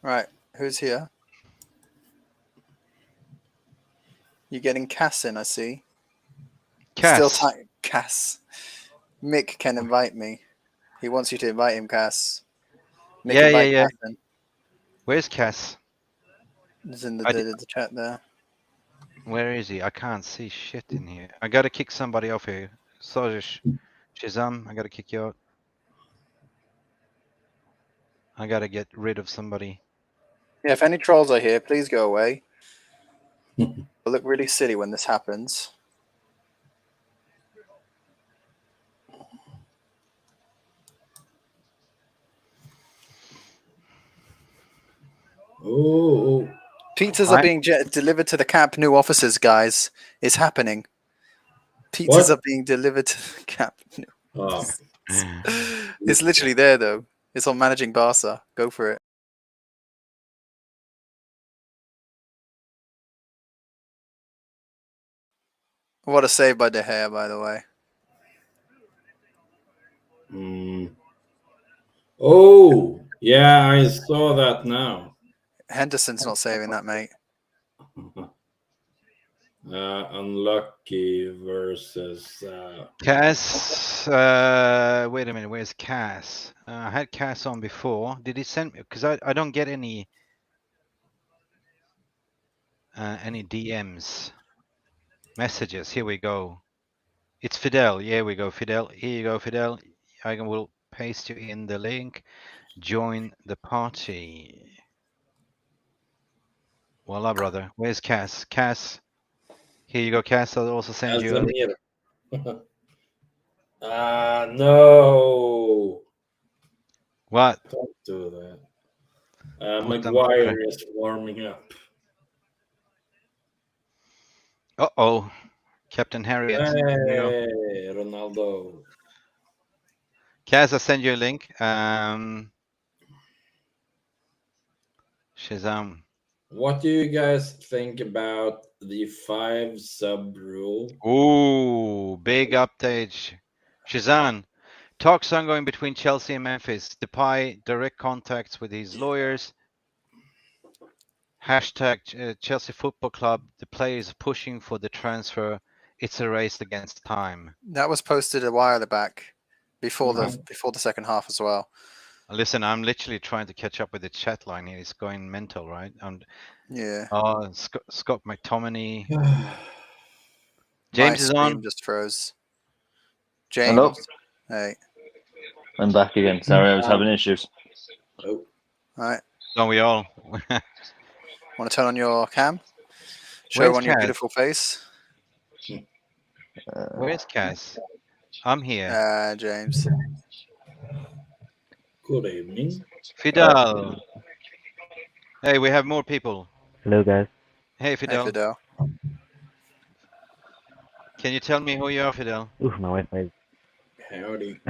S4: Right, who's here? You're getting Cass in, I see.
S2: Cass.
S4: Still time, Cass. Mick can invite me. He wants you to invite him, Cass. Mick, invite
S2: Yeah.
S4: Cass in.
S2: Where's Cass?
S4: He's in the chat there.
S2: Where is he? I can't see shit in here. I gotta kick somebody off here. Sorry, Shazam, I gotta kick you out. I gotta get rid of somebody.
S4: Yeah, if any trolls are here, please go away. It'll look really silly when this happens.
S3: Oh.
S4: Pizzas are being delivered to the Camp Nou offices, guys. It's happening. Pizzas are being delivered to the Camp Nou.
S3: Oh.
S4: It's literally there, though. It's on Managing Barca. Go for it. What a save by De Gea, by the way.
S3: Oh, yeah, I saw that now.
S4: Henderson's not saving that, mate.
S3: Unlucky versus...
S2: Cass, wait a minute, where's Cass? I had Cass on before. Did he send me? Because I don't get any DMs, messages. Here we go. It's Fidel. Here we go, Fidel. Here you go, Fidel. I will paste you in the link. Join the party. Voila, brother. Where's Cass? Cass. Here you go, Cass. I'll also send you a link.
S3: No.
S2: What?
S3: Don't do that. Maguire is warming up.
S2: Uh-oh. Captain Harriet.
S3: Hey, Ronaldo.
S2: Kaz, I'll send you a link. Shazam.
S3: What do you guys think about the 5 sub rule?
S2: Ooh, big update. Shazam. Talks ongoing between Chelsea and Memphis. Depay direct contacts with his lawyers. Hashtag Chelsea Football Club. The players pushing for the transfer. It's a race against time.
S4: That was posted a while back, before the second half as well.
S2: Listen, I'm literally trying to catch up with the chat line here. It's going mental, right?
S4: Yeah.
S2: Scott McTominay.
S4: My
S2: James is on.
S4: stream just froze. James.
S5: Hello.
S4: Hey.
S5: I'm back again. Sorry, I was having issues.
S3: Oh.
S4: All right.
S2: Don't we all?
S4: Want to turn on your cam? Show
S2: Where's
S4: on your
S2: Kaz?
S4: beautiful face.
S2: Where's Cass? I'm here.
S4: James.
S3: Good evening.
S2: Fidel. Hey, we have more people.
S8: Hello, guys.
S2: Hey, Fidel.
S4: Hey, Fidel.
S2: Can you tell me who you are, Fidel?
S8: Ooh, my Wi-Fi is
S3: Howdy.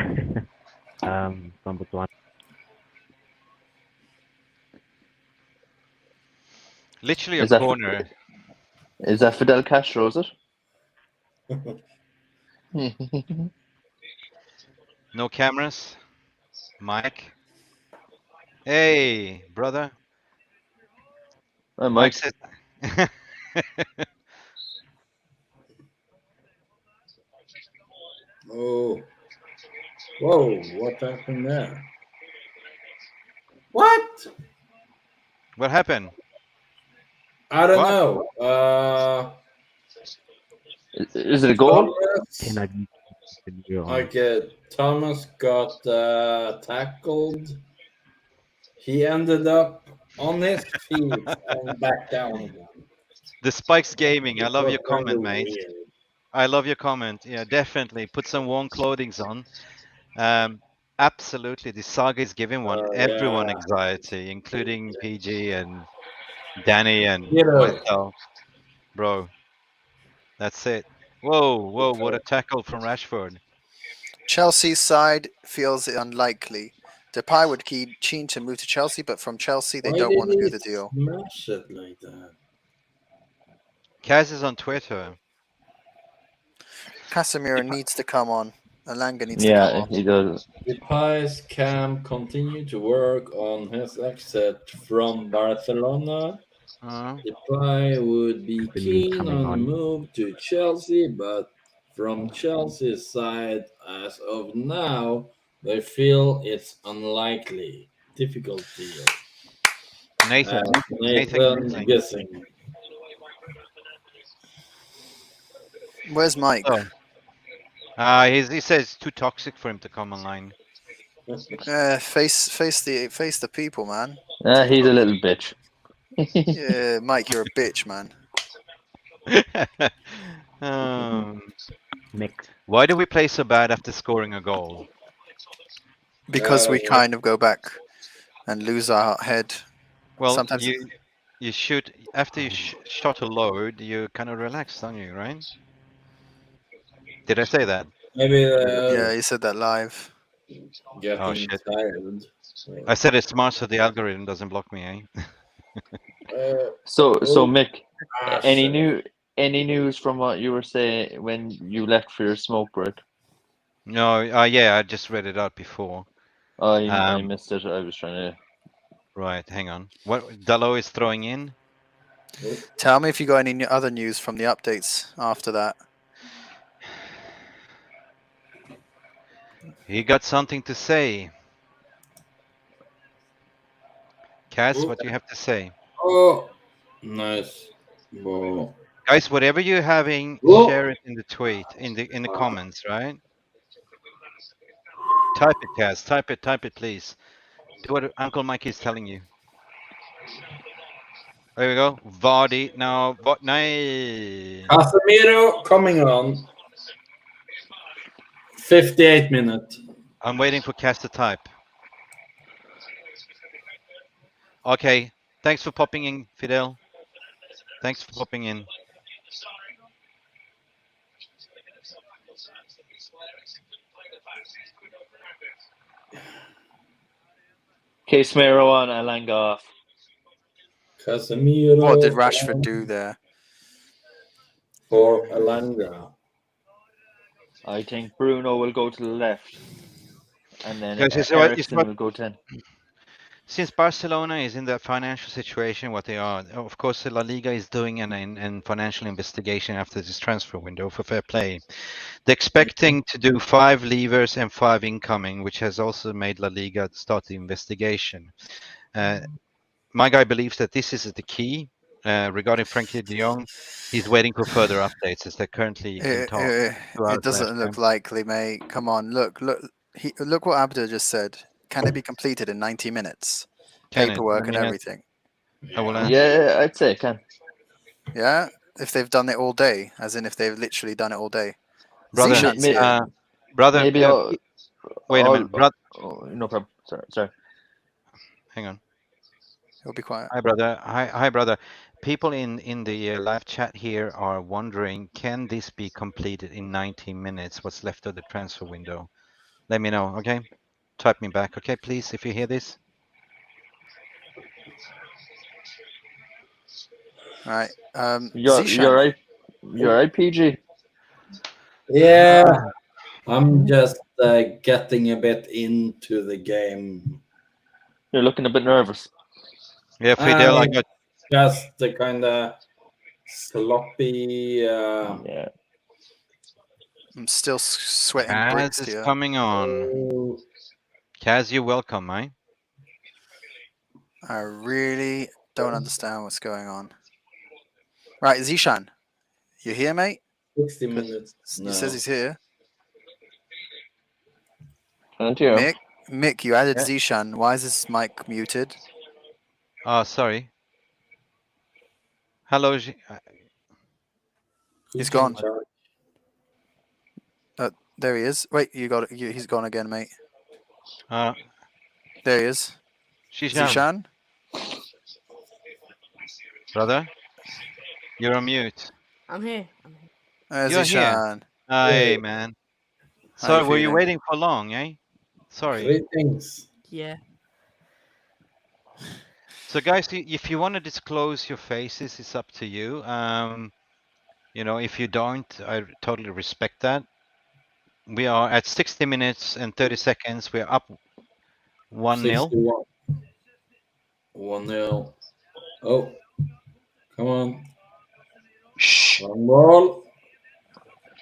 S8: from Botswana.
S2: Literally
S5: Is
S2: a
S5: that-
S2: corner.
S5: Is that Fidel Castro, is it?
S2: No cameras. Mike. Hey, brother.
S5: Mike.
S2: Said...
S3: Oh, whoa! What happened there? What?
S2: What happened?
S3: I don't
S2: What?
S3: know.
S5: Is it a goal?
S8: Can
S3: Thomas,
S8: I be continue on?
S3: okay, Thomas got tackled. He ended up on his feet and back down again.
S2: The Spikes Gaming. I
S3: It
S2: love
S3: was
S2: your
S3: kind
S2: comment,
S3: of
S2: mate.
S3: weird.
S2: I love your comment. Yeah, definitely. Put some warm clothings on. Absolutely. The saga is giving everyone
S3: Yeah.
S2: anxiety, including PG and Danny and
S3: You know,
S2: myself. Bro, that's it. Whoa, what a tackle from Rashford.
S4: Chelsea's side feels it unlikely. Depay would keen to move to Chelsea, but from Chelsea they
S3: why
S4: don't
S3: did
S4: want to do
S3: he
S4: the deal.
S3: smash it like that?
S2: Kaz is on Twitter.
S4: Casemiro needs to come on. Alanga needs to come
S5: Yeah,
S4: on.
S5: he does.
S3: Depay's camp continue to work on his exit from Barcelona.
S2: Uh,
S3: Depay would be
S8: The news
S3: keen
S8: coming
S3: on
S8: on.
S3: move to Chelsea, but from Chelsea's side, as of now, they feel it's unlikely. Difficult deal.
S2: Nathan. Nathan
S3: Nathan
S2: guessing.
S3: guessing.
S4: Where's Mike?
S2: Oh. He says it's too toxic for him to come online.
S4: Face the people, man.
S5: He's a little bitch.
S4: Yeah, Mike, you're a bitch, man.
S2: um,
S8: Mixed.
S2: why do we play so bad after scoring a goal?
S4: Because we kind of go back and lose our head.
S2: Well,
S4: Sometimes
S2: you shoot after you shot a load, you kind of relax, don't you? Right? Did I say that?
S3: Maybe
S4: yeah, you said that live.
S2: Oh
S3: getting
S2: shit!
S3: tired.
S2: I said it's smart so the algorithm doesn't block me, eh?
S5: So
S3: Oh,
S5: Mick, any
S3: shit.
S5: news from what you were saying when you left for your smoke break?
S2: No, yeah, I just read it out before.
S5: I missed it. I was trying to.
S2: Right, hang on. What Dallo is throwing in?
S4: Tell me if you got any other news from the updates after that.
S2: He got something to say. Cass, what do you have to say?
S3: Oh, nice. Whoa.
S2: Guys, whatever you're having,
S3: Whoa.
S2: share it in the tweet, in the comments, right? Type it, Cass. Type it, please. Do what Uncle Mike is telling you. There we go. Vardy. Now, what? Nay.
S3: Casemiro coming on. 58 minutes.
S2: I'm waiting for Cass to type. Okay. Thanks for popping in, Fidel. Thanks for popping in.
S5: Casemiro on, Alanga off.
S3: Casemiro.
S4: What did Rashford do there?
S3: For Alanga.
S5: I think Bruno will go to the left, and then
S2: Guys, it's
S5: Ericsson
S2: what
S5: will go 10.
S2: since Barcelona is in the financial situation what they are, of course, La Liga is doing an financial investigation after this transfer window for fair play. They're expecting to do 5 leavers and 5 incoming, which has also made La Liga start the investigation. My guy believes that this is the key regarding Frankie de Jong. He's waiting for further updates as they're currently in talk.
S4: It doesn't look likely, mate. Come on, look what Abda just said. Can it be completed in 90 minutes?
S2: Can it?
S4: Paperwork
S2: Let
S4: and
S2: me ask.
S4: everything.
S2: I will ask.
S5: Yeah, I'd say it can.
S4: Yeah, if they've done it all day, as in if they've literally done it all day.
S2: Brother,
S4: Zishan's here.
S2: brother,
S5: Maybe
S2: wait a minute, brother.
S5: no problem. Sorry.
S2: Hang on.
S4: He'll be quiet.
S2: Hi, brother. Hi, brother. People in the live chat here are wondering, can this be completed in 90 minutes? What's left of the transfer window? Let me know, okay? Type me back, okay, please, if you hear this.
S4: All right.
S5: You're
S4: Zishan.
S5: right, PG.
S3: Yeah, I'm just getting a bit into the game.
S5: You're looking a bit nervous.
S2: Yeah, Fidel, I got.
S3: Just the kind of sloppy.
S5: Yeah.
S4: I'm still sweating
S2: Kaz
S4: bricks
S2: is
S4: here.
S2: coming on. Kaz, you're welcome, mate.
S4: I really don't understand what's going on. Right, Zishan, you here, mate?
S3: 60 minutes.
S4: He says he's here.
S5: Thank you.
S4: Mick, you added
S2: Yeah.
S4: Zishan. Why is his mic muted?
S2: Oh, sorry. Hello.
S4: He's gone. There he is. Wait, you got it. He's gone again, mate. There he is.
S2: Zishan,
S4: Zishan?
S2: brother, you're on mute.
S9: I'm here.
S2: You're here.
S4: Zishan.
S2: Hey, man.
S4: How you
S2: Sorry, were you
S4: feeling?
S2: waiting for long, eh? Sorry.
S3: Greetings.
S9: Yeah.
S2: So, guys, if you want to disclose your faces, it's up to you. You know, if you don't, I totally respect that. We are at 60 minutes and 30 seconds. We're up 1-0.
S3: 61. 1-0. Oh, come on.
S5: Shh.
S3: One ball.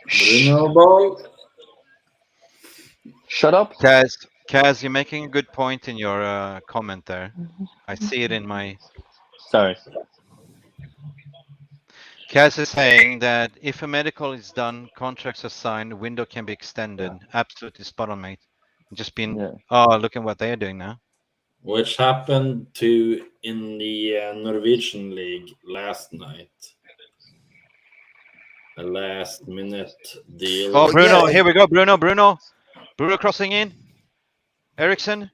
S3: Bruno ball.
S5: Shut up.
S2: Kaz, you're making a good point in your comment there. I see it in my...
S5: Sorry.
S2: Kaz is saying that if a medical is done, contracts are signed, window can be extended. Absolutely spot on, mate. Just been...
S5: Yeah.
S2: Oh, look at what they are doing now.
S3: Which happened to in the Norwegian league last night. A last minute deal.
S2: Oh, Bruno,
S4: yeah.
S2: here we go. Bruno crossing in. Eriksson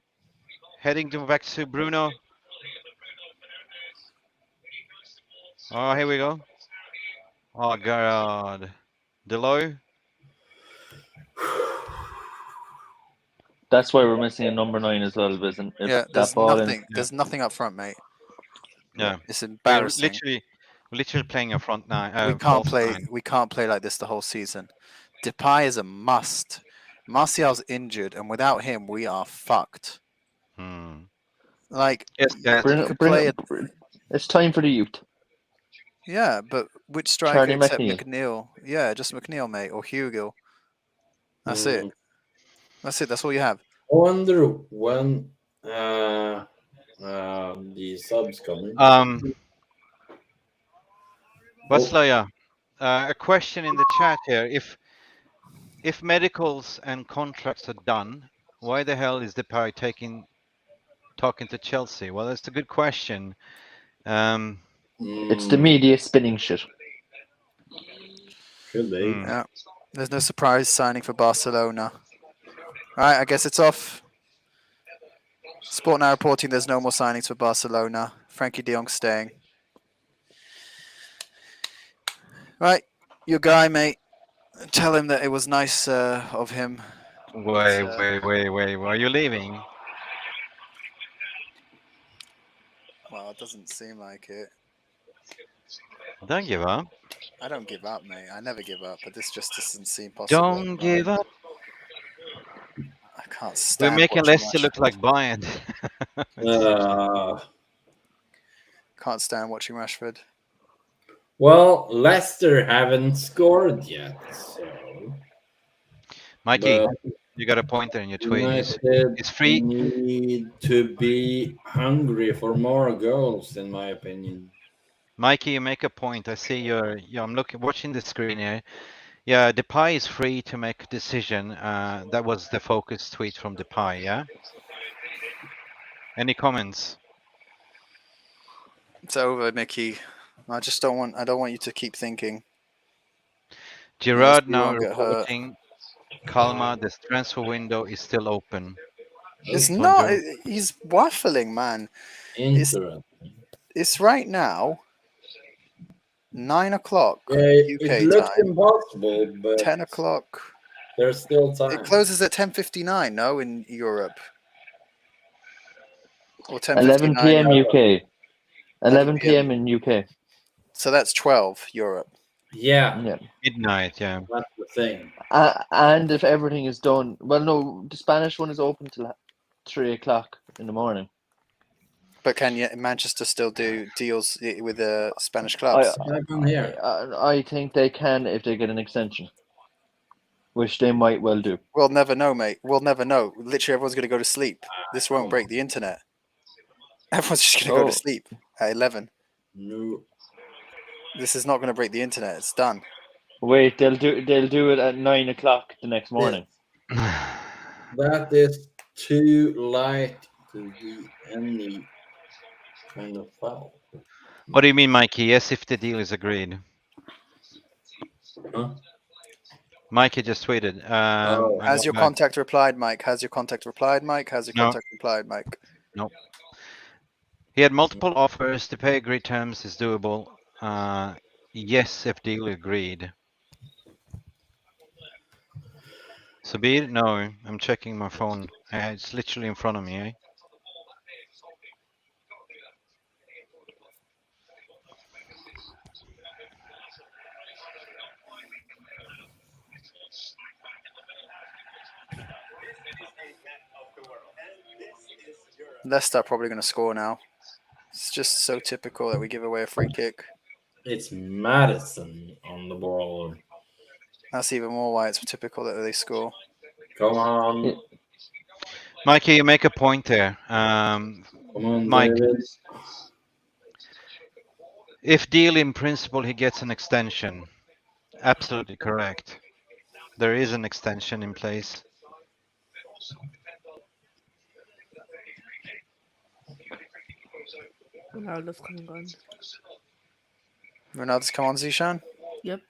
S2: heading back to Bruno. Oh, here we go. Oh, God. Deloy.
S5: That's why we're missing a number 9 as well, isn't it?
S4: Yeah, there's nothing. There's nothing up front, mate.
S2: Yeah.
S4: It's
S2: We're
S4: embarrassing.
S2: literally playing a front nine.
S4: We can't
S2: false
S4: play.
S2: nine.
S4: We can't play like this the whole season. Depay is a must. Martial's injured, and without him, we are fucked. Like,
S2: Yes, Kaz.
S4: you could play it.
S5: It's time for the youth.
S4: Yeah, but which striker
S5: Charlie
S4: except
S5: McNeil.
S4: McNeil? Yeah, just McNeil, mate, or Hugo. That's it. That's it. That's all you have.
S3: I wonder when the subs coming.
S2: Vaslaya, a question in the chat here. If medicals and contracts are done, why the hell is Depay talking to Chelsea? Well, that's a good question.
S5: It's the media spinning shit.
S3: Could be.
S4: Yeah. There's no surprise signing for Barcelona. All right, I guess it's off. Sport now reporting there's no more signings for Barcelona. Frankie de Jong staying. Right, your guy, mate. Tell him that it was nice of him.
S2: Wait. Are you leaving?
S4: Well, it doesn't seem like it.
S2: Don't give up.
S4: I don't give up, mate. I never give up, but this just doesn't seem possible.
S2: Don't give up.
S4: I can't stand.
S2: We're making
S4: watching
S2: Leicester look like Bayern.
S3: Can't
S4: stand watching Rashford.
S3: Well, Leicester haven't scored yet, so.
S2: Mikey,
S3: But
S2: you got a pointer in your tweet.
S3: United
S2: It's free.
S3: Need to be hungry for more goals, in my opinion.
S2: Mikey, you make a point. I see I'm watching the screen here. Yeah, Depay is free to make a decision. That was the focus tweet from Depay, yeah? Any comments?
S4: It's over, Mickey. I don't want you to keep thinking.
S2: Gerard
S4: You
S2: now
S4: won't get hurt.
S2: reporting, Kalma, the transfer window is still open.
S4: It's not. He's waffling, man.
S3: Interesting.
S4: It's right now 9 o'clock
S3: Yeah,
S4: UK
S3: it looks
S4: time.
S3: impossible, but
S4: 10 o'clock.
S3: there's still time.
S4: It closes at 10:59. No, in Europe. Or
S5: 11
S4: 10:59.
S5: p.m. UK. 11 p.m. in UK.
S4: So that's 12 Europe.
S3: Yeah,
S2: Midnight, yeah.
S3: that's the thing.
S5: And if everything is done, well, no, the Spanish one is open till 3 o'clock in the morning.
S4: But can Manchester still do deals with the Spanish clubs?
S5: I think they can if they get an extension, which they might well do.
S4: We'll never know, mate. We'll never know. Literally, everyone's going to go to sleep. This won't break the internet. Everyone's just going to go to sleep at 11.
S3: No.
S4: This is not going to break the internet. It's done.
S5: Wait, they'll do it at 9 o'clock the next morning.
S3: That is too light to do any kind of foul.
S2: What do you mean, Mikey? Yes, if the deal is agreed.
S3: Huh?
S2: Mikey just tweeted.
S4: Has your contact replied, Mike? Has your contact replied, Mike? Has your contact replied, Mike?
S2: No. He had multiple offers. To pay agreed terms is doable. Yes, if deal agreed. Sabir? No, I'm checking my phone. It's literally in front of me, eh?
S4: Leicester are probably going to score now. It's just so typical that we give away a free kick.
S3: It's Madison on the ball.
S4: That's even more why it's typical that they score.
S3: Come on.
S2: Mikey, you make a point there.
S3: Come on,
S2: Mike,
S3: David.
S2: if deal in principle he gets an extension, absolutely correct. There is an extension in place.
S9: Ronaldo's coming on.
S4: Ronaldo's come on, Zishan?
S9: Yep.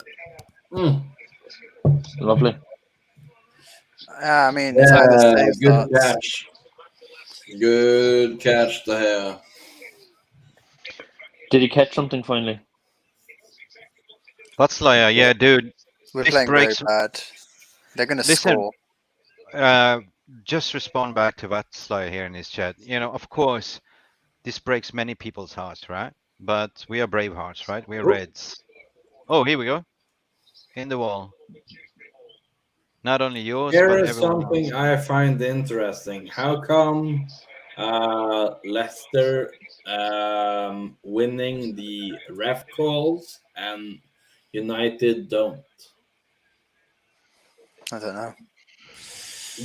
S5: Lovely.
S4: I mean, it's either saves
S3: good
S4: darts.
S3: catch. Good catch there.
S5: Did he catch something finally?
S2: Vatslayer, yeah, dude.
S4: We're
S2: this
S4: playing
S2: breaks.
S4: very bad. They're going to
S2: Listen,
S4: score.
S2: just respond back to Vatslayer here in his chat. You know, of course, this breaks many people's hearts, right? But we are brave hearts, right? We are Reds. Oh, here we go. In the wall. Not only yours,
S3: Here
S2: but
S3: is
S2: everyone
S3: something
S2: else.
S3: I find interesting. How come Leicester winning the ref calls and United don't?
S4: I don't know.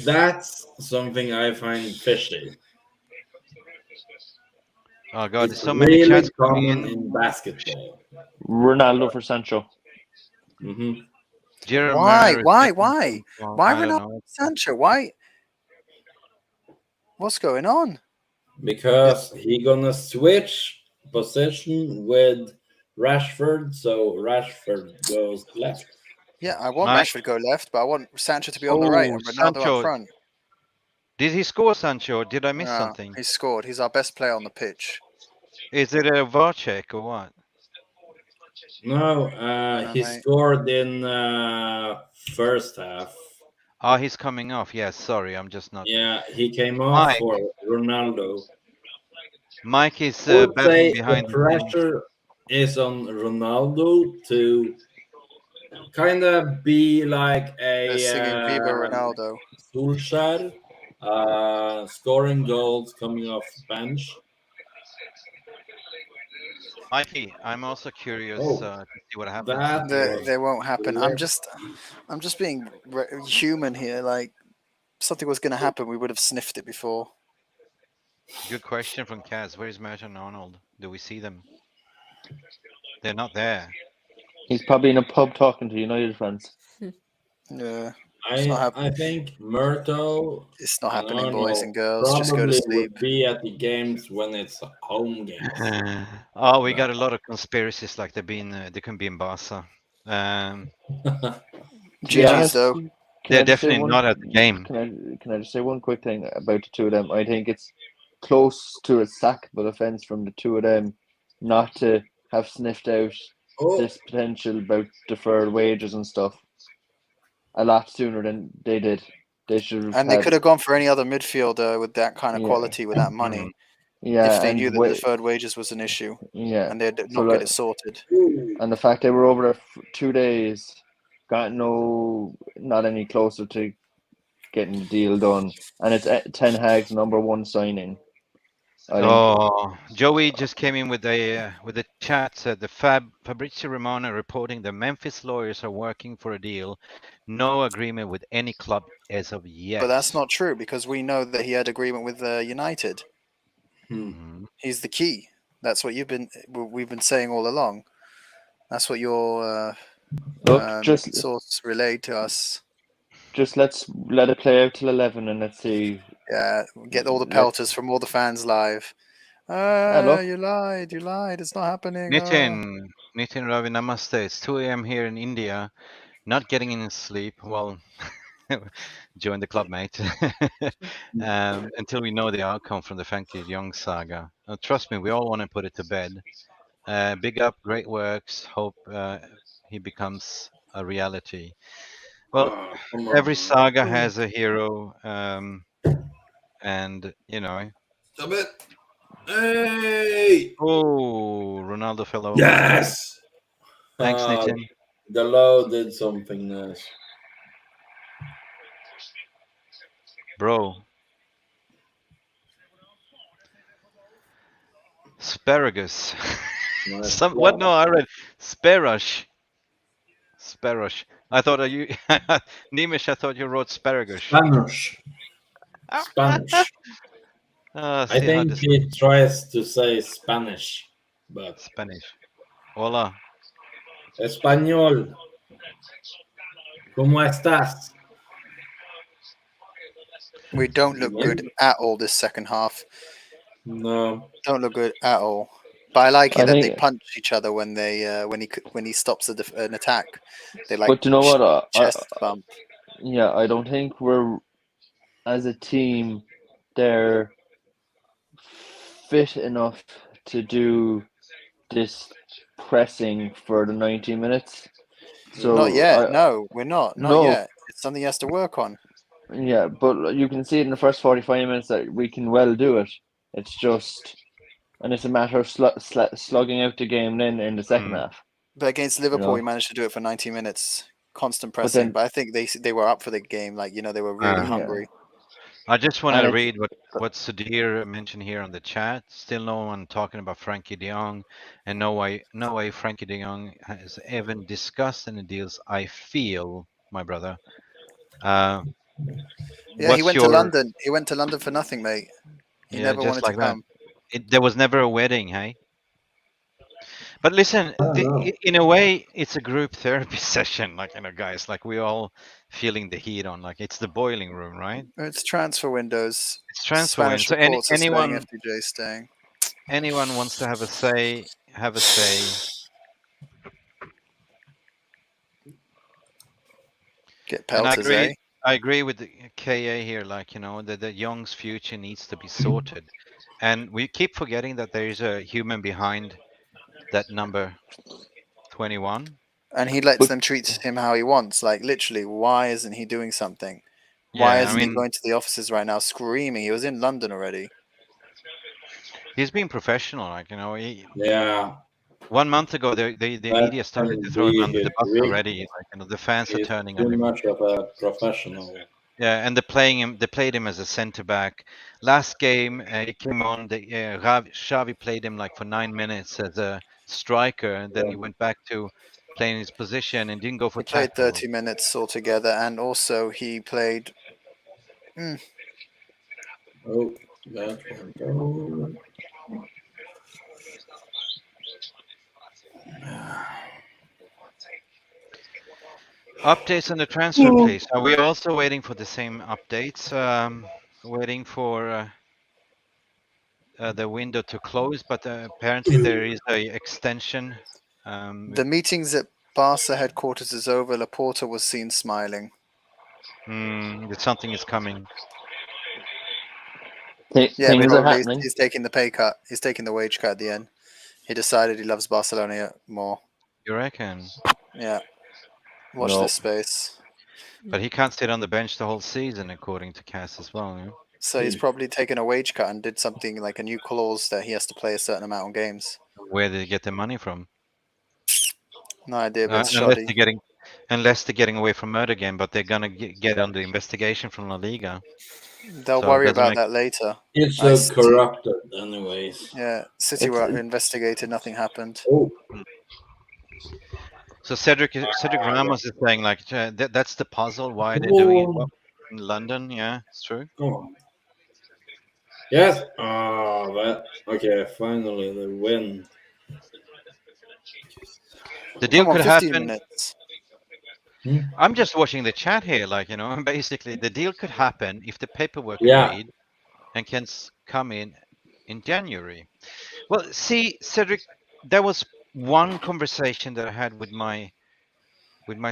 S3: That's something I find fishy.
S2: Oh god,
S3: It's
S2: there's so many
S3: really
S2: chats
S3: common
S2: coming
S3: in basketball.
S5: Ronaldo for Sancho.
S3: Mm-hmm.
S4: Why? Why
S2: I don't
S4: Ronaldo
S2: know.
S4: Sancho? Why? What's going on?
S3: Because he gonna switch position with Rashford, so Rashford goes left.
S4: Yeah, I want
S2: Mike?
S4: Rashford to go left, but I want Sancho to be on the right and Ronaldo
S2: Sancho.
S4: up front.
S2: Did he score, Sancho? Did I miss
S4: No,
S2: something?
S4: he scored. He's our best player on the pitch.
S2: Is it a VAR check or what?
S3: No, he
S4: mate.
S3: scored in first half.
S2: Oh, he's coming off. Yes, sorry, I'm just not.
S3: Yeah, he came off
S2: Mike.
S3: for Ronaldo.
S2: Mike is
S3: I would
S2: battling
S3: say
S2: behind
S3: the
S2: the scenes.
S3: pressure is on Ronaldo to kind of be like
S4: They're singing Viva
S3: a
S4: Ronaldo.
S3: Solskjaer, scoring goals coming off the bench.
S2: Mikey, I'm also curious to see what happens.
S4: They won't happen. I'm just being human here. Like something was going to happen, we would have sniffed it before.
S2: Good question from Kaz. Where's Merton and Arnold? Do we see them? They're not there.
S5: He's probably in a pub talking to United fans.
S4: Yeah.
S3: I think Myrtle.
S4: It's not happening, boys and girls. Just go to
S3: Probably
S4: sleep.
S3: would be at the games when it's home games.
S2: Oh, we got a lot of conspiracies like they can be in Barca.
S4: GG's though.
S2: They're definitely not at the game.
S5: Can I just say one quick thing about the two of them? I think it's close to a sackable offence from the two of them not to have sniffed out this potential about deferred wages and stuff a lot sooner than they did. They should have.
S4: And they could have gone for any other midfielder with that kind of quality, with that money.
S5: Yeah,
S4: if they knew that deferred wages was an issue.
S5: Yeah,
S4: and they'd not get it sorted.
S5: And the fact they were over there for 2 days, got not any closer to getting the deal done. And it's Ten Hag's #1 signing.
S2: Joey just came in with a chat. Said the Fabrizio Romano reporting the Memphis lawyers are working for a deal. No agreement with any club as of yet.
S4: But that's not true because we know that he had agreement with United. He's the key. That's what we've been saying all along. That's what your source relayed to us.
S5: Just let it play out till 11 and let's see.
S4: Yeah, get all the pelters from all the fans live. You lied. It's not happening.
S2: Nitin Ravi Namaste. It's 2 a.m. here in India. Not getting any sleep. Well, join the club, mate. Until we know the outcome from the Frankie de Jong saga. Trust me, we all want to put it to bed. Big up, great works. Hope he becomes a reality. Well, every saga has a hero, and you know.
S3: Stop it! Hey!
S2: Oh, Ronaldo fell over.
S3: Yes.
S2: Thanks, Nitin.
S3: The low did something nice.
S2: Bro. Asparagus. What? No, I read Sparash. Sparash. I thought you, Nimish. I thought you wrote Sparagus.
S3: Spanish. I think he tries to say Spanish, but
S2: Spanish. Hola.
S3: Español. ¿Cómo estás?
S4: We don't look good at all this second half.
S3: No,
S4: don't look good at all. But I like it that they punch each other when they when he stops an attack. They like.
S5: But you know what?
S4: Chest bump.
S5: Yeah, I don't think we're as a team. They're fit enough to do this pressing for the 90 minutes. So
S4: not yet. No, we're not. Not yet. It's something he has to work on.
S5: Yeah, but you can see it in the first 45 minutes that we can well do it. It's just, and it's a matter of slugging out the game then in the second half.
S4: But against Liverpool, we managed to do it for 90 minutes, constant pressing. But I think they were up for the game. Like, they were really hungry.
S2: I just want to read what Sudhir mentioned here on the chat. Still no one talking about Frankie de Jong, and no way Frankie de Jong has even discussed any deals. I feel, my brother.
S4: Yeah, he went to London. He went to London for nothing, mate. He never wanted to come.
S2: There was never a wedding, hey? But listen, in a way, it's a group therapy session. Like, guys, like we're all feeling the heat on. Like, it's the boiling room, right?
S4: It's transfer windows.
S2: It's transfer windows.
S4: So anyone, FDJ staying.
S2: Anyone wants to have a say, have a say.
S4: Get pelters,
S2: I agree with the KA here. Like, the Young's future needs to be sorted, and we keep forgetting that there is a human behind that number 21.
S4: And he lets them treat him how he wants. Like, literally, why isn't he doing something? Why isn't he going to the offices right now screaming? He was in London already.
S2: He's being professional, like,
S3: Yeah.
S2: 1 month ago, the media started to throw him under the bus already. Like, the fans are turning on him.
S3: Much of a professional.
S2: Yeah, and they played him as a centre back. Last game, he came on. Xavi played him like for 9 minutes as a striker, and then he went back to playing his position and didn't go for tackle.
S4: He played 30 minutes altogether, and also he played.
S3: Oh, that one.
S2: Updates on the transfer, please. Are we also waiting for the same updates? Waiting for the window to close, but apparently there is a extension.
S4: The meetings at Barca headquarters is over. Laporta was seen smiling.
S2: Something is coming.
S4: Yeah, probably. He's taking the pay cut. He's taking the wage cut at the end. He decided he loves Barcelona more.
S2: You reckon?
S4: Yeah. Watch this space.
S2: But he can't sit on the bench the whole season, according to Cass as well. Yeah?
S4: So he's probably taken a wage cut and did something like a new clause that he has to play a certain amount of games.
S2: Where did he get the money from?
S4: No idea, but it's shoddy.
S2: Unless they're getting away from murder game, but they're gonna get under investigation from La Liga.
S4: They'll
S2: So it
S4: worry
S2: doesn't
S4: about
S2: make-
S4: that later.
S3: It's
S4: Like
S3: so corrupted, anyways.
S4: Yeah, City were investigated, nothing happened.
S3: Oh,
S2: So Cedric Ramos is saying like that's the puzzle. Why they're doing it in London? Yeah, it's true.
S3: come on. Yes. Oh, okay. Finally, the win.
S2: The deal
S4: Come on,
S2: could
S4: 15
S2: happen.
S4: minutes.
S2: I'm just watching the chat here, like, you know, and basically the deal could happen if the paperwork
S3: Yeah.
S2: agreed and can come in January. Well, see, Cedric, there was one conversation that I had with my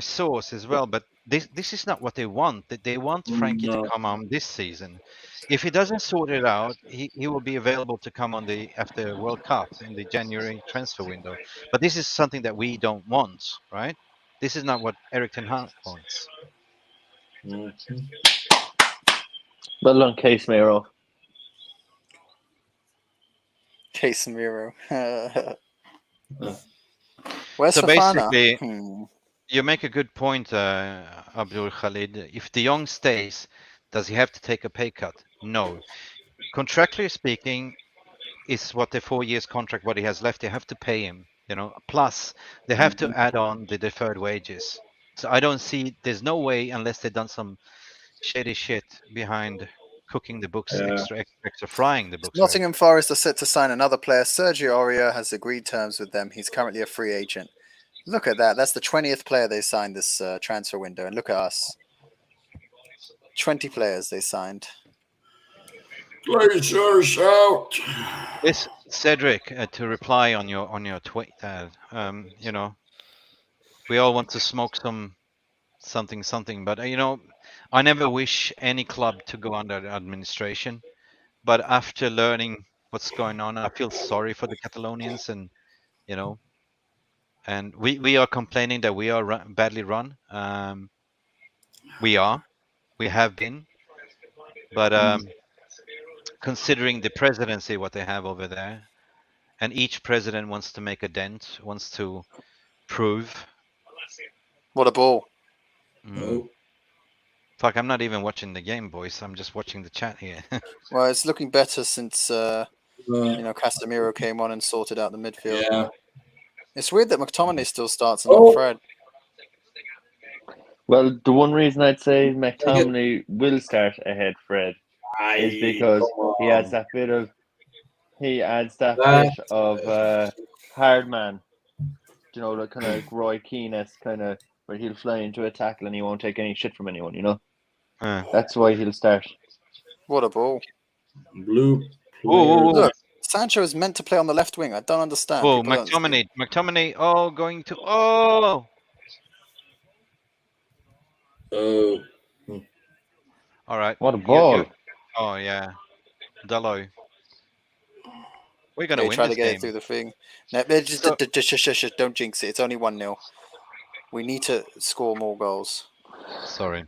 S2: source as well, but this is not what they want. They want Frankie to
S3: No.
S2: come on this season. If he doesn't sort it out, he will be available to come on after World Cup in the January transfer window. But this is something that we don't want, right? This is not what Eric Ten Hag wants.
S5: Well done, Casemiro.
S4: Casemiro. Where's
S2: So
S4: Fofana?
S2: basically, you make a good point, Abdul Khalid. If De Jong stays, does he have to take a pay cut? No. Contractually speaking, is what the 4 years contract, what he has left, they have to pay him, you know, plus they have to add on the deferred wages. So I don't see, there's no way, unless they've done some shady shit behind cooking the books, extra frying the books.
S4: Nottingham Forest are set to sign another player. Sergio Aurier has agreed terms with them. He's currently a free agent. Look at that. That's the 20th player they signed this transfer window. And look at us. 20 players they signed.
S3: Glaziers Out.
S2: Yes, Cedric, to reply on your tweet, you know, we all want to smoke something, but you know, I never wish any club to go under administration. But after learning what's going on, I feel sorry for the Catalonians, and you know, and we are complaining that we are badly run. We have been, but considering the presidency, what they have over there, and each president wants to make a dent, wants to prove.
S4: What a ball.
S2: Fuck, I'm not even watching the game, boys. I'm just watching the chat here.
S4: Well, it's looking better since, you know, Casemiro came on and sorted out the midfield.
S3: Yeah.
S4: It's weird that McTominay still starts and not Fred.
S5: Well, the one reason I'd say McTominay will start ahead Fred is because he adds that bit of hard man. You know, the kind of like Roy Keane-esque kind of where he'll fly into a tackle and he won't take any shit from anyone, you know? That's why he'll start.
S4: What a ball.
S3: Blue.
S4: Look, Sancho is meant to play on the left wing. I don't understand.
S2: Oh, McTominay. Oh, going to. Oh. All right.
S5: What a ball.
S2: Oh, yeah. Dalot. We're going to win
S4: try
S2: this
S4: to get
S2: game.
S4: it through the thing. No, just don't jinx it. It's only 1-0. We need to score more goals.
S2: Sorry.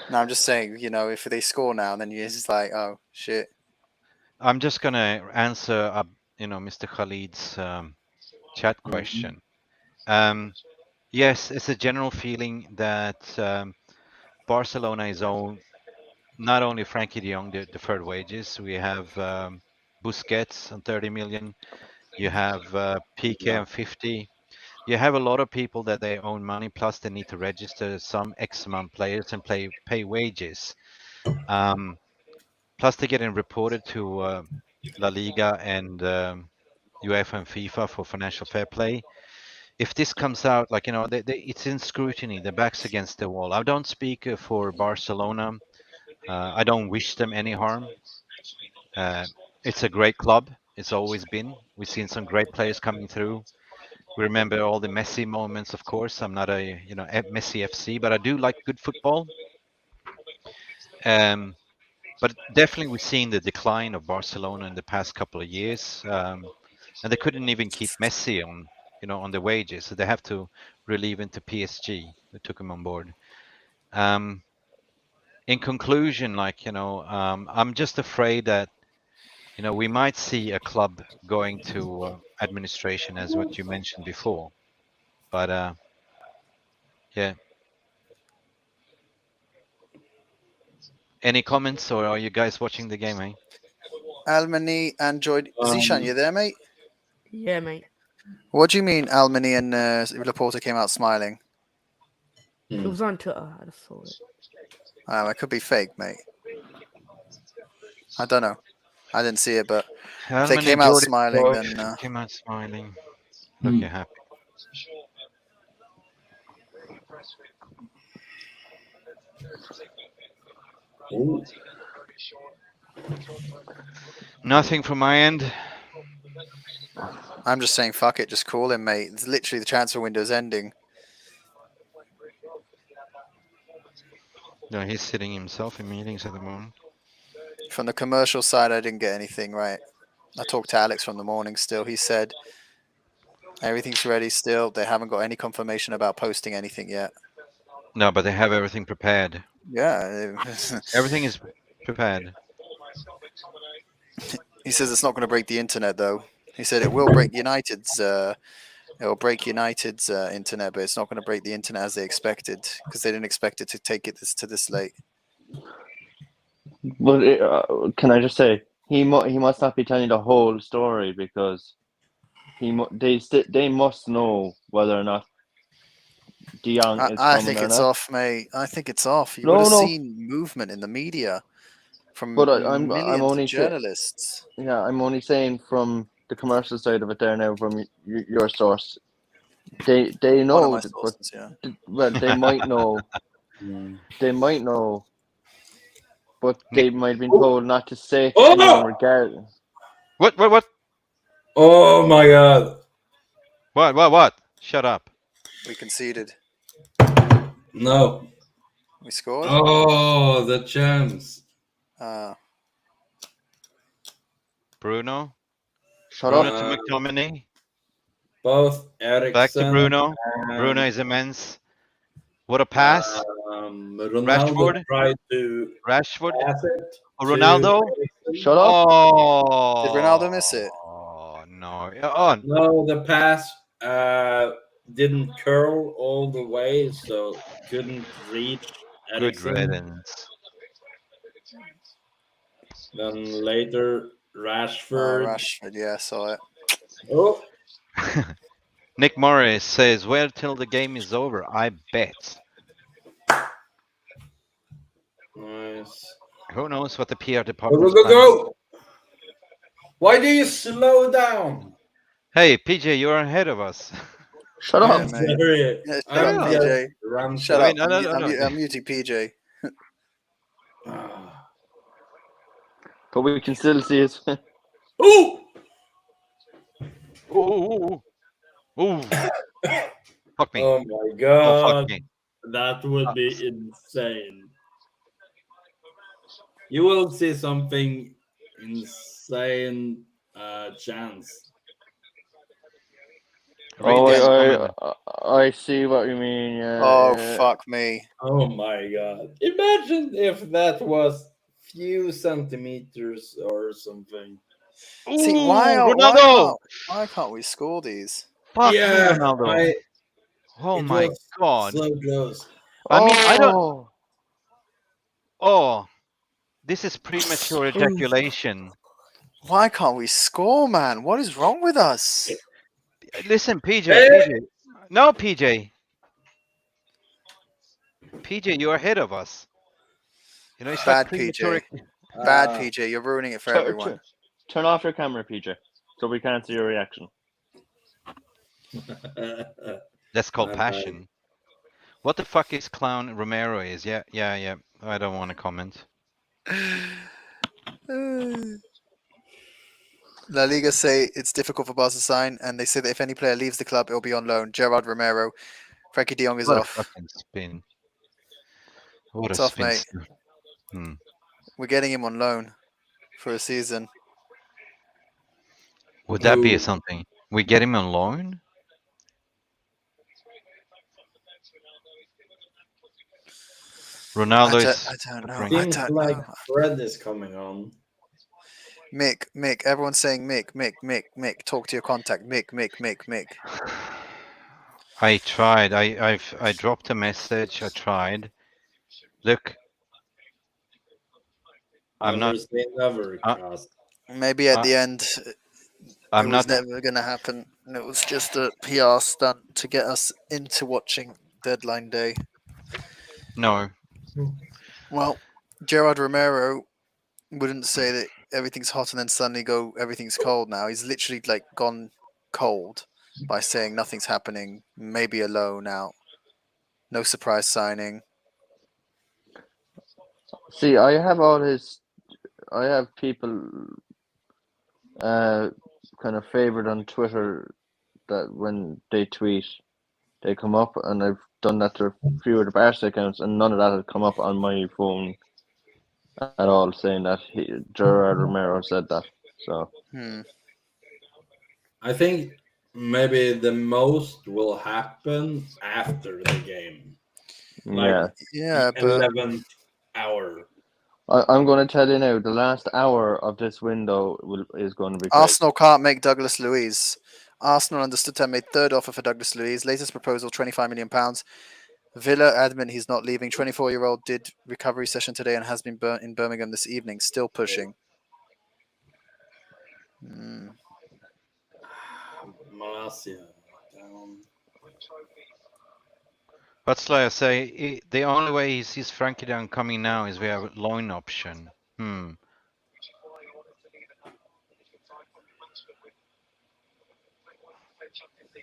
S4: No, I'm just saying, you know, if they score now, then you're just like, oh, shit.
S2: I'm just going to answer, you know, Mr. Khalid's chat question. Yes, it's a general feeling that Barcelona is not only Frankie de Jong, the deferred wages. We have Busquets on 30 million. You have PK on 50. You have a lot of people that they own money, plus they need to register some X amount players and pay wages. Plus they're getting reported to La Liga and UEFA and FIFA for financial fair play. If this comes out, like, you know, it's in scrutiny, the back's against the wall. I don't speak for Barcelona. I don't wish them any harm. It's a great club. It's always been. We've seen some great players coming through. We remember all the Messi moments, of course. I'm not a Messi FC, but I do like good football. But definitely we've seen the decline of Barcelona in the past couple of years, and they couldn't even keep Messi on the wages, so they have to relieve into PSG. They took him on board. In conclusion, I'm just afraid that we might see a club going to administration, as what you mentioned before. But yeah, Any comments, or are you guys watching the game, eh?
S4: Almany Android. Zishan, you there, mate?
S9: Yeah, mate.
S4: What do you mean Almany and Laporta came out smiling?
S9: It was on Twitter. I just saw it.
S4: It could be fake, mate. I don't know. I didn't see it, but if they came out smiling, then
S2: came out smiling. Looking happy.
S3: Ooh.
S2: Nothing from my end.
S4: I'm just saying, fuck it, just call him, mate. It's literally the transfer window's ending.
S2: No, he's sitting himself in meetings at the moment.
S4: From the commercial side, I didn't get anything right. I talked to Alex from the morning still. He said everything's ready still. They haven't got any confirmation about posting anything yet.
S2: No, but they have everything prepared.
S4: Yeah.
S2: Everything is prepared.
S4: He says it's not going to break the internet, though. He said it will break United's. It will break United's internet, but it's not going to break the internet as they expected, because they didn't expect it to take it to this late.
S5: But can I just say he must not be telling the whole story, because they must know whether or not De Jong is coming.
S4: I think it's
S5: not.
S4: off, mate. I think it's off. You would have seen movement in the media from millions of journalists.
S5: I'm only saying from the commercial side of it there now, from your source. They know.
S4: One of my sources,
S5: well, they might know. They might know. But they might have been told not to say to anyone regardless.
S2: What?
S3: Oh my god.
S2: What? Shut up.
S4: We conceded.
S3: No.
S4: We scored?
S3: Oh, the chance.
S2: Bruno?
S5: Shut
S2: Bruno
S5: up.
S2: to McTominay?
S3: Both Ericsson.
S2: Back to Bruno. Bruno is immense. What a pass.
S3: Ronaldo tried to
S2: Rashford?
S3: pass it
S2: Ronaldo?
S5: Shut up.
S2: Oh.
S4: Did Ronaldo miss it?
S2: Oh, no. Oh.
S3: No, the pass didn't curl all the way, so couldn't reach Ericsson.
S2: Good riddance.
S3: Then later, Rashford.
S4: Rashford, yeah, I saw it.
S3: Oh.
S2: Nick Morris says, "Wait till the game is over, I bet."
S3: Nice.
S2: Who knows what the PR department is
S3: Go! Why do you slow down?
S2: Hey, PJ, you're ahead of us.
S5: Shut up.
S4: Mate. Yeah, shut up, PJ. Shut up. I'm muting PJ.
S5: But we can still see it.
S3: Ooh!
S2: Ooh. Fuck me.
S3: Oh my god.
S2: Oh, fuck me.
S3: That would be insane. You will see something insane chance.
S5: I see what you mean.
S4: Fuck me.
S3: Oh my god. Imagine if that was few centimeters or something.
S4: See, why can't we score these?
S2: Fuck
S3: yeah,
S2: Ronaldo. Oh my god.
S3: So close.
S2: I mean, I don't. Oh, this is premature ejaculation.
S4: Why can't we score, man? What is wrong with us?
S2: Listen, PJ. No, PJ. PJ, you're ahead of us. You know, it's
S4: bad,
S2: like premature.
S4: PJ. Bad, PJ. You're ruining it for everyone.
S5: Turn off your camera, PJ, so we can't see your reaction.
S2: That's called passion. What the fuck is Clown Romero is? Yeah. I don't want to comment.
S4: La Liga say it's difficult for Barca to sign, and they say that if any player leaves the club, it'll be on loan. Gerard Romero, Frankie de Jong is off.
S2: What a fucking spin. What
S4: it's
S2: a
S4: off,
S2: spin.
S4: Mate. We're getting him on loan for a season.
S2: Would that be something? We get him on loan? Ronaldo is.
S4: I don't know.
S3: Seems like Fred is coming on.
S4: Mick, everyone's saying Mick, talk to your contact. Mick.
S2: I tried. I dropped a message. I tried. Look. I'm
S3: Never
S2: not.
S3: say never,
S2: Uh,
S3: Cast.
S4: Maybe at
S2: uh,
S4: the end, it
S2: I'm
S4: was
S2: not.
S4: never going to happen. And it was just a PR stunt to get us into watching Deadline Day.
S2: No.
S4: Well, Gerard Romero wouldn't say that everything's hot and then suddenly go everything's cold now. He's literally like gone cold by saying nothing's happening, maybe a loan out, no surprise signing.
S5: See, I have all his. I have people kind of favored on Twitter that when they tweet, they come up, and I've done that to a few of the Barca accounts, and none of that had come up on my phone at all, saying that Gerard Romero said that. So
S3: I think maybe the most will happen after the game. Like
S5: yeah,
S4: but
S3: 11th hour.
S5: I'm going to tell you now. The last hour of this window is going to be crazy.
S4: Arsenal can't make Douglas Luiz. Arsenal understood to made third offer for Douglas Luiz. Latest proposal, £25 million. Villa admin he's not leaving. 24-year-old did recovery session today and has been burnt in Birmingham this evening. Still pushing.
S3: Malasia.
S2: But like I say, the only way he sees Frankie down coming now is via loan option.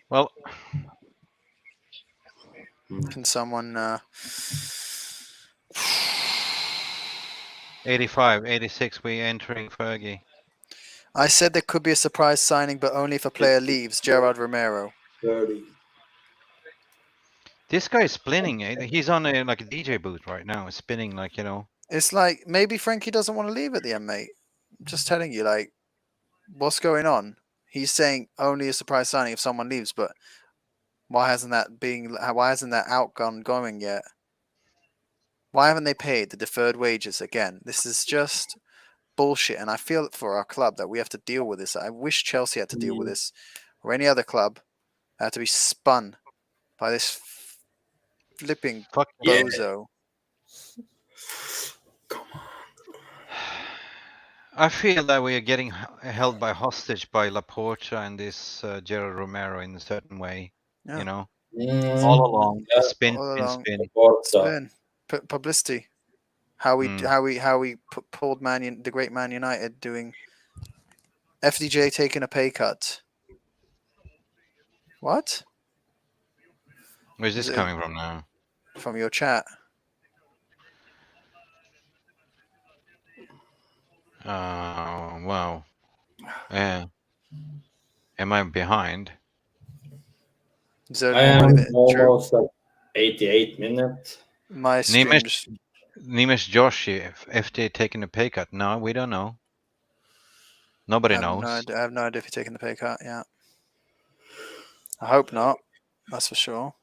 S2: Well,
S4: can someone
S2: 85, 86, we're entering Fergie.
S4: I said there could be a surprise signing, but only if a player leaves. Gerard Romero.
S3: 30.
S2: This guy is spinning. He's on a like a DJ booth right now, spinning like, you know.
S4: It's like maybe Frankie doesn't want to leave at the end, mate. I'm just telling you, like, what's going on? He's saying only a surprise signing if someone leaves, but why hasn't that outgone going yet? Why haven't they paid the deferred wages again? This is just bullshit, and I feel for our club that we have to deal with this. I wish Chelsea had to deal with this, or any other club had to be spun by this flipping bozo.
S2: I feel that we are getting held by hostage by Laporta and this Gerard Romero in a certain way.
S4: Yeah.
S2: You know, all along, spin.
S4: Publicity. How we pulled the great Man United doing FDJ taking a pay cut. What?
S2: Where's this coming from now?
S4: From your chat.
S2: Wow. Am I behind?
S3: I am almost at 88 minutes.
S4: My
S2: Nimesh Joshi, FD taking a pay cut. No, we don't know. Nobody knows.
S4: I have no idea if you're taking the pay cut. Yeah. I hope not. That's for sure.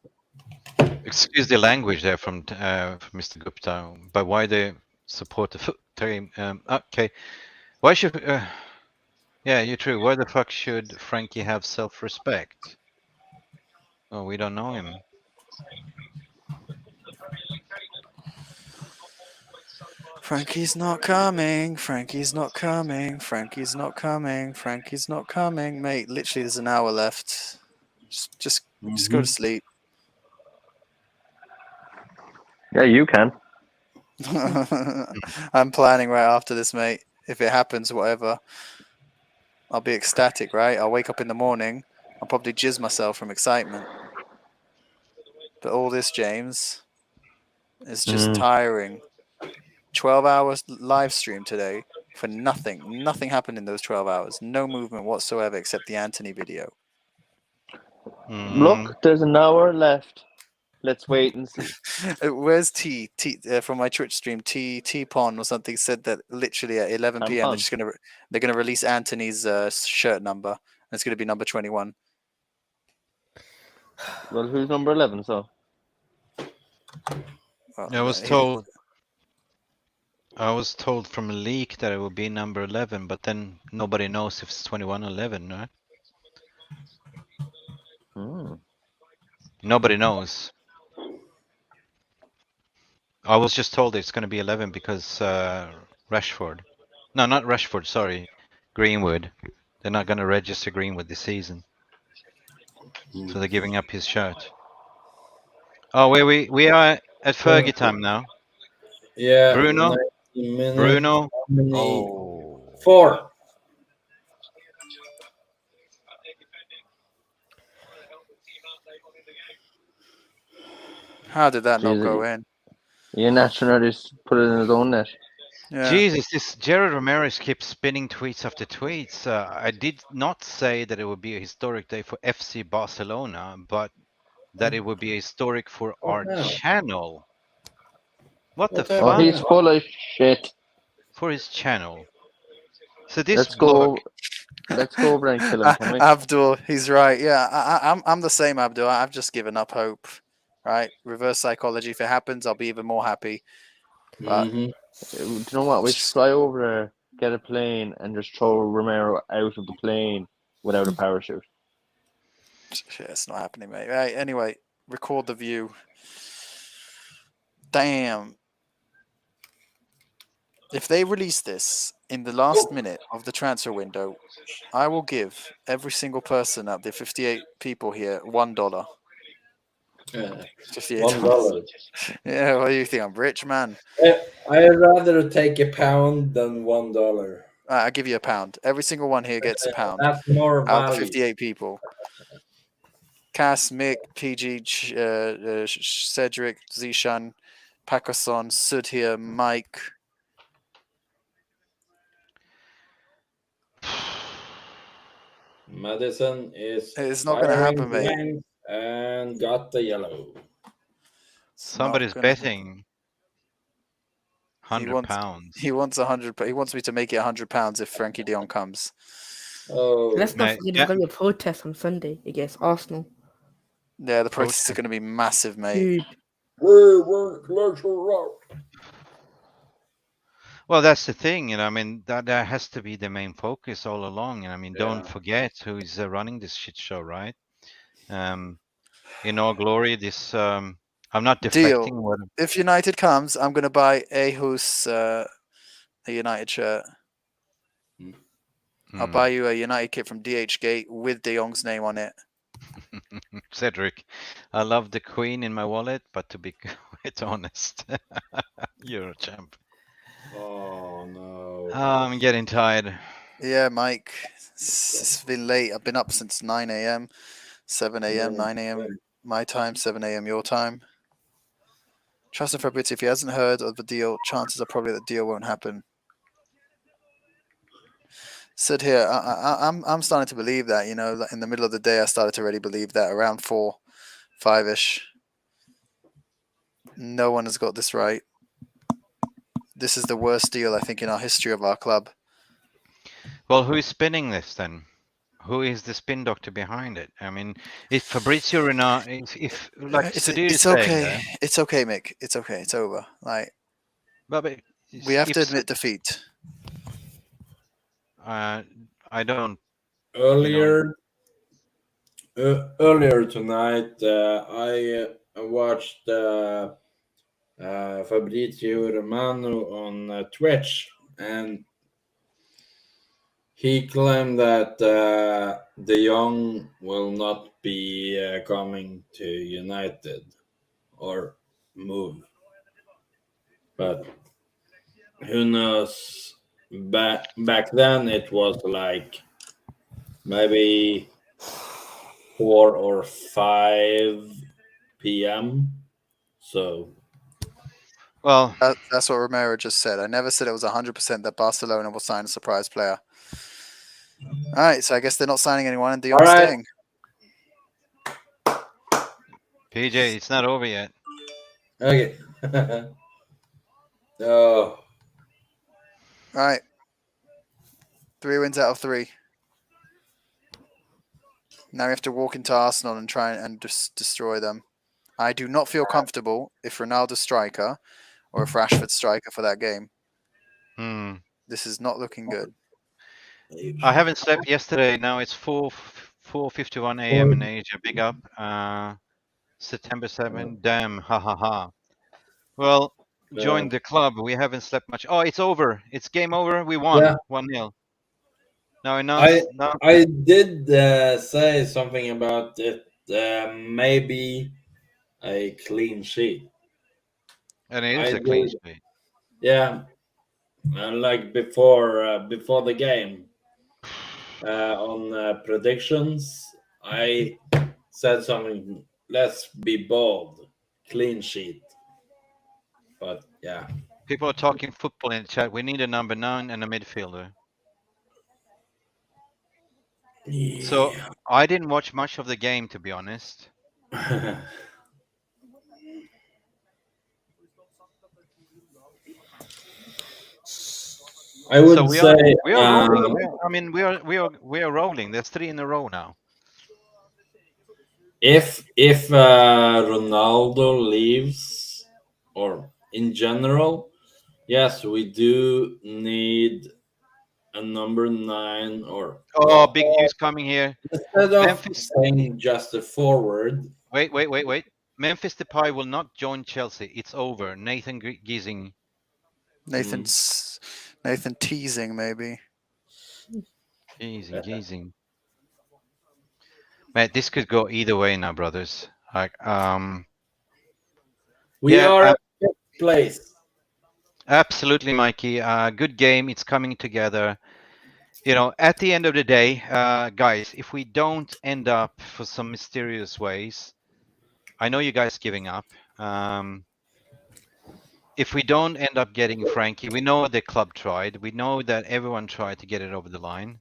S2: Excuse the language there from Mr. Gupta, but why they support the team? Okay, why should? Yeah, you're true. Why the fuck should Frankie have self-respect? Oh, we don't know him.
S4: Frankie's not coming. Frankie's not coming. Frankie's not coming. Frankie's not coming. Mate, literally there's an hour left. Just go to sleep.
S5: Yeah, you can.
S4: I'm planning right after this, mate. If it happens, whatever. I'll be ecstatic, right? I'll wake up in the morning. I'll probably jizz myself from excitement. But all this, James, is just tiring. 12 hours live stream today for nothing. Nothing happened in those 12 hours. No movement whatsoever except the Anthony video.
S5: Look, there's an hour left. Let's wait and see.
S4: Where's T from my Twitch stream? T Pon or something said that literally at 11 p.m. they're gonna release Anthony's shirt number, and it's gonna be number 21.
S5: Well, who's number 11? So
S2: I was told from a leak that it will be number 11, but then nobody knows if it's 21 or 11, right? Nobody knows. I was just told it's going to be 11 because Rashford. No, not Rashford. Sorry, Greenwood. They're not going to register Greenwood this season, so they're giving up his shirt. Oh, we are at Fergie time now.
S3: Yeah.
S2: Bruno.
S3: 90 minutes.
S2: Bruno.
S3: How many?
S2: Oh.
S3: 4.
S4: How did that not
S5: Jesus.
S4: go in?
S5: Ian Ashton just put it in his own net.
S4: Yeah.
S2: Jesus, this Gerard Ramirez keeps spinning tweets after tweets. I did not say that it would be a historic day for FC Barcelona, but that it would be historic for our
S3: hell?
S2: channel. What the
S3: What
S5: Oh,
S2: fuck?
S5: he's full of shit.
S2: For his channel. So this
S5: Let's
S2: bloke,
S5: go. Let's go over and kill him, can we?
S4: Abdul, he's right. Yeah, I'm the same, Abdul. I've just given up hope. Right, reverse psychology. If it happens, I'll be even more happy. But
S5: Do you know what? We should fly over there, get a plane, and just throw Romero out of the plane without a parachute.
S4: yeah, it's not happening, mate. Right. Anyway, record the view. Damn. If they release this in the last minute of the transfer window, I will give every single person of the 58 people here $1. $58.
S3: $1.
S4: Yeah, what do you think? I'm rich, man.
S3: I'd rather take a pound than $1.
S4: I'll give you a pound. Every single one here gets a pound.
S3: That's more
S4: Out of the
S3: value.
S4: 58 people. Cass, Mick, PG, Cedric, Zishan, Pakason, Sudhir, Mike.
S3: Madison is
S4: It's not going to happen, mate.
S3: blank and got the yellow.
S4: It's not
S2: somebody's
S4: gonna-
S2: betting £100.
S4: He wants 100. He wants me to make it £100 if Frankie De Jong comes.
S3: Oh,
S9: Let's not
S2: Mate,
S9: forget
S2: yeah.
S9: there's going to be a protest on Sunday against Arsenal.
S4: Yeah, the protests are going to be massive, mate.
S9: Dude,
S2: Well, that's the thing, I mean, that has to be the main focus all along. And I mean, don't
S3: Yeah.
S2: forget who is running this shit show, right? In all glory, this I'm not deflecting.
S4: Deal.
S2: What
S4: If United comes, I'm going to buy Ahus a United shirt. I'll
S2: Hmm.
S4: buy you a United kit from DH Gate with De Jong's name on it.
S2: Cedric, I love the Queen in my wallet, but to be quite honest, you're a champ.
S3: Oh no.
S2: I'm getting tired.
S4: Yeah, Mike. It's been late. I've been up since 9 a.m., 7 a.m., 9 a.m. my time, 7 a.m. your time. Trust in Fabrizio. If he hasn't heard of the deal, chances are probably the deal won't happen. Said here, I'm starting to believe that. You know, in the middle of the day, I started to really believe that around 4, 5ish. No one has got this right. This is the worst deal I think in our history of our club.
S2: Well, who is spinning this then? Who is the spin doctor behind it? I mean, if Fabrizio Renard, if like Sudhir is
S4: It's
S2: saying
S4: okay.
S2: there,
S4: It's okay, Mick. It's okay. It's over. Like
S2: but
S4: we have
S2: if
S4: to admit defeat.
S2: I don't.
S3: Earlier tonight, I watched Fabrizio Romano on Twitch, and he claimed that De Jong will not be coming to United or move. But who knows? Back then, it was like maybe 4 or 5 p.m. So,
S2: Well,
S4: That's what Romero just said. I never said it was 100% that Barcelona will sign a surprise player. All right, so I guess they're not signing anyone, and De Jong's
S3: All right.
S4: staying.
S2: PJ, it's not over yet.
S3: okay. Oh,
S4: All right, 3 wins out of 3. Now we have to walk into Arsenal and try and just destroy them. I do not feel comfortable if Ronaldo's striker or if Rashford's striker for that game. This is not looking good.
S2: I haven't slept yesterday. Now it's 4:51 a.m. in Asia. Big up. September 7. Damn. Ha ha ha. Well, joined the club. We haven't slept much. Oh, it's over. It's game over. We won.
S3: Yeah.
S2: 1-0. Now
S3: I did say something about it. Maybe a clean sheet.
S2: And it is a clean sheet.
S3: Yeah, like before the game on predictions, I said something. Let's be bold, clean sheet. But yeah,
S2: People are talking football in the chat. We need a number 9 and a midfielder.
S3: yeah.
S2: So I didn't watch much of the game, to be honest.
S3: I would
S2: So we
S3: say
S2: are rolling. We are rolling. There's 3 in a row now.
S3: if Ronaldo leaves, or in general, yes, we do need a number 9, or
S2: Big news coming here.
S3: instead of
S2: Memphis.
S3: saying just a forward.
S2: Wait. Memphis Depay will not join Chelsea. It's over. Nathan Giesing.
S4: Nathan teasing maybe.
S2: Giesing. Man, this could go either way now, brothers. Like,
S3: We are at fifth place.
S2: Absolutely, Mikey. Good game. It's coming together. You know, at the end of the day, guys, if we don't end up for some mysterious ways, I know you guys giving up. If we don't end up getting Frankie, we know the club tried. We know that everyone tried to get it over the line.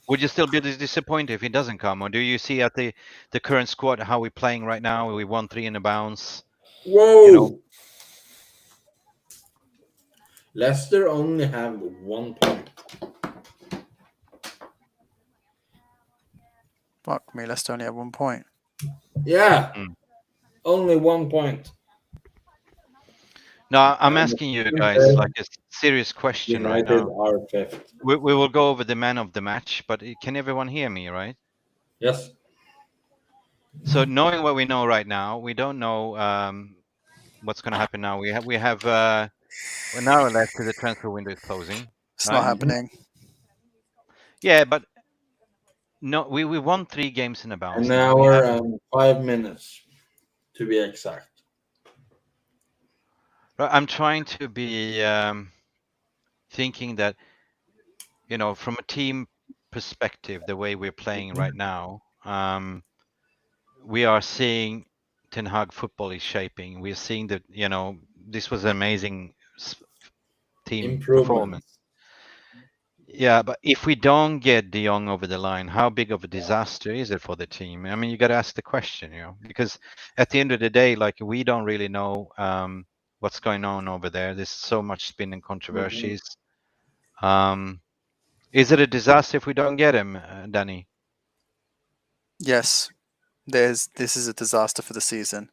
S2: Would you still be disappointed if he doesn't come, or do you see at the current squad how we're playing right now? We won 3 in a bounce.
S3: Whoa!
S2: You know,
S3: Leicester only have 1 point.
S4: Fuck me, Leicester only have 1 point.
S3: Yeah, only 1 point.
S2: No, I'm asking you guys like a serious question right now.
S3: United are fifth.
S2: We will go over the man of the match, but can everyone hear me, right?
S3: Yes.
S2: So knowing what we know right now, we don't know what's going to happen now. We have an hour left to the transfer window is closing.
S4: It's not happening.
S2: Yeah, but no, we won 3 games in a bounce.
S3: An hour and 5 minutes, to be exact.
S2: I'm trying to be thinking that, you know, from a team perspective, the way we're playing right now, we are seeing Ten Hag football is shaping. We're seeing that, you know, this was an amazing team performance. Yeah, but if we don't get De Jong over the line, how big of a disaster is it for the team? I mean, you got to ask the question, you know, because at the end of the day, like, we don't really know what's going on over there. There's so much spin and controversies. Is it a disaster if we don't get him, Danny?
S4: Yes, this is a disaster for the season.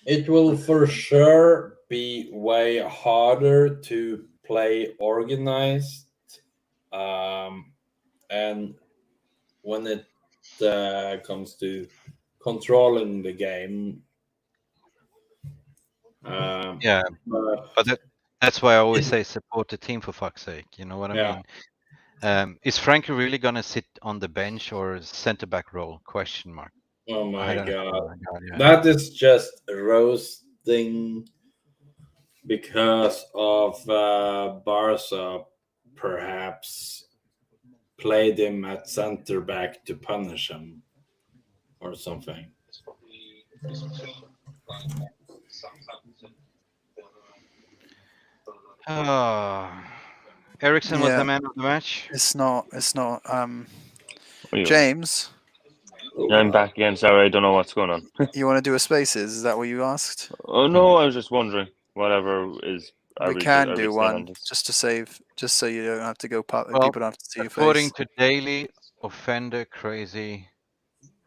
S3: It will for sure be way harder to play organized, and when it comes to controlling the game.
S2: Yeah, but that's why I always say support the team, for fuck's sake. You know what I mean? Is Frankie really gonna sit on the bench or center back role? Question mark.
S3: Oh my god.
S2: Yeah.
S3: That is just roasting because of Barca perhaps played him at center back to punish him or something.
S2: Ericsson was the man of the match.
S4: It's not. James.
S5: I'm back again. Sorry, I don't know what's going on.
S4: You want to do a spaces? Is that what you asked?
S5: Oh no, I was just wondering. Whatever is.
S4: We can do one just to save, just so you don't have to go. People don't have to see your face.
S2: According to Daily, offender crazy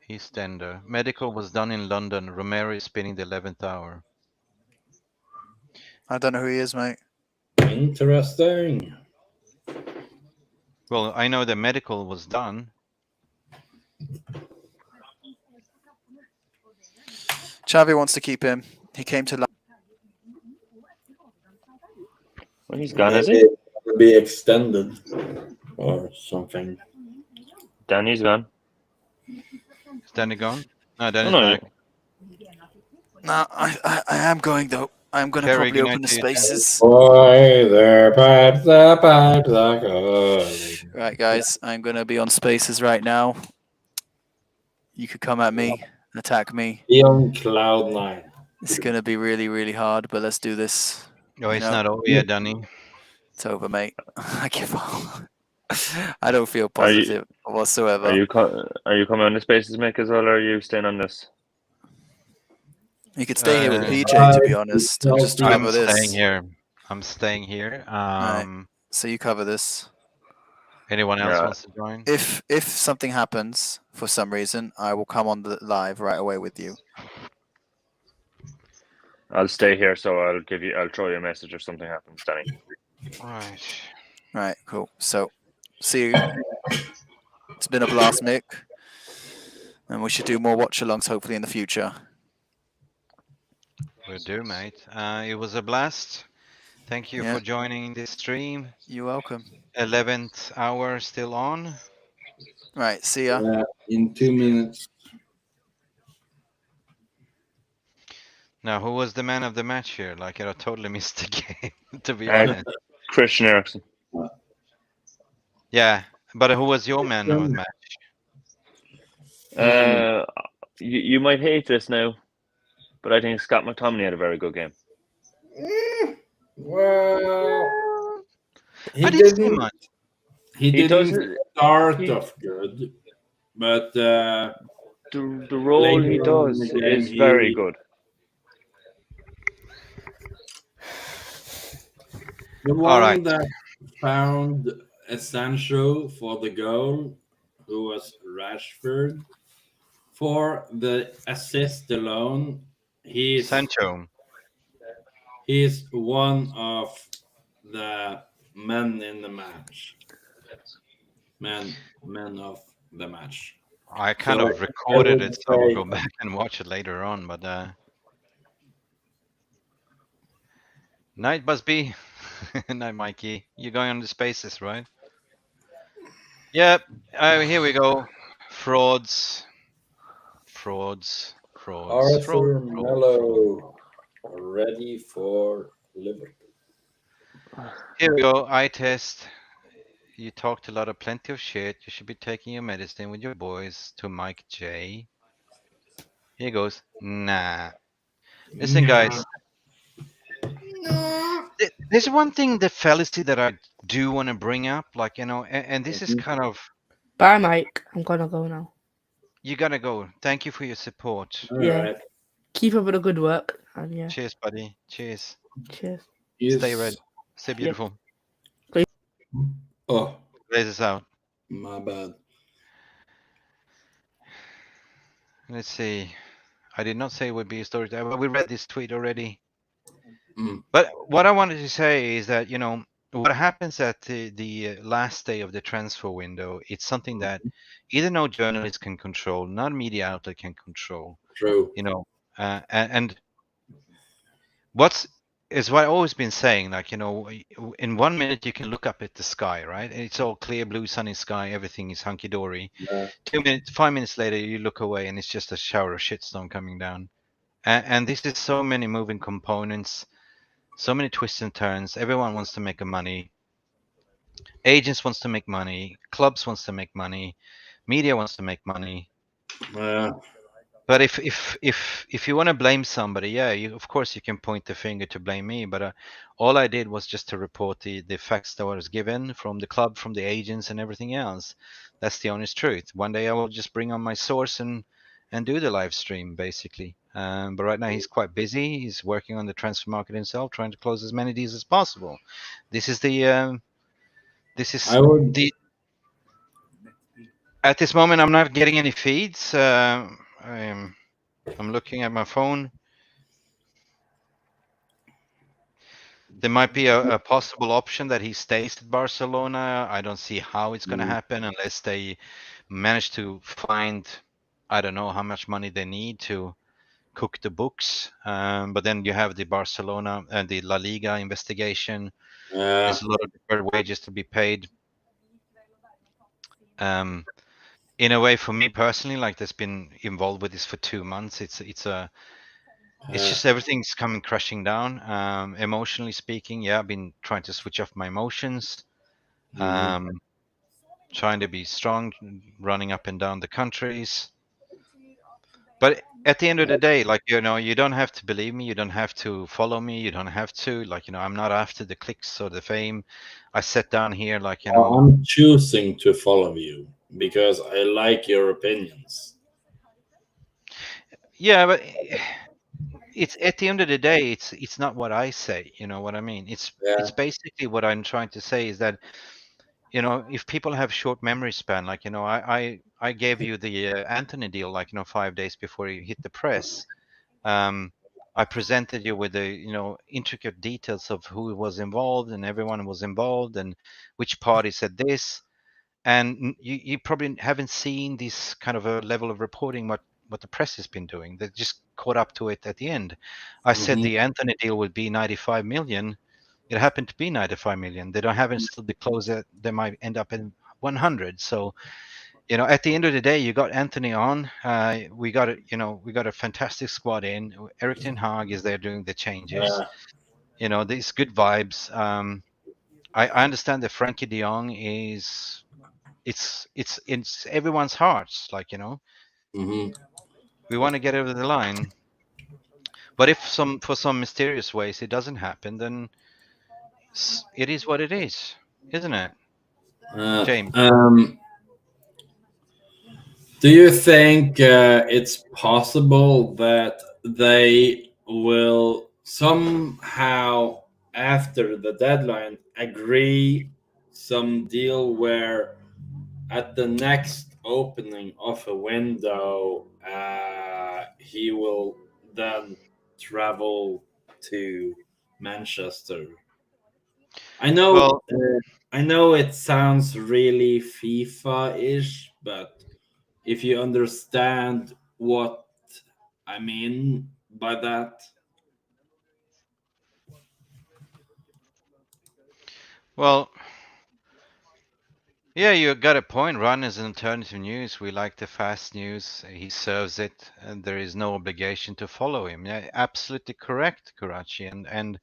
S2: Eastender. Medical was done in London. Romero is spinning the 11th hour.
S4: I don't know who he is, mate.
S3: Interesting.
S2: Well, I know the medical was done.
S4: Xavi wants to keep him. He came to
S5: Well, he's gone, is
S3: Maybe
S5: he?
S3: it'll be extended or something.
S5: Danny's gone.
S2: Is Danny gone? No,
S5: Oh,
S2: Danny's
S5: no.
S2: back.
S4: No, I am going though. I'm going to
S2: Kerry,
S4: probably
S2: good night
S4: open the
S2: to you.
S4: spaces.
S3: Boy, the pipes are calling.
S4: Right, guys, I'm going to be on spaces right now. You could come at me, attack me.
S3: Be on cloud 9.
S4: It's going to be really, really hard, but let's do this.
S2: Oh,
S4: You
S2: it's
S4: know,
S2: not over yet, Danny.
S4: it's over, mate. I give up. I don't feel
S5: Are you-
S4: positive whatsoever.
S5: Are you coming on the spaces, Mick, as well, or are you staying on this?
S4: You could stay here with
S2: Uh,
S4: PJ, to be honest, and just
S2: I'm
S4: cover this.
S2: staying here. I'm staying here.
S4: Right. So you cover this.
S2: Anyone else
S5: Yeah.
S2: wants to join?
S4: If something happens for some reason, I will come on the live right away with you.
S5: I'll stay here, so I'll throw you a message if something happens, Danny.
S2: Right.
S4: Right, cool. So, see you. It's been a blast, Mick. And we should do more watch-alongs hopefully in the future.
S2: Will do, mate. It was a blast. Thank you
S4: Yeah.
S2: for joining this stream.
S4: You're welcome.
S2: 11th hour still on.
S4: Right, see ya.
S3: In 2 minutes.
S2: Now, who was the man of the match here? Like, I totally missed the game, to be honest.
S5: Christian Eriksen.
S2: Yeah, but who was your man of the match?
S5: You might hate this now, but I think Scott McTominay had a very good game.
S3: Well, he
S2: I didn't see
S3: didn't.
S2: much.
S3: He
S5: He
S3: didn't
S5: doesn't-
S3: start
S5: he-
S3: off good, but
S5: The role he
S3: later on
S5: does
S3: in the game,
S5: is very good.
S3: The one
S2: All right.
S3: that found Sancho for the goal, who was Rashford, for the assist alone, he's
S2: Sancho.
S3: one of the men in the match. Men of the match.
S2: I kind
S3: So,
S2: of recorded
S3: I
S2: it,
S3: would
S2: so I will
S3: say-
S2: go back and watch it later on. But night, Busby. Night, Mikey. You're going on the spaces, right? Yep. Here we go. Frauds.
S3: Arthur Mello ready for Liverpool.
S2: Here we go. Eye test. You talked a lot of plenty of shit. You should be taking your medicine with your boys. To Mike J. Here goes. Nah. Listen, guys. There's one thing, the fallacy that I do want to bring up, like, and this is kind of.
S9: Bye, Mike. I'm gonna go now.
S2: You gotta go. Thank you for your support.
S9: Yeah. Keep up with the good work. And yeah.
S2: Cheers, buddy. Cheers.
S9: Cheers.
S2: Stay red. Stay beautiful.
S3: Oh,
S2: Glaziers Out.
S3: my bad.
S2: Let's see. I did not say it would be a story time, but we read this tweet already. But what I wanted to say is that, what happens at the last day of the transfer window, it's something that either no journalist can control, not a media outlet can control.
S3: True.
S2: And what I've always been saying, like, in 1 minute you can look up at the sky, right? And it's all clear, blue, sunny sky, everything is hunky-dory.
S3: Yeah.
S2: 5 minutes later, you look away and it's just a shower of shitstorm coming down. And this is so many moving components, so many twists and turns. Everyone wants to make money. Agents wants to make money. Clubs wants to make money. Media wants to make money. But if you want to blame somebody, yeah, of course you can point the finger to blame me. But all I did was just to report the facts that was given from the club, from the agents, and everything else. That's the honest truth. One day I will just bring on my source and do the live stream, basically. But right now he's quite busy. He's working on the transfer market himself, trying to close as many deals as possible. This is at this moment I'm not getting any feeds. I'm looking at my phone. There might be a possible option that he stays at Barcelona. I don't see how it's going to happen unless they manage to find, I don't know how much money they need to cook the books. But then you have the Barcelona and the La Liga investigation. There's a lot of deferred wages to be paid. In a way, for me personally, like that's been involved with this for 2 months. It's just everything's coming crashing down. Emotionally speaking, yeah, I've been trying to switch off my emotions. Trying to be strong, running up and down the countries. But at the end of the day, like, you know, you don't have to believe me. You don't have to follow me. You don't have to, like, you know, I'm not after the clicks or the fame. I sat down here, like, you know.
S3: I'm choosing to follow you because I like your opinions.
S2: Yeah, but it's at the end of the day, it's not what I say. You know what I mean? It's basically what I'm trying to say is that, you know, if people have short memory span, like, you know, I gave you the Anthony deal, like, you know, 5 days before he hit the press. I presented you with the, you know, intricate details of who was involved and everyone was involved and which party said this. And you probably haven't seen this kind of a level of reporting what the press has been doing. They just caught up to it at the end. I said the Anthony deal would be 95 million. It happened to be 95 million. They haven't still disclosed that they might end up in 100. So, you know, at the end of the day, you got Anthony on. We got a fantastic squad in. Eric Ten Hag is there doing the changes. You know, these good vibes. I understand that Frankie De Jong is it's everyone's hearts. Like, you know, we want to get over the line. But if for some mysterious ways it doesn't happen, then it is what it is, isn't it, James?
S3: Do you think it's possible that they will somehow, after the deadline, agree some deal where at the next opening of a window, he will then travel to Manchester? I know,
S2: Well,
S3: I know it sounds really FIFA-ish, but if you understand what I mean by that.
S2: well, yeah, you got a point. Run is an alternative news. We like the fast news. He serves it, and there is no obligation to follow him. Yeah, absolutely correct, Karachi. And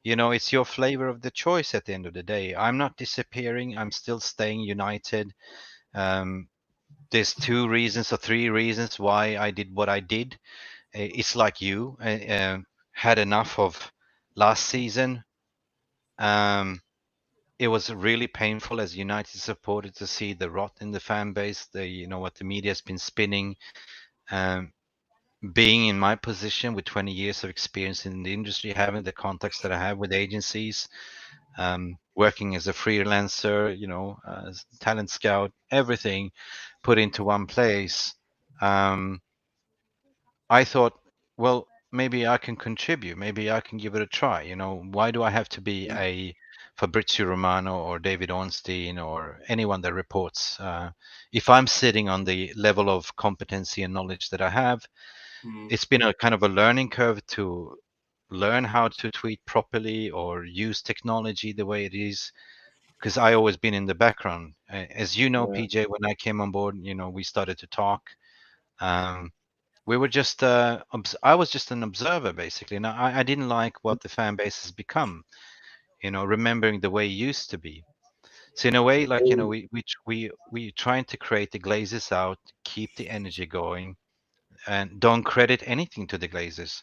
S2: you know, it's your flavor of the choice at the end of the day. I'm not disappearing. I'm still staying united. There's 2 reasons or 3 reasons why I did what I did. It's like you had enough of last season. It was really painful as United supporter to see the rot in the fan base. What the media has been spinning. Being in my position with 20 years of experience in the industry, having the contacts that I have with agencies, working as a freelancer, as talent scout, everything put into one place. I thought, well, maybe I can contribute. Maybe I can give it a try. Why do I have to be a Fabrizio Romano or David Ornstein or anyone that reports? If I'm sitting on the level of competency and knowledge that I have, it's been a kind of a learning curve to learn how to tweet properly or use technology the way it is, because I always been in the background. As you know, PJ, when I came on board, we started to talk. We were just I was just an observer basically, and I didn't like what the fan base has become, remembering the way it used to be. So in a way, like, we trying to create the Glazers Out, keep the energy going, and don't credit anything to the Glazers.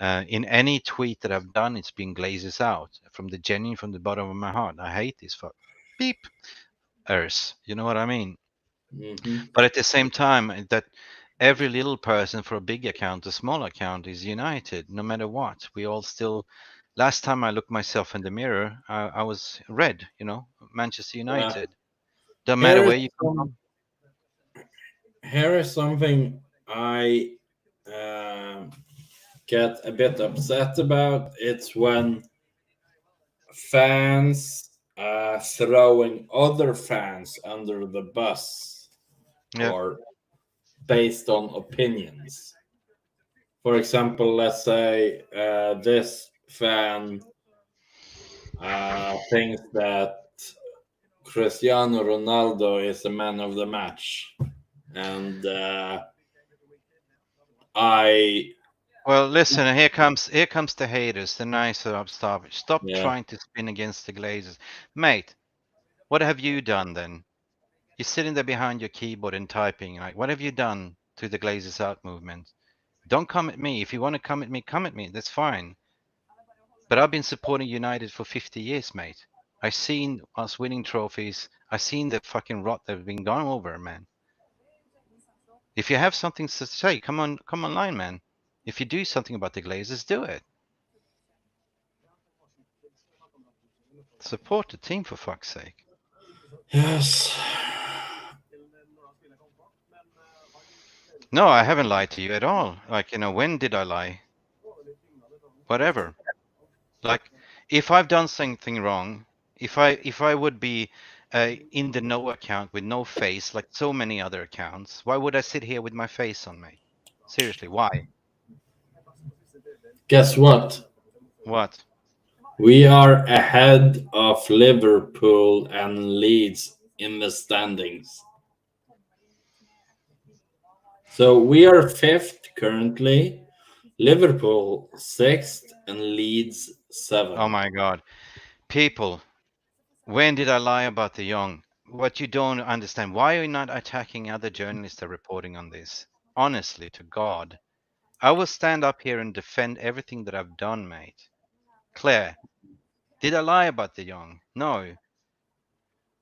S2: In any tweet that I've done, it's been Glazers Out from the bottom of my heart. I hate this for beep ers, you know what I mean? But at the same time, that every little person, for a big account, a small account, is united no matter what. We all still. Last time I looked myself in the mirror, I was red. Manchester United. Don't matter where you come from.
S3: Here is something I get a bit upset about. It's when fans throwing other fans under the bus, or based on opinions. for example, let's say this fan thinks that Cristiano Ronaldo is the man of the match, and
S2: Well, listen. Here comes the haters, the nicer upstarts. Stop trying to spin against the Glazers, mate. What have you done then? You're sitting there behind your keyboard and typing. Like, what have you done to the Glaziers Out movement? Don't come at me. If you want to come at me, come at me. That's fine. But I've been supporting United for 50 years, mate. I've seen us winning trophies. I've seen the fucking rot that have been gone over, man. If you have something to say, come online, man. If you do something about the Glazers, do it. Support the team, for fuck's sake.
S3: Yes.
S2: No, I haven't lied to you at all. Like, when did I lie? Whatever. Like, if I've done something wrong, if I would be in the no account with no face, like so many other accounts, why would I sit here with my face on me? Seriously, why?
S3: Guess what?
S2: What?
S3: We are ahead of Liverpool and Leeds in the standings. So we are 5th currently, Liverpool 6th, and Leeds 7th.
S2: Oh my God. People, when did I lie about the young? What you don't understand, why are you not attacking other journalists that are reporting on this? Honestly, to God. I will stand up here and defend everything that I've done, mate. Claire, did I lie about the young? No.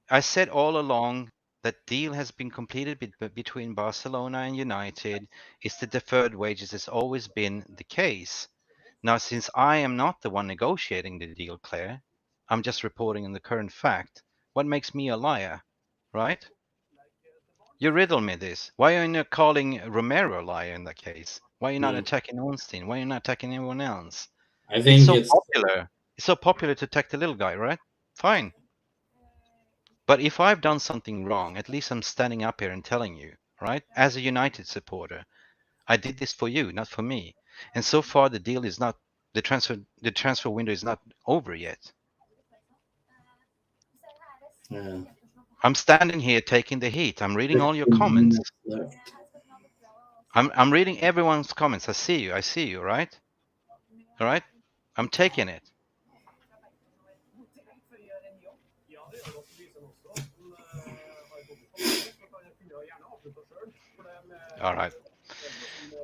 S2: I said all along that deal has been completed between Barcelona and United. It's the deferred wages has always been the case. Now, since I am not the one negotiating the deal, Claire, I'm just reporting on the current fact. What makes me a liar, right? You riddle me this. Why are you not calling Romero a liar in that case? Why are you not attacking Ornstein? Why are you not attacking anyone else?
S3: I think
S2: it's so popular. It's so popular to attack the little guy, right? Fine. But if I've done something wrong, at least I'm standing up here and telling you, right? As a United supporter, I did this for you, not for me. And so far, the deal is not the transfer window is not over yet.
S3: Yeah.
S2: I'm standing here taking the heat. I'm reading all your comments. I'm reading everyone's comments. I see you, right? All right? I'm taking it. All right.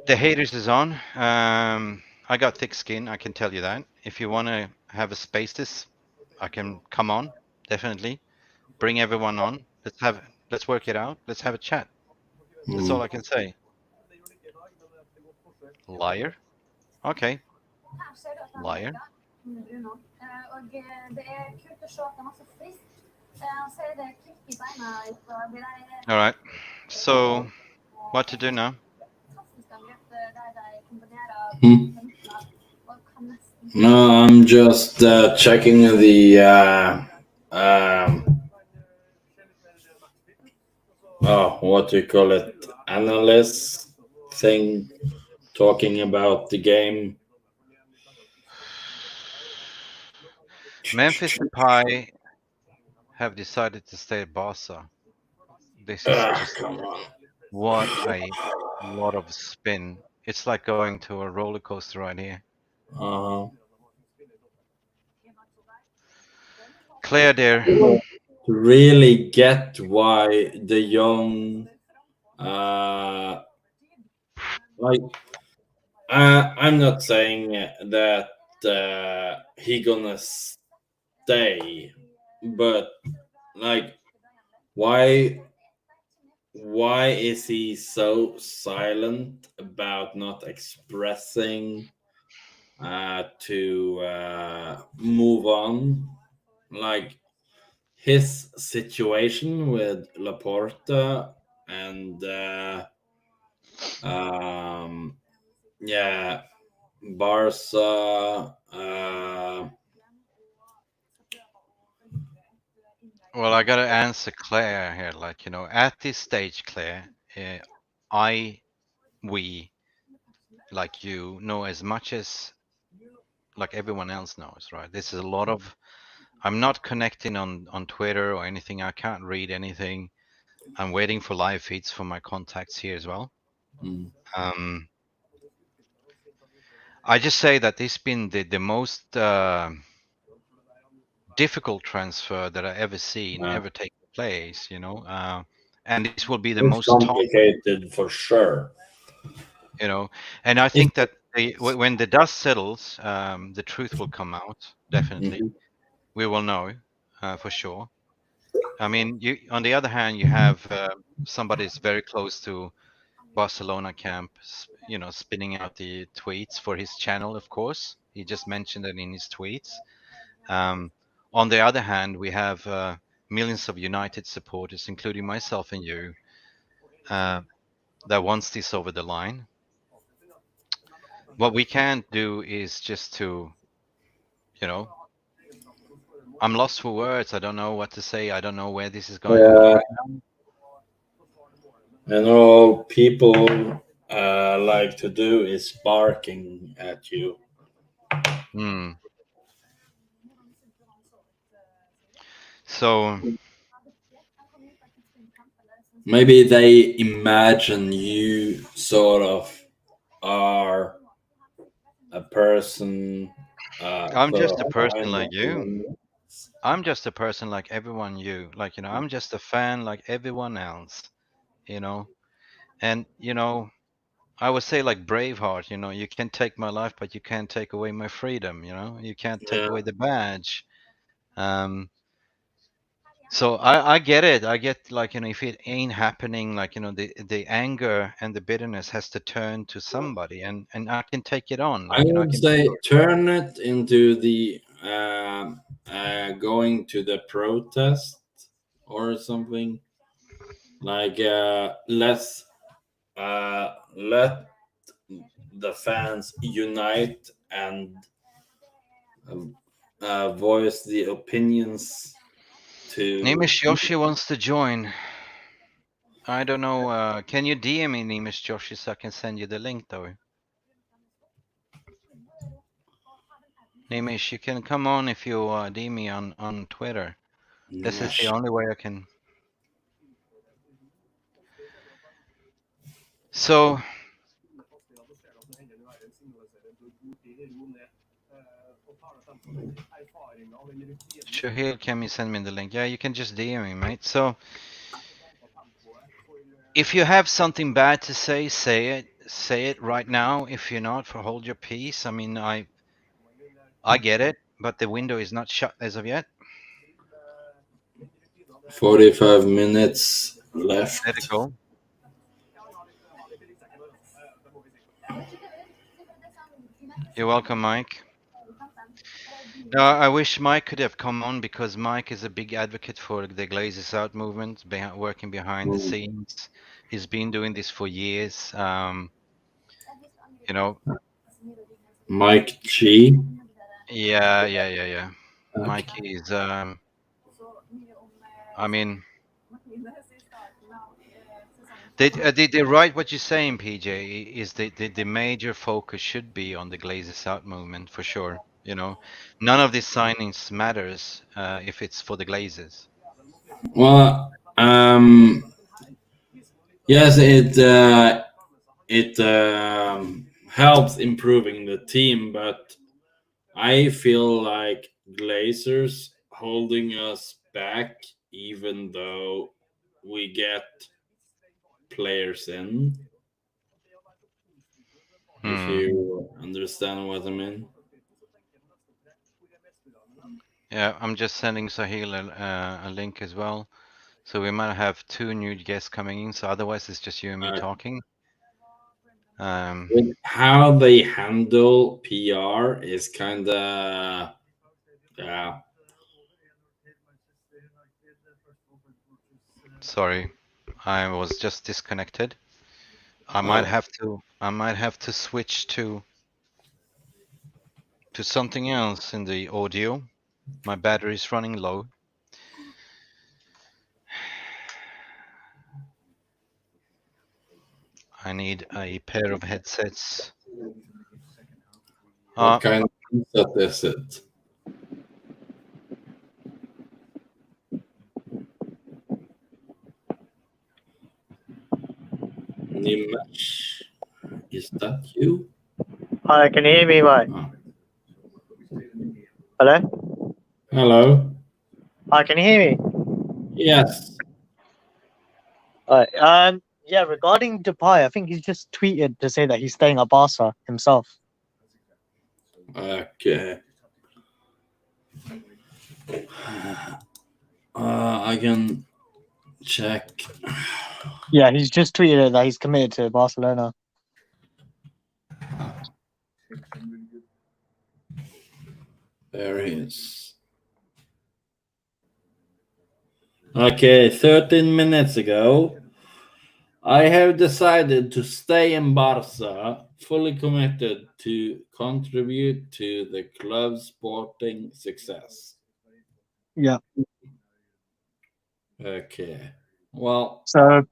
S2: The haters is on. I got thick skin, I can tell you that. If you want to have a spaces, I can come on, definitely. Bring everyone on. Let's work it out. Let's have a chat. That's all I can say. Liar? Okay. Liar. All right. So, what to do now?
S3: No, I'm just checking the what do you call it? Analyst thing talking about the game.
S2: Memphis Depay have decided to stay at Barca. This is just
S3: Come on.
S2: what a lot of spin. It's like going to a roller coaster right here. Claire, dear.
S3: Really get why the young I'm not saying that he gonna stay, but like why is he so silent about not expressing to move on? Like his situation with Laporta and yeah, Barca.
S2: Well, I gotta answer Claire here. Like, at this stage, Claire, we like you know as much as like everyone else knows, right? This is a lot of. I'm not connecting on Twitter or anything. I can't read anything. I'm waiting for live feeds from my contacts here as well.
S3: Mm.
S2: I just say that this has been the most difficult transfer that I ever seen ever take place, you know, and this will be the
S3: It's
S2: most
S3: complicated for sure.
S2: you know, and I think that when the dust settles, the truth will come out. Definitely, we will know for sure. I mean, you on the other hand, you have somebody that's very close to Barcelona camp, you know, spinning out the tweets for his channel. Of course, he just mentioned it in his tweets. On the other hand, we have millions of United supporters, including myself and you, that wants this over the line. What we can't do is just to, you know, I'm lost for words. I don't know what to say. I don't know where this is going.
S3: Yeah, and all people like to do is barking at you.
S2: So
S3: maybe they imagine you sort of are a person.
S2: I'm
S3: Sort
S2: just a
S3: of
S2: person like you.
S3: behind
S2: I'm just a person like everyone you. Like, you know, I'm just a fan like everyone else, you know. And, you know, I would say like Braveheart, you know, you can take my life, but you can't take away my freedom, you know. You can't take
S3: Yeah.
S2: away the badge. So I get it. I get like, you know, if it ain't happening, like, you know, the anger and the bitterness has to turn to somebody, and I can take it on.
S3: I
S2: Like, you know, I
S3: would
S2: can.
S3: say turn it into the going to the protest or something like let the fans unite and voice the opinions to
S2: Nimish Yoshi wants to join. I don't know. Can you DM me, Nimish Yoshi, so I can send you the link, though? Nimish, you can come on if you DM me on Twitter. This is the only way I can. So, Shahil, can you send me the link? Yeah, you can just DM me, mate. So, if you have something bad to say, say it. Say it right now. If you're not, for hold your peace. I mean, I get it, but the window is not shut as of yet.
S3: 45 minutes left.
S2: Let it go. You're welcome, Mike. I wish Mike could have come on because Mike is a big advocate for the Glaziers Out movement, working behind the scenes. He's been doing this for years. You know.
S3: Mike G.
S2: Yeah.
S3: Okay.
S2: Mike is. I mean, they're right. What you're saying, PJ, is the major focus should be on the Glaziers Out movement for sure. You know, none of these signings matters if it's for the Glazers.
S3: Well, yes, it helps improving the team, but I feel like Glazers holding us back, even though we get players in. If you understand what I mean.
S2: Yeah, I'm just sending Sahil a link as well. So we might have 2 new guests coming in. So otherwise, it's just you and me talking.
S3: With how they handle PR is kind of, yeah.
S2: Sorry, I was just disconnected. I might have to switch to something else in the audio. My battery is running low. I need a pair of headsets
S3: What kind of set is it? Nimesh, is that you?
S10: Hi, can you hear me, mate?
S3: Oh.
S10: Hello?
S3: Hello.
S10: Hi, can you hear me?
S3: Yes.
S10: Alright, yeah, regarding Depay, I think he's just tweeted to say that he's staying at Barca himself.
S3: Okay. I can check.
S10: Yeah, he's just tweeted that he's committed to Barcelona.
S3: There he is. Okay, 13 minutes ago, I have decided to stay in Barca, fully committed to contribute to the club's sporting success.
S10: Yeah.
S3: Okay. Well,
S10: So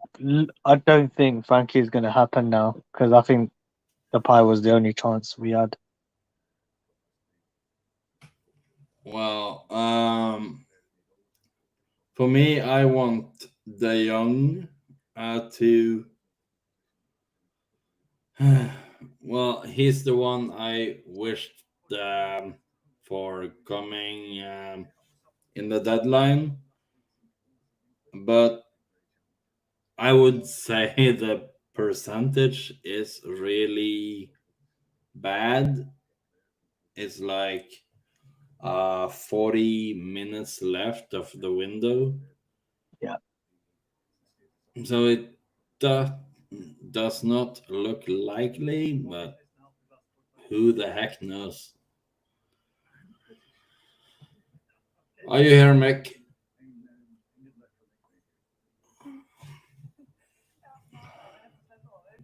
S10: I don't think Frankie's going to happen now because I think Depay was the only chance we had.
S3: well, for me, I want De Jong to. Well, he's the one I wished for coming in the deadline, but I would say the percentage is really bad. It's like 40 minutes left of the window.
S10: Yeah.
S3: So it does not look likely, but who the heck knows? Are you here, Mick?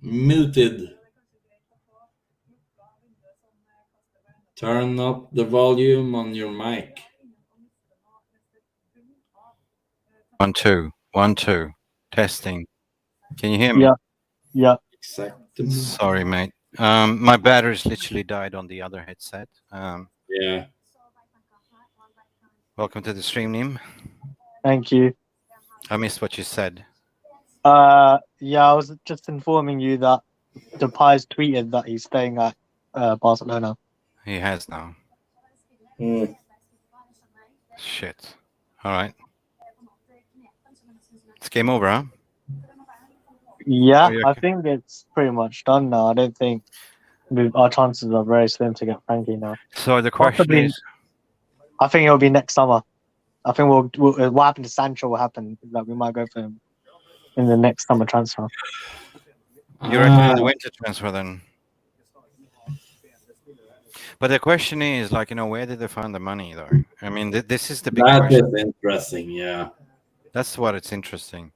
S3: Muted. Turn up the volume on your mic.
S2: 1 2 1 2 testing. Can you hear me?
S10: Yeah. Yeah.
S3: Exactly.
S2: Sorry, mate. My batteries literally died on the other headset.
S3: Yeah.
S2: Welcome to the stream, Nim.
S10: Thank you.
S2: I missed what you said.
S10: Yeah, I was just informing you that Depay's tweeted that he's staying at Barcelona.
S2: He has now.
S3: Mm.
S2: Shit. All right. It's game over, huh?
S10: Yeah,
S2: Oh, yeah.
S10: I think it's pretty much done now. I don't think our chances are very slim to get Frankie now.
S2: So the question
S10: Possibly,
S2: is,
S10: I think it'll be next summer. I think what happened to Sancho will happen. That we might go for him in the next summer transfer.
S2: you reckon in the winter transfer then? But the question is, like, where did they find the money, though? I mean, this is the big question.
S3: That is interesting, yeah.
S2: That's what it's interesting.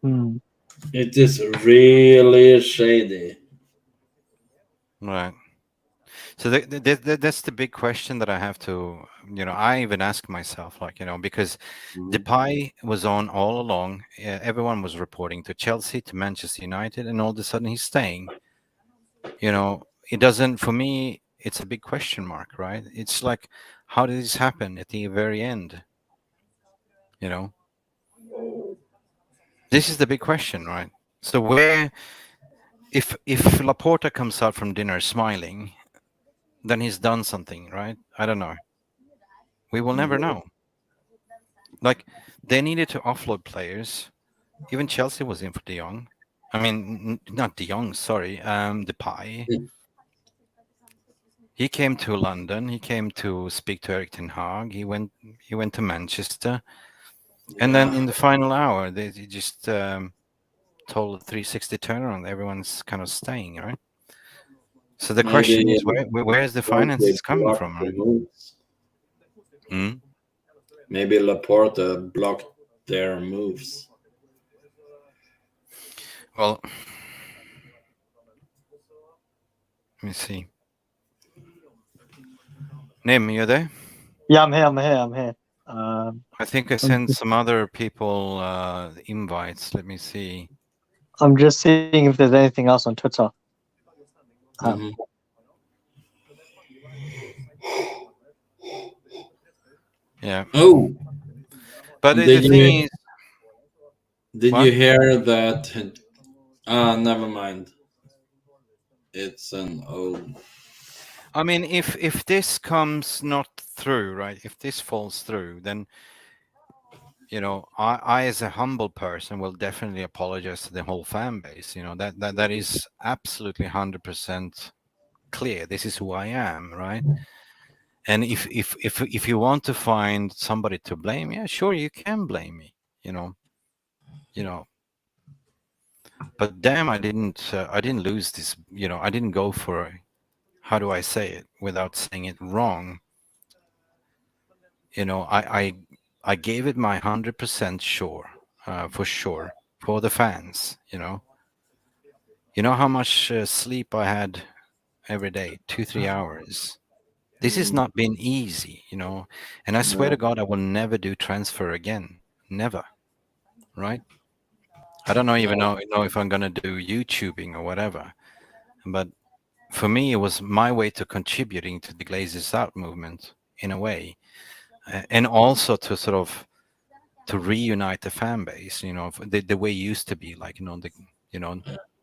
S3: It is really shady.
S2: Right. So that's the big question that I have to, I even ask myself, like, because Depay was on all along. Everyone was reporting to Chelsea, to Manchester United, and all of a sudden he's staying. It doesn't, for me, it's a big question mark, right? It's like, how did this happen at the very end? This is the big question, right? So where, if Laporta comes out from dinner smiling, then he's done something, right? I don't know. We will never know. Like, they needed to offload players. Even Chelsea was in for De Jong. I mean, not De Jong, sorry, Depay. He came to London. He came to speak to Erik ten Hag. He went to Manchester, and then in the final hour, they just told a 360 turnaround. Everyone's kind of staying, right? So the question is, where's the finances coming from? Right?
S3: Maybe Laporta blocked their moves.
S2: Well, let me see. Nim, you there?
S10: Yeah, I'm here.
S2: I think I sent some other people invites. Let me see.
S10: I'm just seeing if there's anything else on Twitter.
S3: Mhm.
S2: Yeah.
S3: Oh,
S2: But the
S3: did
S2: thing
S3: you
S2: is,
S3: did
S2: what?
S3: you hear that? Never mind. It's an old.
S2: I mean, if this comes not through, right? If this falls through, then I as a humble person will definitely apologize to the whole fan base. That is absolutely 100% clear. This is who I am, right? And if you want to find somebody to blame, yeah, sure, you can blame me. You know. But damn, I didn't lose this. I didn't go for, how do I say it without saying it wrong? I gave it my 100% sure, for sure, for the fans. How much sleep I had every day, 2-3 hours. This has not been easy, and I swear to God, I will never do transfer again, never. Right? I don't even know if I'm gonna do YouTubing or whatever, but for me, it was my way to contributing to the Glaziers Out movement in a way, and also to sort of to reunite the fan base. The way it used to be, like you know.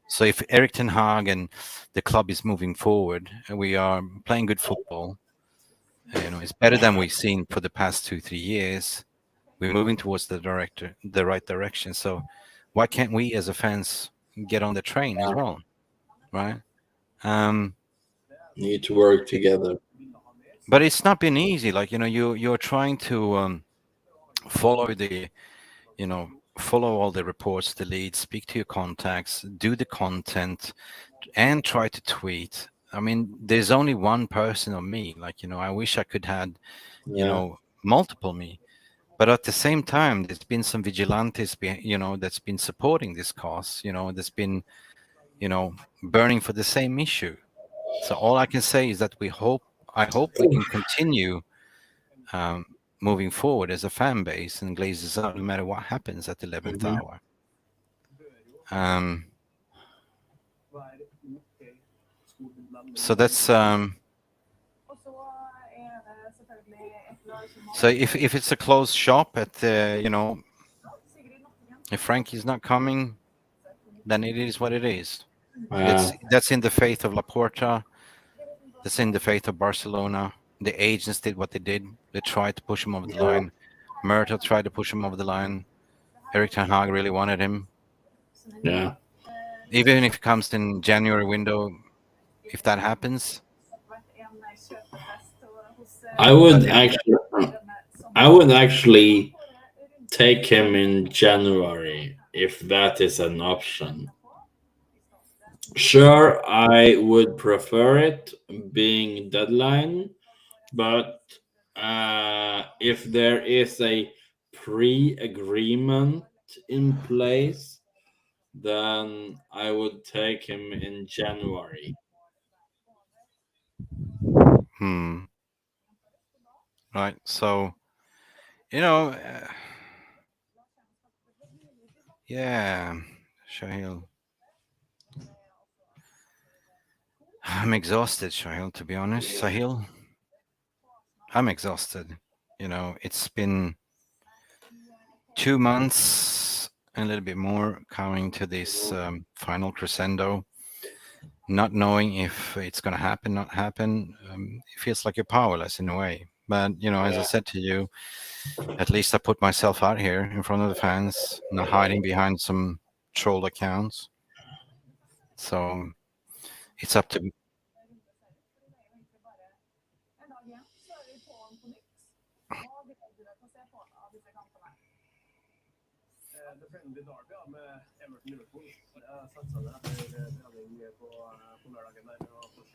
S2: So if Eric Ten Hag and the club is moving forward, and we are playing good football, it's better than we've seen for the past 2-3 years. We're moving towards the right direction. So why can't we as a fans get on the train as well, right?
S3: Need to work together.
S2: But it's not been easy. Like you're trying to follow follow all the reports, the leads, speak to your contacts, do the content, and try to tweet. I mean, there's only one person of me. Like I wish I could had multiple me. But at the same time, there's been some vigilantes, that's been supporting this cause, that's been, burning for the same issue. So all I can say is that I hope we can continue moving forward as a fan base and Glazers Out, no matter what happens at the 11th hour. So that's so if it's a closed shop at the if Frankie's not coming, then it is what it is. That's in the faith of Laporta. That's in the faith of Barcelona. The agents did what they did. They tried to push him over the line. Myrtle tried to push him over the line. Eric Ten Hag really wanted him.
S3: Yeah.
S2: Even if it comes in January window, if that happens,
S3: I would actually take him in January if that is an option. Sure, I would prefer it being deadline, but if there is a pre-agreement in place, then I would take him in January.
S2: Right. So, yeah, Shahil. I'm exhausted, Shahil, to be honest. Sahil, I'm exhausted. It's been 2 months and a little bit more coming to this final crescendo, not knowing if it's going to happen, not happen. It feels like you're powerless in a way. But, as I said to you, at least I put myself out here in front of the fans, not hiding behind some troll accounts. So it's up to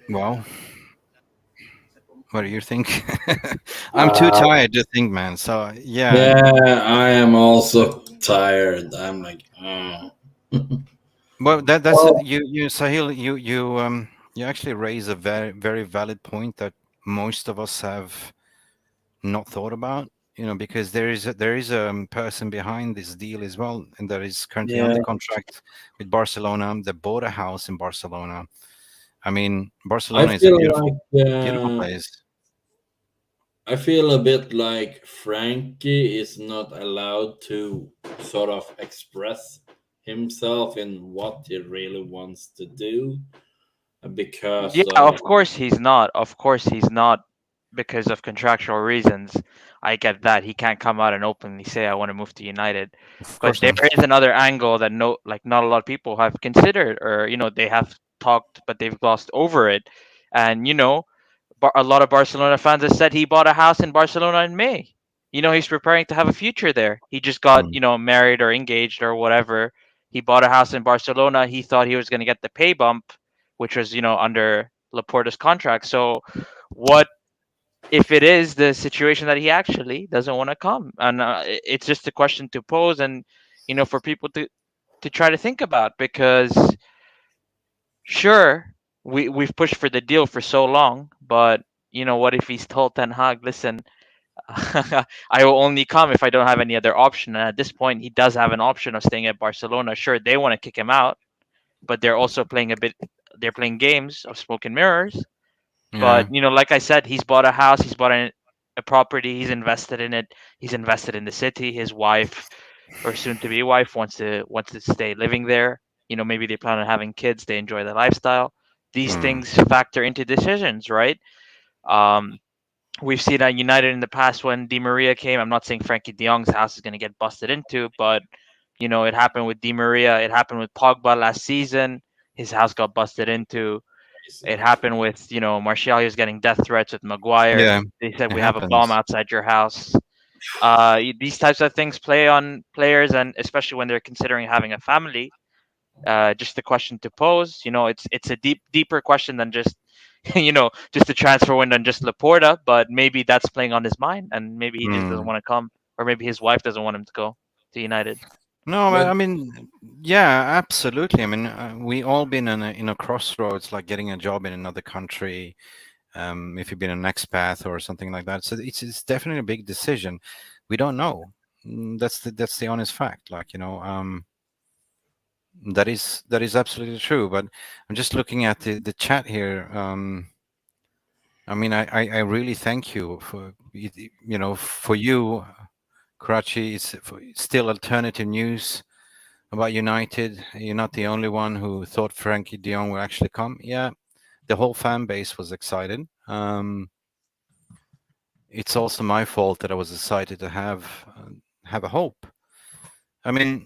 S2: Well, what do you think? I'm too tired to think, man. So yeah.
S3: Yeah, I am also tired. I'm like,
S2: Well, that's you, Sahil. You actually raise a very, very valid point that most of us have not thought about. Because there is a person behind this deal as well, and that is currently under contract with Barcelona. They bought a house in Barcelona. I mean, Barcelona
S3: I
S2: is a
S3: feel
S2: beautiful,
S3: like
S2: beautiful place.
S3: I feel a bit like Frankie is not allowed to sort of express himself in what he really wants to do because
S11: Yeah, of course he's not. Of course he's not, because of contractual reasons. I get that he can't come out and openly say I want to move to United.
S2: Of
S11: But
S2: course
S11: there
S2: not.
S11: is another angle that not a lot of people have considered, or they have talked, but they've glossed over it. And a lot of Barcelona fans have said he bought a house in Barcelona in May. He's preparing to have a future there. He just got married or engaged or whatever. He bought a house in Barcelona. He thought he was going to get the pay bump, which was under Laporta's contract. So, what if it is the situation that he actually doesn't want to come? And it's just a question to pose, and for people to try to think about, because sure, we've pushed for the deal for so long, but what if he's told Ten Hag, listen, I will only come if I don't have any other option. And at this point, he does have an option of staying at Barcelona. Sure, they want to kick him out, but they're also playing they're playing games of smoke and mirrors.
S2: Yeah.
S11: But like I said, he's bought a house, he's bought a property, he's invested in it, he's invested in the city. His wife, or soon-to-be wife, wants to stay living there. Maybe they plan on having kids. They enjoy the lifestyle. These things factor into decisions, right? We've seen at United in the past when Di Maria came. I'm not saying Frankie De Jong's house is going to get busted into, but it happened with Di Maria. It happened with Pogba last season. His house got busted into. It happened with Martial. He was getting death threats with Maguire.
S2: Yeah,
S11: They said
S2: it
S11: we have a bomb
S2: happens.
S11: outside your house. These types of things play on players, and especially when they're considering having a family. Just the question to pose. It's a deeper question than just just the transfer window and just Laporta, but maybe that's playing on his mind, and maybe he just doesn't want to come, or maybe his wife doesn't want him to go to United.
S2: No, but I mean, yeah, absolutely. I mean, we all been in a crossroads, like getting a job in another country, if you've been an expat or something like that. So it's definitely a big decision. We don't know. That's the honest fact. Like, that is absolutely true. But I'm just looking at the chat here. I mean, I really thank you for for you, Karachi. It's still alternative news about United. You're not the only one who thought Frankie De Jong would actually come. Yeah, the whole fan base was excited. It's also my fault that I was excited to have a hope. I mean,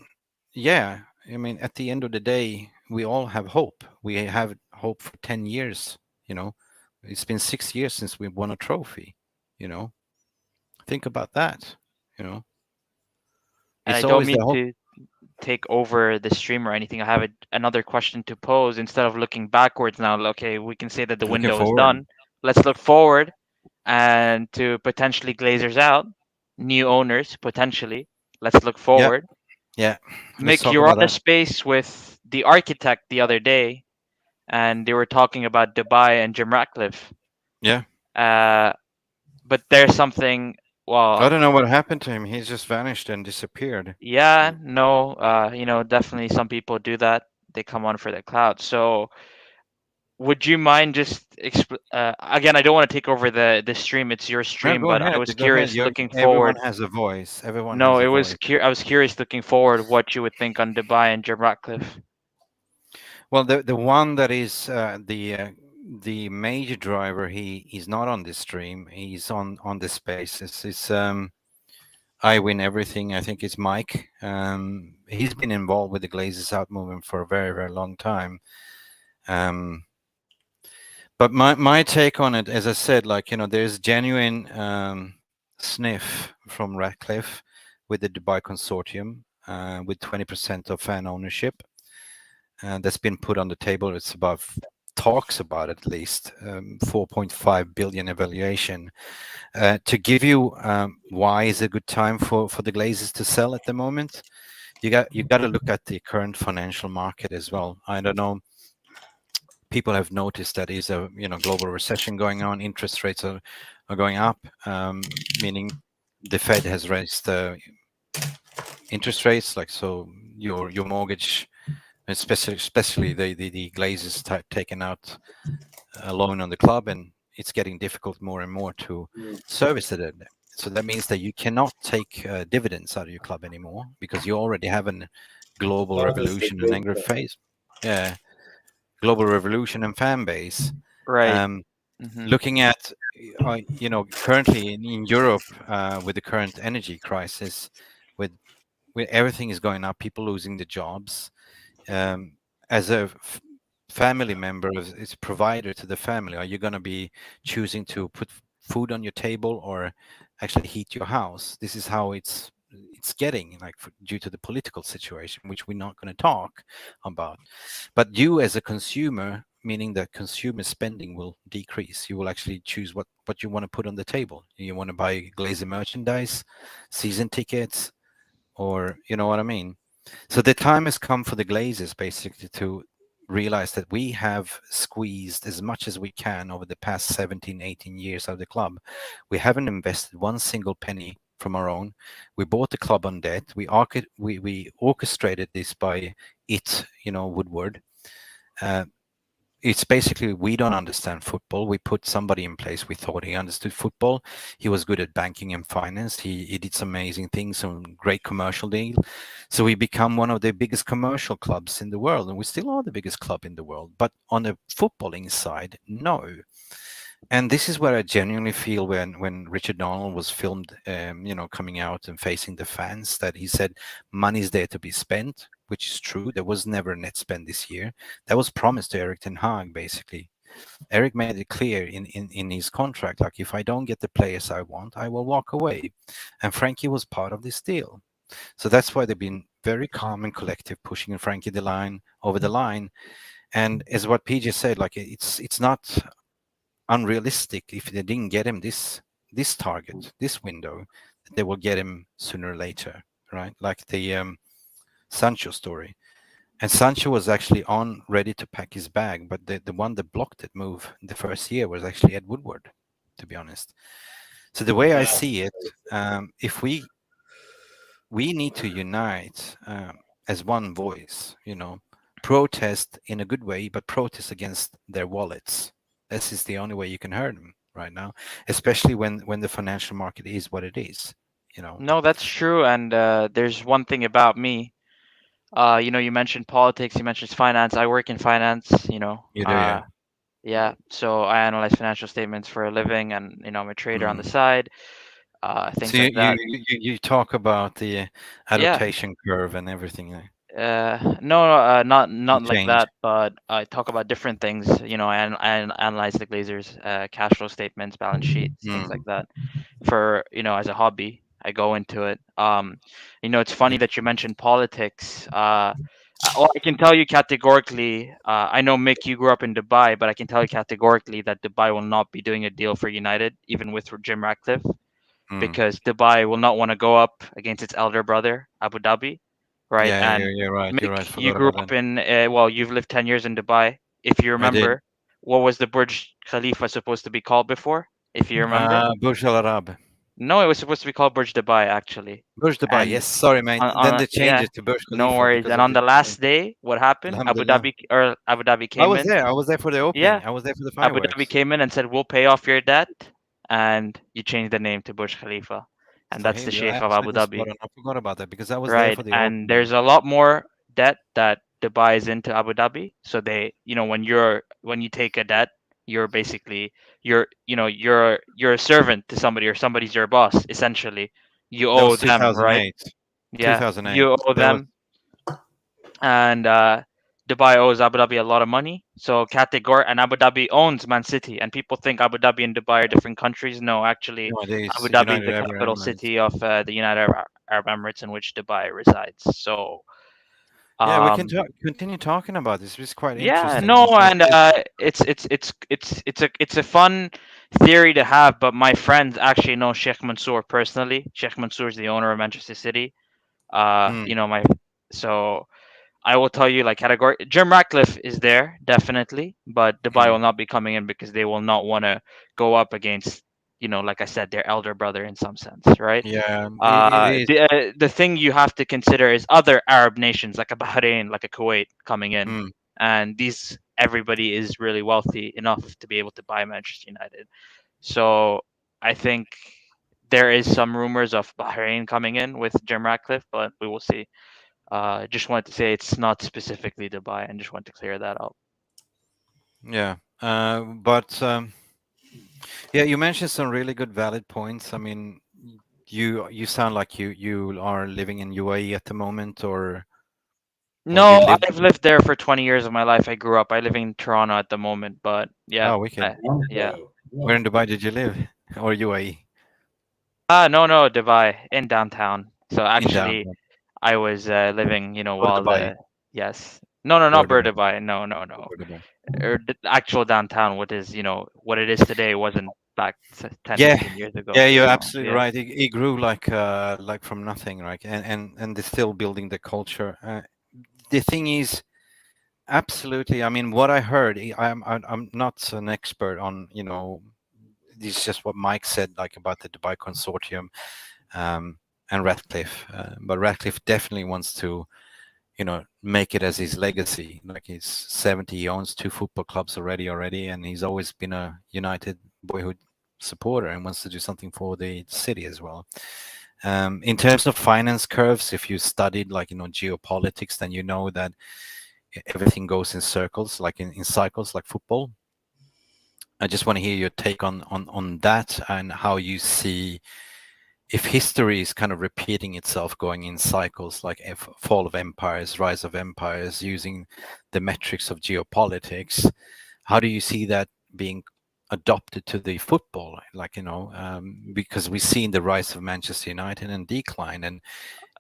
S2: yeah. I mean, at the end of the day, we all have hope. We have hope for 10 years. It's been 6 years since we won a trophy. Think about that.
S11: And
S2: It's
S11: I don't
S2: always
S11: mean
S2: the hope.
S11: to take over the stream or anything. I have another question to pose. Instead of looking backwards now, okay, we can say that the
S2: Looking
S11: window is
S2: forward.
S11: done. Let's look forward, and to potentially Glazers Out, new owners potentially. Let's look forward.
S2: Yeah. Let's
S11: Mick,
S2: talk
S11: you were on
S2: about
S11: a
S2: that.
S11: space with the architect the other day, and they were talking about Dubai and Jim Ratcliffe.
S2: Yeah.
S11: But there's something. Well,
S2: I don't know what happened to him. He's just vanished and disappeared.
S11: yeah, no, definitely some people do that. They come on for the cloud. So, would you mind just again? I don't want to take over the stream. It's your
S2: No,
S11: stream,
S2: go
S11: but
S2: ahead.
S11: I was
S2: Go ahead.
S11: curious looking
S2: Everyone
S11: forward.
S2: has a voice. Everyone
S11: No,
S2: has
S11: it
S2: a
S11: was
S2: voice.
S11: I was curious looking forward what you would think on Dubai and Jim Ratcliffe.
S2: Well, the one that is the major driver, he's not on this stream. He's on the space. It's I Win Everything. I think it's Mike. He's been involved with the Glaziers Out movement for a very, very long time. But my take on it, as I said, like, there's genuine sniff from Ratcliffe with the Dubai consortium with 20% of fan ownership. That's been put on the table. It's about talks about it, at least 4.5 billion evaluation. To give you why is a good time for the Glazers to sell at the moment, you got to look at the current financial market as well. I don't know. People have noticed that is a global recession going on. Interest rates are going up, meaning the Fed has raised interest rates. Like, so your mortgage especially the Glazers taken out a loan on the club, and it's getting difficult more and more to service it. So that means that you cannot take dividends out of your club anymore because you already have a global revolution and anger phase. Yeah, global revolution and fan base.
S11: Right.
S2: Looking at, currently in Europe with the current energy crisis, with everything is going up, people losing their jobs. As a family member, as a provider to the family, are you going to be choosing to put food on your table or actually heat your house? This is how it's getting, like, due to the political situation, which we're not going to talk about. But you as a consumer, meaning that consumer spending will decrease. You will actually choose what you want to put on the table. You want to buy Glazer merchandise, season tickets, or you know what I mean? So the time has come for the Glazers basically to realize that we have squeezed as much as we can over the past 17, 18 years of the club. We haven't invested one single penny from our own. We bought the club on debt. We orchestrated this by Woodward. It's basically, we don't understand football. We put somebody in place. We thought he understood football. He was good at banking and finance. He did some amazing things, some great commercial deal. So we become one of the biggest commercial clubs in the world, and we still are the biggest club in the world. But on the footballing side, no. And this is where I genuinely feel when Richard Donald was filmed, coming out and facing the fans, that he said money's there to be spent, which is true. There was never a net spend this year. That was promised to Erik ten Hag, basically. Erik made it clear in his contract, like, if I don't get the players I want, I will walk away. And Frankie was part of this deal. So that's why they've been very calm and collective, pushing Frankie over the line. And as what PJ said, like, it's not unrealistic if they didn't get him this target, this window, they will get him sooner or later, right? Like the Sancho story. And Sancho was actually ready to pack his bag, but the one that blocked that move the first year was actually Ed Woodward, to be honest. So the way I see it, if we need to unite as one voice, protest in a good way, but protest against their wallets. This is the only way you can hurt them right now, especially when the financial market is what it is.
S11: No, that's true. And there's one thing about me. You mentioned politics, you mentioned finance. I work in finance.
S2: You do, yeah.
S11: Yeah. So I analyze financial statements for a living, and I'm a trader on the side. Things
S2: so
S11: like that.
S2: You talk about the adaptation curve and everything.
S11: No, not like
S2: Change.
S11: that. But I talk about different things. I analyze the Glazers' cash flow statements, balance sheets, things like that. For as a hobby, I go into it. It's funny that you mentioned politics. Well, I can tell you categorically. I know, Mick, you grew up in Dubai, but I can tell you categorically that Dubai will not be doing a deal for United, even with Jim Ratcliffe, because Dubai will not want to go up against its elder brother, Abu Dhabi, right?
S2: Yeah,
S11: And
S2: you're right.
S11: Mick,
S2: You're right.
S11: you grew up in you've lived 10 years in Dubai. If you remember, what was the Burj Khalifa supposed to be called before? If you remember,
S2: Burj Al Arab.
S11: No, it was supposed to be called Burj Dubai, actually.
S2: Burj Dubai,
S11: And
S2: yes. Sorry, mate. Then they changed it to Burj Khalifa.
S11: No worries. And on the last day, what happened? Abu Dhabi came in.
S2: I was there for the opening.
S11: Yeah.
S2: I was there for the
S11: Abu
S2: fireworks.
S11: Dhabi came in and said, "We'll pay off your debt," and you changed the name to Burj Khalifa, and that's the Sheikh of Abu Dhabi.
S2: I forgot about that because I was
S11: Right,
S2: there for the
S11: and
S2: opening.
S11: there's a lot more debt that Dubai is into Abu Dhabi. So they, when you take a debt, you're basically you're a servant to somebody, or somebody's your boss. Essentially, you
S2: That
S11: owe
S2: was
S11: them, right?
S2: 2008.
S11: Yeah,
S2: 2008.
S11: you owe them, and Dubai owes Abu Dhabi a lot of money. So and Abu Dhabi owns Man City, and people think Abu Dhabi and Dubai are different countries. No, actually, Abu Dhabi is the capital city of the United Arab Emirates, in which Dubai resides. So.
S2: Yeah, we can continue talking about this. It's quite interesting.
S11: No, and it's a fun theory to have. But my friends actually know Sheikh Mansour personally. Sheikh Mansour is the owner of Manchester City. So I will tell you, like, category. Jim Ratcliffe is there definitely, but Dubai will not be coming in because they will not want to go up against like I said, their elder brother in some sense, right?
S2: Yeah, it is.
S11: The thing you have to consider is other Arab nations like a Bahrain, like a Kuwait coming in, and everybody is really wealthy enough to be able to buy Manchester United. So I think there is some rumors of Bahrain coming in with Jim Ratcliffe, but we will see. Just wanted to say it's not specifically Dubai, and just want to clear that up.
S2: Yeah, but yeah, you mentioned some really good, valid points. I mean, you sound like you are living in UAE at the moment, or you
S11: No,
S2: live.
S11: I've lived there for 20 years of my life. I grew up. I live in Toronto at the moment, but yeah,
S2: Oh, wicked.
S11: yeah.
S2: Where in Dubai did you live, or UAE?
S11: No, Dubai in downtown. So
S2: In
S11: actually,
S2: downtown.
S11: I was living,
S2: Bur
S11: while
S2: Dubai.
S11: yes, no, not
S2: Dubai.
S11: Dubai. No,
S2: Bur Dubai.
S11: The actual downtown, what is, what it is today, wasn't back 10,
S2: Yeah,
S11: 15 years ago.
S2: yeah, you're
S11: So
S2: absolutely
S11: yeah.
S2: right. It grew like from nothing, right? And they're still building the culture. The thing is, absolutely. I mean, what I heard, I'm not an expert on, this is just what Mike said, like about the Dubai consortium, and Ratcliffe. But Ratcliffe definitely wants to, make it as his legacy. Like he's 70, he owns 2 football clubs already, and he's always been a United boyhood supporter and wants to do something for the city as well. In terms of finance curves, if you studied like geopolitics, then you know that everything goes in circles, like in cycles, like football. I just want to hear your take on that, and how you see if history is kind of repeating itself, going in cycles, like fall of empires, rise of empires, using the metrics of geopolitics. How do you see that being adopted to the football? Like, because we've seen the rise of Manchester United and decline, and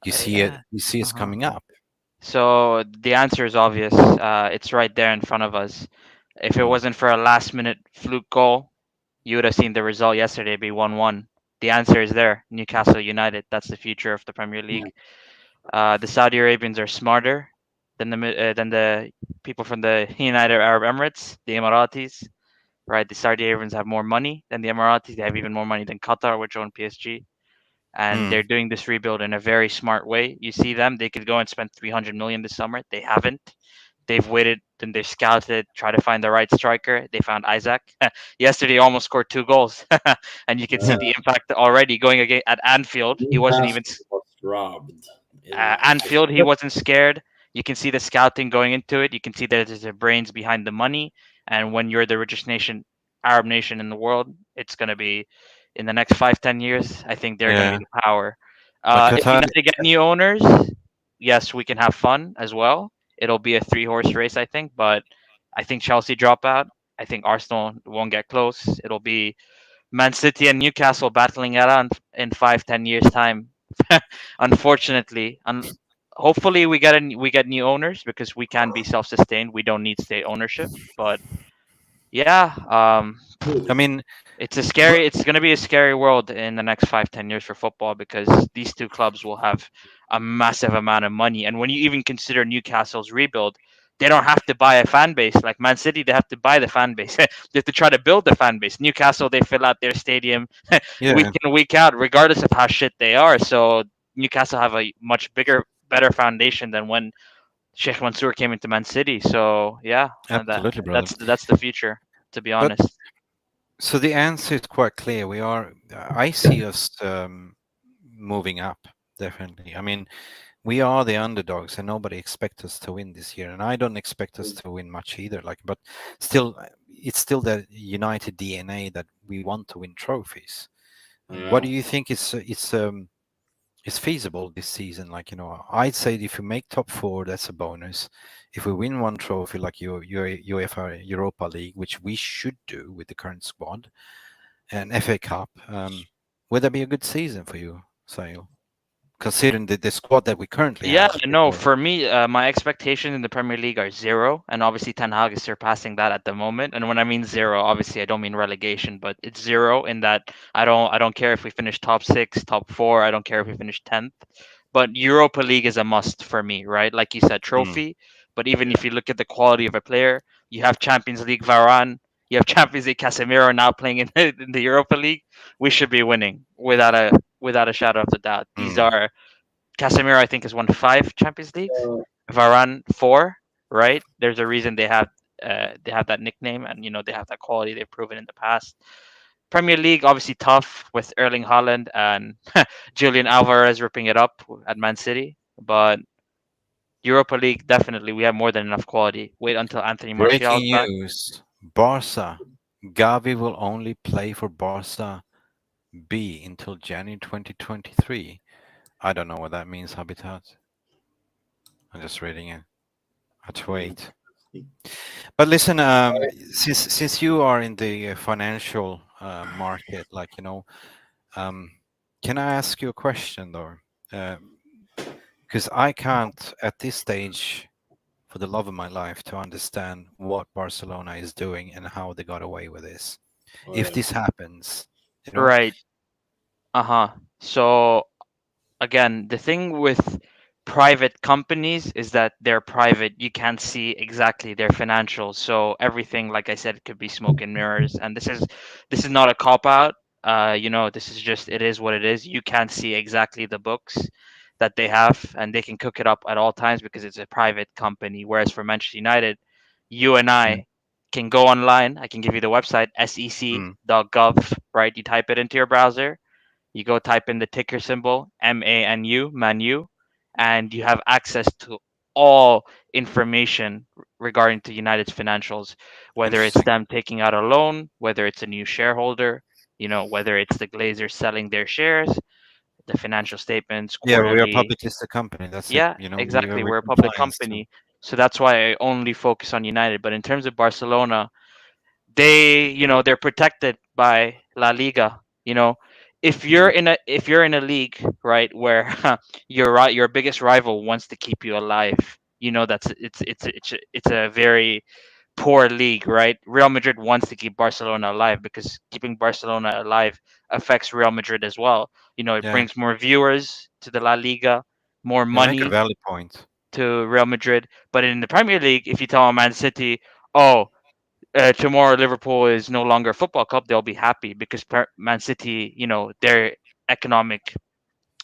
S2: you see
S11: Yeah.
S2: it's coming up.
S11: So the answer is obvious. It's right there in front of us. If it wasn't for a last minute fluke goal, you would have seen the result yesterday be 1-1. The answer is there. Newcastle United. That's the future of the Premier League. The Saudi Arabians are smarter than the people from the United Arab Emirates, the Emiratis. Right, the Saudi Arabians have more money than the Emiratis. They have even more money than Qatar, which own PSG, and they're doing this rebuild in a very smart way. You see them; they could go and spend 300 million this summer. They haven't. They've waited, then they scouted, try to find the right striker. They found Isaac. Yesterday, he almost scored 2 goals, and you can see the impact already going again at Anfield. He wasn't even
S3: was robbed.
S11: Anfield. He wasn't scared. You can see the scouting going into it. You can see that there's the brains behind the money. And when you're the richest Arab nation in the world, it's going to be in the next 5-10 years. I think they're going to
S2: Yeah.
S11: be the power.
S2: But
S11: If
S2: Qatar,
S11: United get new owners, yes, we can have fun as well. It'll be a 3-horse race, I think. But I think Chelsea drop out. I think Arsenal won't get close. It'll be Man City and Newcastle battling it out in 5-10 years time. Unfortunately, hopefully we get new owners because we can be self-sustained. We don't need state ownership. But yeah,
S2: I mean,
S11: it's going to be a scary world in the next 5-10 years for football, because these two clubs will have a massive amount of money. And when you even consider Newcastle's rebuild, they don't have to buy a fan base like Man City. They have to buy the fan base. They have to try to build the fan base. Newcastle, they fill out their stadium week in, week out, regardless of how shit they are. So Newcastle have a much better foundation than when Sheikh Mansour came into Man City. So yeah,
S2: absolutely, brother.
S11: that's the future, to be honest.
S2: But, so the answer is quite clear. I see us moving up, definitely. I mean, we are the underdogs, and nobody expects us to win this year, and I don't expect us to win much either. But still, it's still the United DNA that we want to win trophies. What do you think is feasible this season? I'd say if we make top 4, that's a bonus. If we win one trophy like your UEFA Europa League, which we should do with the current squad, and FA Cup, would that be a good season for you, Sahil? Considering the squad that we currently have.
S11: No, for me, my expectations in the Premier League are 0, and obviously Ten Hag is surpassing that at the moment. And when I mean 0, obviously I don't mean relegation, but it's 0 in that I don't care if we finish top 6, top 4. I don't care if we finish 10th. But Europa League is a must for me, right? Like you said, trophy. But even if you look at the quality of a player, you have Champions League Varane, You have Champions League Casemiro now playing in the Europa League. We should be winning without a shadow of a doubt. These are Casemiro. I think has won 5 Champions Leagues. Varane 4. Right? There's a reason they have that nickname, and they have that quality they've proven in the past. Premier League obviously tough with Erling Haaland and Julian Alvarez ripping it up at Man City, but Europa League definitely we have more than enough quality. Wait until Anthony Martial
S2: Breaking
S11: is back.
S2: news: Barca. Gavi will only play for Barca B until January 2023. I don't know what that means, Habitat. I'm just reading it. I have to wait. But listen, since you are in the financial market, can I ask you a question though? Because I can't at this stage, for the love of my life, to understand what Barcelona is doing and how they got away with this. If this happens,
S11: Right. So again, the thing with private companies is that they're private. You can't see exactly their financials. So everything, like I said, could be smoke and mirrors. And this is not a cop out. This is just it is what it is. You can't see exactly the books that they have, and they can cook it up at all times because it's a private company. Whereas for Manchester United, you and I can go online. I can give you the website sec.gov. Right, you type it into your browser. You go type in the ticker symbol MANU, and you have access to all information regarding to United's financials, whether it's them taking out a loan, whether it's a new shareholder, whether it's the Glazers selling their shares, the financial statements
S2: Yeah, we are a
S11: quarterly.
S2: public listed company. That's it.
S11: Yeah, exactly. We're a public company, so that's why I only focus on United. But in terms of Barcelona, they're protected by La Liga. If you're in a league, right, where your biggest rival wants to keep you alive, that's it's a very poor league, right? Real Madrid wants to keep Barcelona alive because keeping Barcelona alive affects Real Madrid as well. It brings more viewers to the La Liga, more
S2: You make a
S11: money
S2: valid point.
S11: to Real Madrid. But in the Premier League, if you tell Man City, tomorrow Liverpool is no longer a football club, they'll be happy because Man City, their economic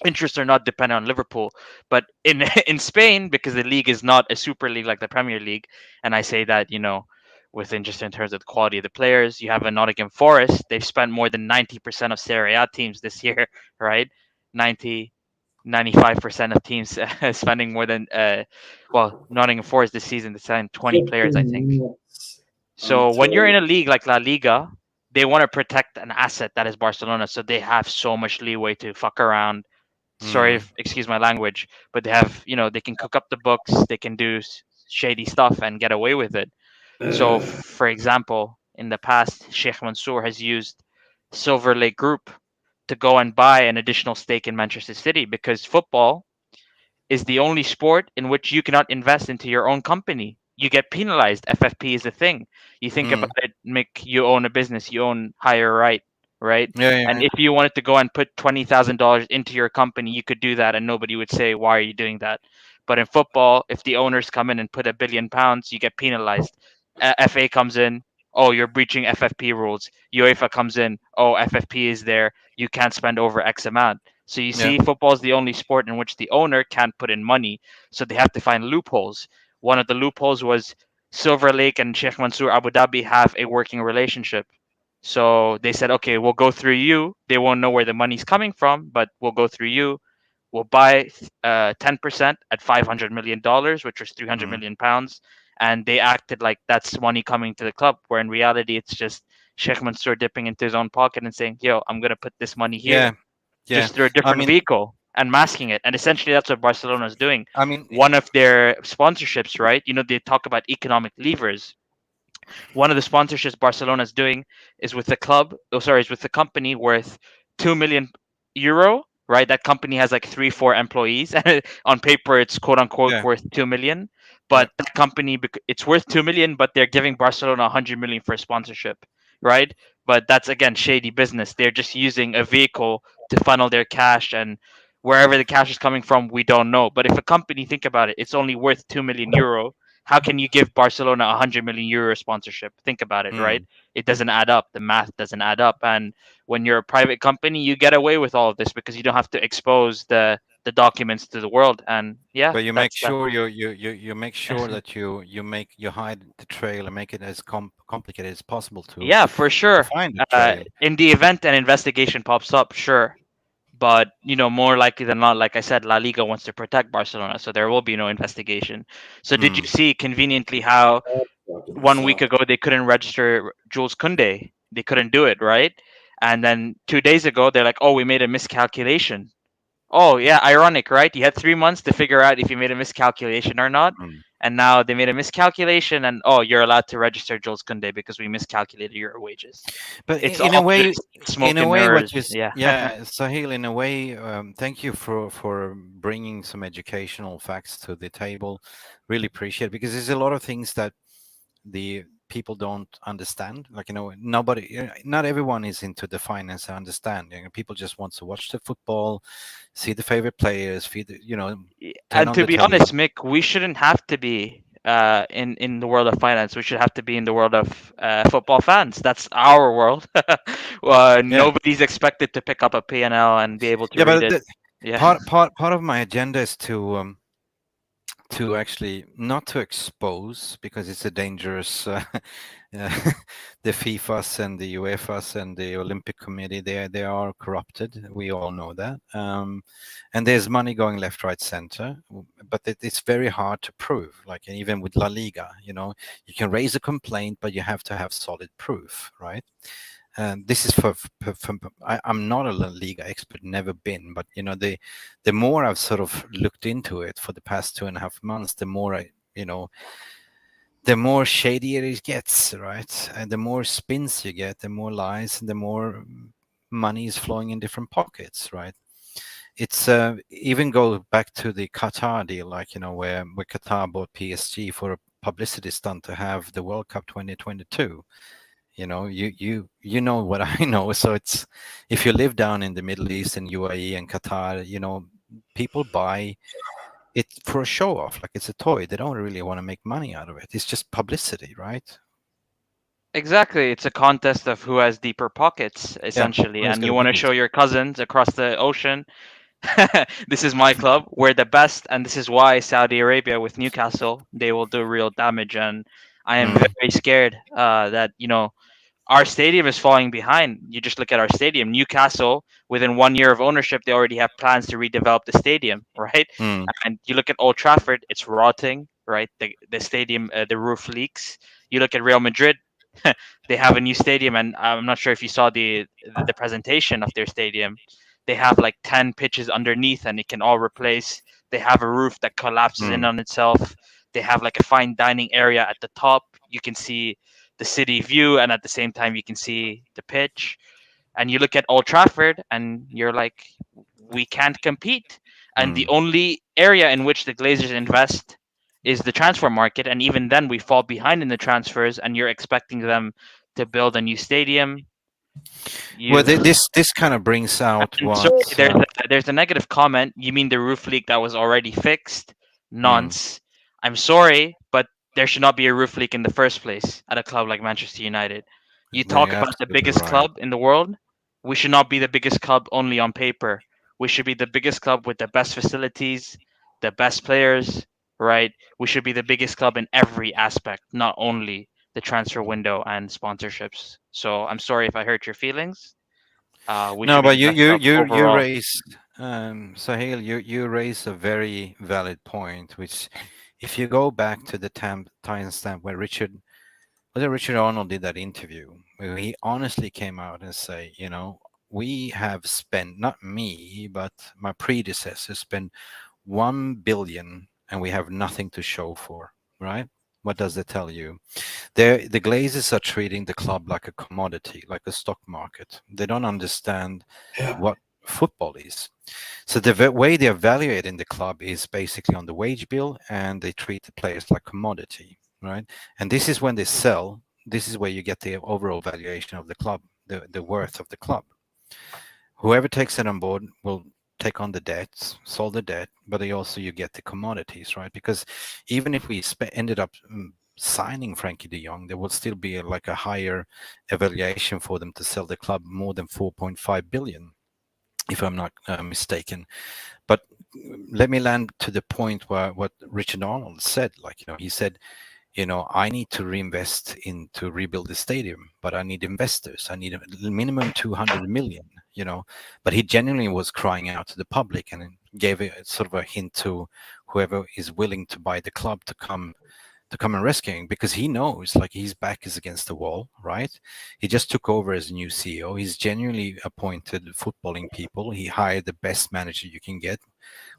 S11: interests are not dependent on Liverpool. But in in Spain, because the league is not a super league like the Premier League, and I say that within just in terms of the quality of the players, you have a Nottingham Forest. They've spent more than 90% of Serie A teams this year, right? 95% of teams spending more than Nottingham Forest this season they signed 20 players, I think. So when you're in a league like La Liga, they want to protect an asset that is Barcelona, so they have so much leeway to fuck around. Sorry, excuse my language, but they have, they can cook up the books, they can do shady stuff and get away with it. So, for example, in the past, Sheikh Mansour has used Silver Lake Group to go and buy an additional stake in Manchester City because football is the only sport in which you cannot invest into your own company. You get penalized. FFP is a thing. You think about it, Mick, you own a business, you own higher right, right? And if you wanted to go and put $20,000 into your company, you could do that and nobody would say, why are you doing that? But in football, if the owners come in and put £1 billion, you get penalized. FA comes in, oh, you're breaching FFP rules. UEFA comes in, oh, FFP is there. You can't spend over X amount. So you see, football is the only sport in which the owner can't put in money. So they have to find loopholes. One of the loopholes was Silver Lake and Sheikh Mansour Abu Dhabi have a working relationship. So they said, okay, we'll go through you. They won't know where the money's coming from, but we'll go through you. We'll buy 10% at $500 million, which was 300 million pounds. And they acted like that's money coming to the club, where in reality, it's just Sheikh Mansour dipping into his own pocket and saying, yo, I'm going to put this money here. Just through a different vehicle and masking it. And essentially that's what Barcelona is doing.
S2: I mean,
S11: one of their sponsorships, right? They talk about economic levers. One of the sponsorships Barcelona is doing is with the is with the company worth 2 million euro, right? That company has like 3-4 employees. On paper, it's quote unquote worth 2 million. But that company, it's worth 2 million, but they're giving Barcelona 100 million for a sponsorship, right? But that's again shady business. They're just using a vehicle to funnel their cash, and wherever the cash is coming from, we don't know. But if a company, think about it, it's only worth 2 million euro, How can you give Barcelona 100 million euro sponsorship? Think about it, right? It doesn't add up. The math doesn't add up. And when you're a private company, you get away with all of this because you don't have to expose the documents to the world. And yeah,
S2: But you make
S11: that's that.
S2: sure you make sure that you hide the trail and make it as complicated as possible to
S11: Yeah, for sure.
S2: find the trail.
S11: In the event an investigation pops up, sure. But more likely than not, like I said, La Liga wants to protect Barcelona, so there will be no investigation. So did you see conveniently how 1 week ago they couldn't register Jules Koundé? They couldn't do it, right? And then 2 days ago they're like, "Oh, we made a miscalculation." Oh yeah, ironic, right? You had 3 months to figure out if you made a miscalculation or not, and now they made a miscalculation, and oh, you're allowed to register Jules Koundé because we miscalculated your wages.
S2: But
S11: It's
S2: in a
S11: all
S2: way,
S11: just smoke
S2: in a
S11: and
S2: way,
S11: mirrors.
S2: what you
S11: Yeah.
S2: Sahil, in a way, thank you for bringing some educational facts to the table. Really appreciate it, because there's a lot of things that the people don't understand. Like, not everyone is into the finance and understand. People just want to watch the football, see the favorite players, turn
S11: And
S2: on
S11: to
S2: the
S11: be
S2: telly.
S11: honest, Mick, we shouldn't have to be in the world of finance. We should have to be in the world of football fans. That's our world. Nobody's expected to pick up a P&L and be able to
S2: Yeah,
S11: read
S2: but
S11: it. Yeah.
S2: part of my agenda is to actually not to expose, because it's a dangerous the FIFAs and the UEFAs and the Olympic Committee, they are corrupted. We all know that. And there's money going left, right, center, but it's very hard to prove. Like, even with La Liga, you can raise a complaint, but you have to have solid proof, right? And this is I'm not a La Liga expert, never been, but the more I've sort of looked into it for the past 2.5 months, the more the more shadier it gets, right? And the more spins you get, the more lies, and the more money is flowing in different pockets, right? It's even go back to the Qatar deal, like, where Qatar bought PSG for a publicity stunt to have the World Cup 2022. You know what I know. So it's, if you live down in the Middle East and UAE and Qatar, people buy it for a show off, like it's a toy. They don't really want to make money out of it. It's just publicity, right?
S11: Exactly. It's a contest of who has deeper pockets, essentially.
S2: who's
S11: And
S2: got
S11: you
S2: the
S11: want to
S2: biggest.
S11: show your cousins across the ocean, this is my club. We're the best. And this is why Saudi Arabia with Newcastle, they will do real damage. And I am very scared that, our stadium is falling behind. You just look at our stadium. Newcastle, within 1 year of ownership, they already have plans to redevelop the stadium, right? And you look at Old Trafford, it's rotting, right? The stadium, the roof leaks. You look at Real Madrid, they have a new stadium, and I'm not sure if you saw the presentation of their stadium. They have like 10 pitches underneath, and it can all replace. They have a roof that collapses in on itself. They have like a fine dining area at the top. You can see the city view, and at the same time you can see the pitch. And you look at Old Trafford and you're like, we can't compete. And the only area in which the Glazers invest is the transfer market, and even then we fall behind in the transfers, and you're expecting them to build a new stadium.
S2: Well, this kind of brings out what.
S11: Sorry, there's a negative comment. You mean the roof leak that was already fixed? Nonce. I'm sorry, but there should not be a roof leak in the first place at a club like Manchester United. You
S2: No,
S11: talk
S2: you're
S11: about the
S2: absolutely
S11: biggest
S2: right.
S11: club in the world. We should not be the biggest club only on paper. We should be the biggest club with the best facilities, the best players, right? We should be the biggest club in every aspect, not only the transfer window and sponsorships. So I'm sorry if I hurt your feelings. We
S2: No,
S11: should be
S2: but
S11: the best club overall.
S2: raise, Sahil, you raise a very valid point, which, if you go back to the timestamp where Richard Arnold did that interview, where he honestly came out and say, we have spent, not me, but my predecessor spent 1 billion and we have nothing to show for, right? What does that tell you? The Glazers are treating the club like a commodity, like a stock market. They don't understand what football is. So the way they're evaluating the club is basically on the wage bill, and they treat the players like commodity, right? And this is when they sell. This is where you get the overall valuation of the club, the worth of the club. Whoever takes it on board will take on the debts, solve the debt, but you get the commodities, right? Because even if we ended up signing Frankie de Jong, there would still be like a higher evaluation for them to sell the club, more than 4.5 billion, if I'm not mistaken. But let me land to the point where what Richard Arnold said, like, he said, I need to reinvest into rebuild the stadium, but I need investors. I need a minimum 200 million, but he genuinely was crying out to the public and gave a sort of a hint to whoever is willing to buy the club to come and rescue him, because he knows like his back is against the wall, right? He just took over as new CEO. He's genuinely appointed footballing people. He hired the best manager you can get,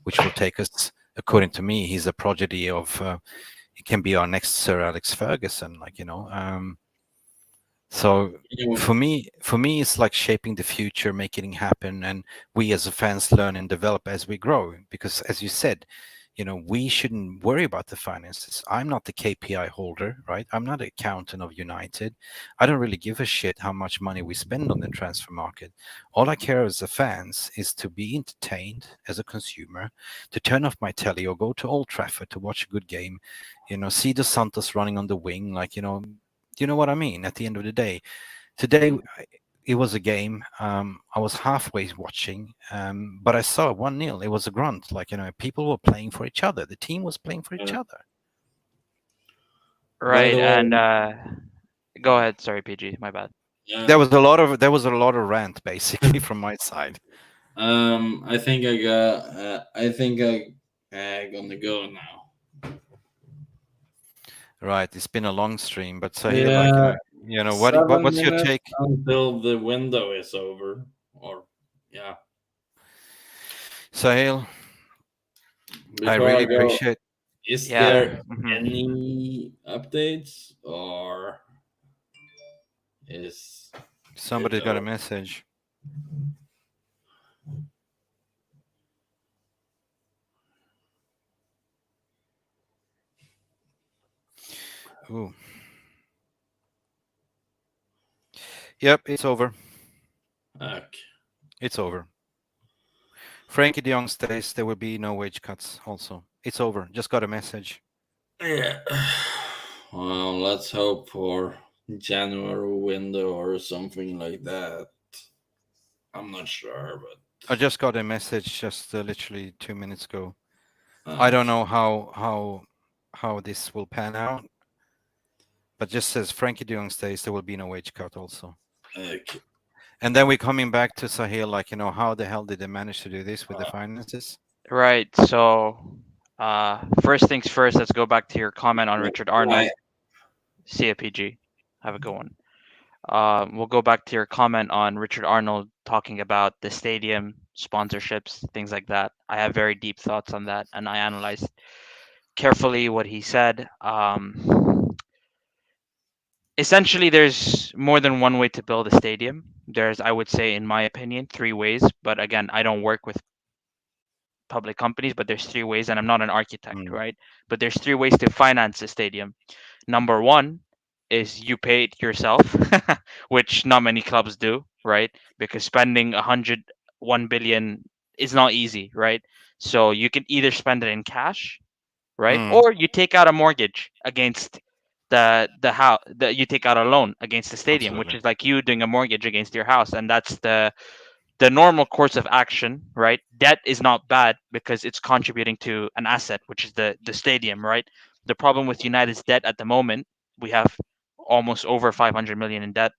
S2: which will take us, according to me, he's a prodigy of he can be our next Sir Alex Ferguson, so for me, it's like shaping the future, making it happen, and we as fans learn and develop as we grow. Because as you said, we shouldn't worry about the finances. I'm not the KPI holder, right? I'm not an accountant of United. I don't really give a shit how much money we spend on the transfer market. All I care as a fans is to be entertained as a consumer, to turn off my telly or go to Old Trafford to watch a good game, see the Santos running on the wing, you know what I mean? At the end of the day, today it was a game. I was halfway watching, but I saw 1-0. It was a grunt. People were playing for each other. The team was playing for each other.
S11: Right, and go ahead. Sorry, PG. My bad.
S2: There was a lot of rant basically from my side.
S3: I think I gonna go now.
S2: Right, it's been a long stream, but so what's your take
S3: until the window is over? Or
S2: Sahil, I really appreciate.
S3: Is there any updates, or is
S2: somebody got a message? Ooh. Yep, it's over.
S3: Okay.
S2: It's over. Frankie de Jong stays. There will be no wage cuts also. It's over. Just got a message.
S3: Yeah. Well, let's hope for January window or something like that. I'm not sure, but
S2: I just got a message just literally 2 minutes ago. I don't know how this will pan out, but just says Frankie de Jong stays. There will be no wage cut also.
S3: Okay.
S2: And then we're coming back to Sahil, how the hell did they manage to do this with the finances?
S11: Right. So, first things first, let's go back to your comment on Richard Arnold. See ya, PG. Have a good one. We'll go back to your comment on Richard Arnold talking about the stadium sponsorships, things like that. I have very deep thoughts on that, and I analyzed carefully what he said. Essentially, there's more than one way to build a stadium. There's, I would say, in my opinion, 3 ways. But again, I don't work with public companies, but there's 3 ways, and I'm not an architect, right? But there's 3 ways to finance a stadium. Number 1 is you pay it yourself, which not many clubs do, right? Because spending 1 billion is not easy, right? So you can either spend it in cash, right? Or you take out a mortgage against the house, you take out a loan against the stadium. Absolutely. Which is like you doing a mortgage against your house, and that's the normal course of action, right? Debt is not bad because it's contributing to an asset, which is the stadium, right? The problem with United's debt at the moment, we have almost over 500 million in debt,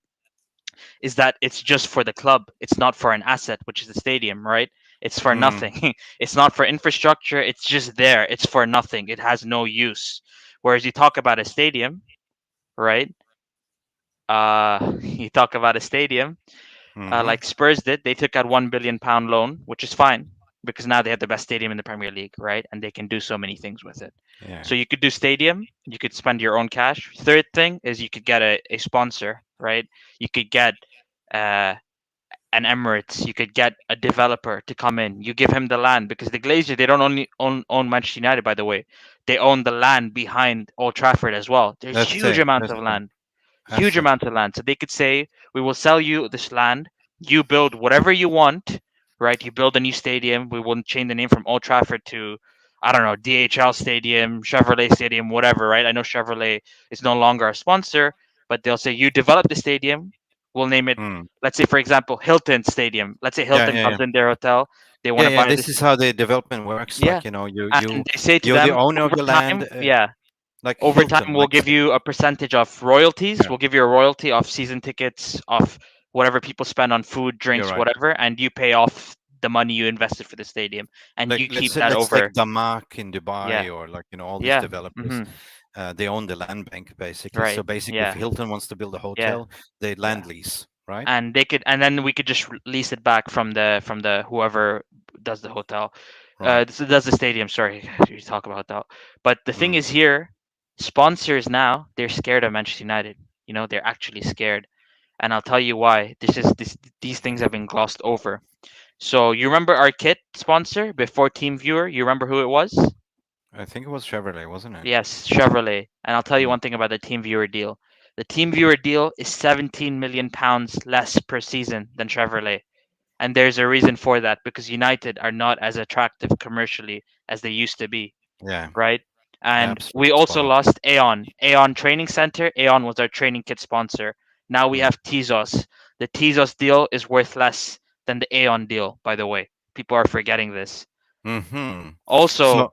S11: is that it's just for the club. It's not for an asset, which is the stadium, right? It's for nothing. It's not for infrastructure. It's just there. It's for nothing. It has no use. Whereas you talk about a stadium, right? You talk about a stadium, like Spurs did. They took out £1 billion loan, which is fine because now they have the best stadium in the Premier League, right? And they can do so many things with it. Yeah. So you could do stadium. You could spend your own cash. Third thing is you could get a sponsor, right? You could get an Emirates. You could get a developer to come in. You give him the land because the Glaziers, they don't only own Manchester United, by the way. They own the land behind Old Trafford as well. There's huge amounts of land. Huge amounts of land. So they could say, we will sell you this land. You build whatever you want, right? You build a new stadium. We will change the name from Old Trafford to, I don't know, DHL Stadium, Chevrolet Stadium, whatever, right? I know Chevrolet is no longer a sponsor, but they'll say you develop the stadium. We'll name it. Let's say, for example, Hilton Stadium. Let's say Hilton comes in their hotel. They want to buy
S2: this is how the development works.
S11: Yeah.
S2: Like, you know,
S11: And they say to
S2: you're
S11: them,
S2: the owner of
S11: over
S2: the
S11: time,
S2: land. Like
S11: over
S2: Hilton,
S11: time, we'll
S2: like
S11: give you a percentage of royalties. We'll give you a royalty of season tickets, of whatever people spend on food, drinks,
S2: right.
S11: whatever, and you pay off the money you invested for the stadium, and
S2: like,
S11: you keep
S2: let's
S11: that
S2: let's
S11: over.
S2: take Damak in Dubai,
S11: Yeah.
S2: or like, you know, all these
S11: Yeah.
S2: developers. They own the land bank basically.
S11: Right.
S2: So basically,
S11: Yeah.
S2: if Hilton wants to build a hotel, they land lease, right?
S11: And they could, and then we could just lease it back from the whoever does the hotel, does the stadium. Sorry, you talk about that. But the thing is here, sponsors now, they're scared of Manchester United. You know, they're actually scared, and I'll tell you why. These things have been glossed over. So you remember our kit sponsor before Team Viewer? You remember who it was?
S2: I think it was Chevrolet, wasn't it?
S11: Yes, Chevrolet. And I'll tell you one thing about the Team Viewer deal. The Team Viewer deal is 17 million pounds less per season than Chevrolet. And there's a reason for that, because United are not as attractive commercially as they used to be.
S2: Yeah.
S11: Right? And we
S2: Absolutely
S11: also
S2: spot on.
S11: lost Aeon. Aeon Training Center. Aeon was our training kit sponsor. Now we have Tezos. The Tezos deal is worth less than the Aeon deal, by the way. People are forgetting this. Also,
S2: So,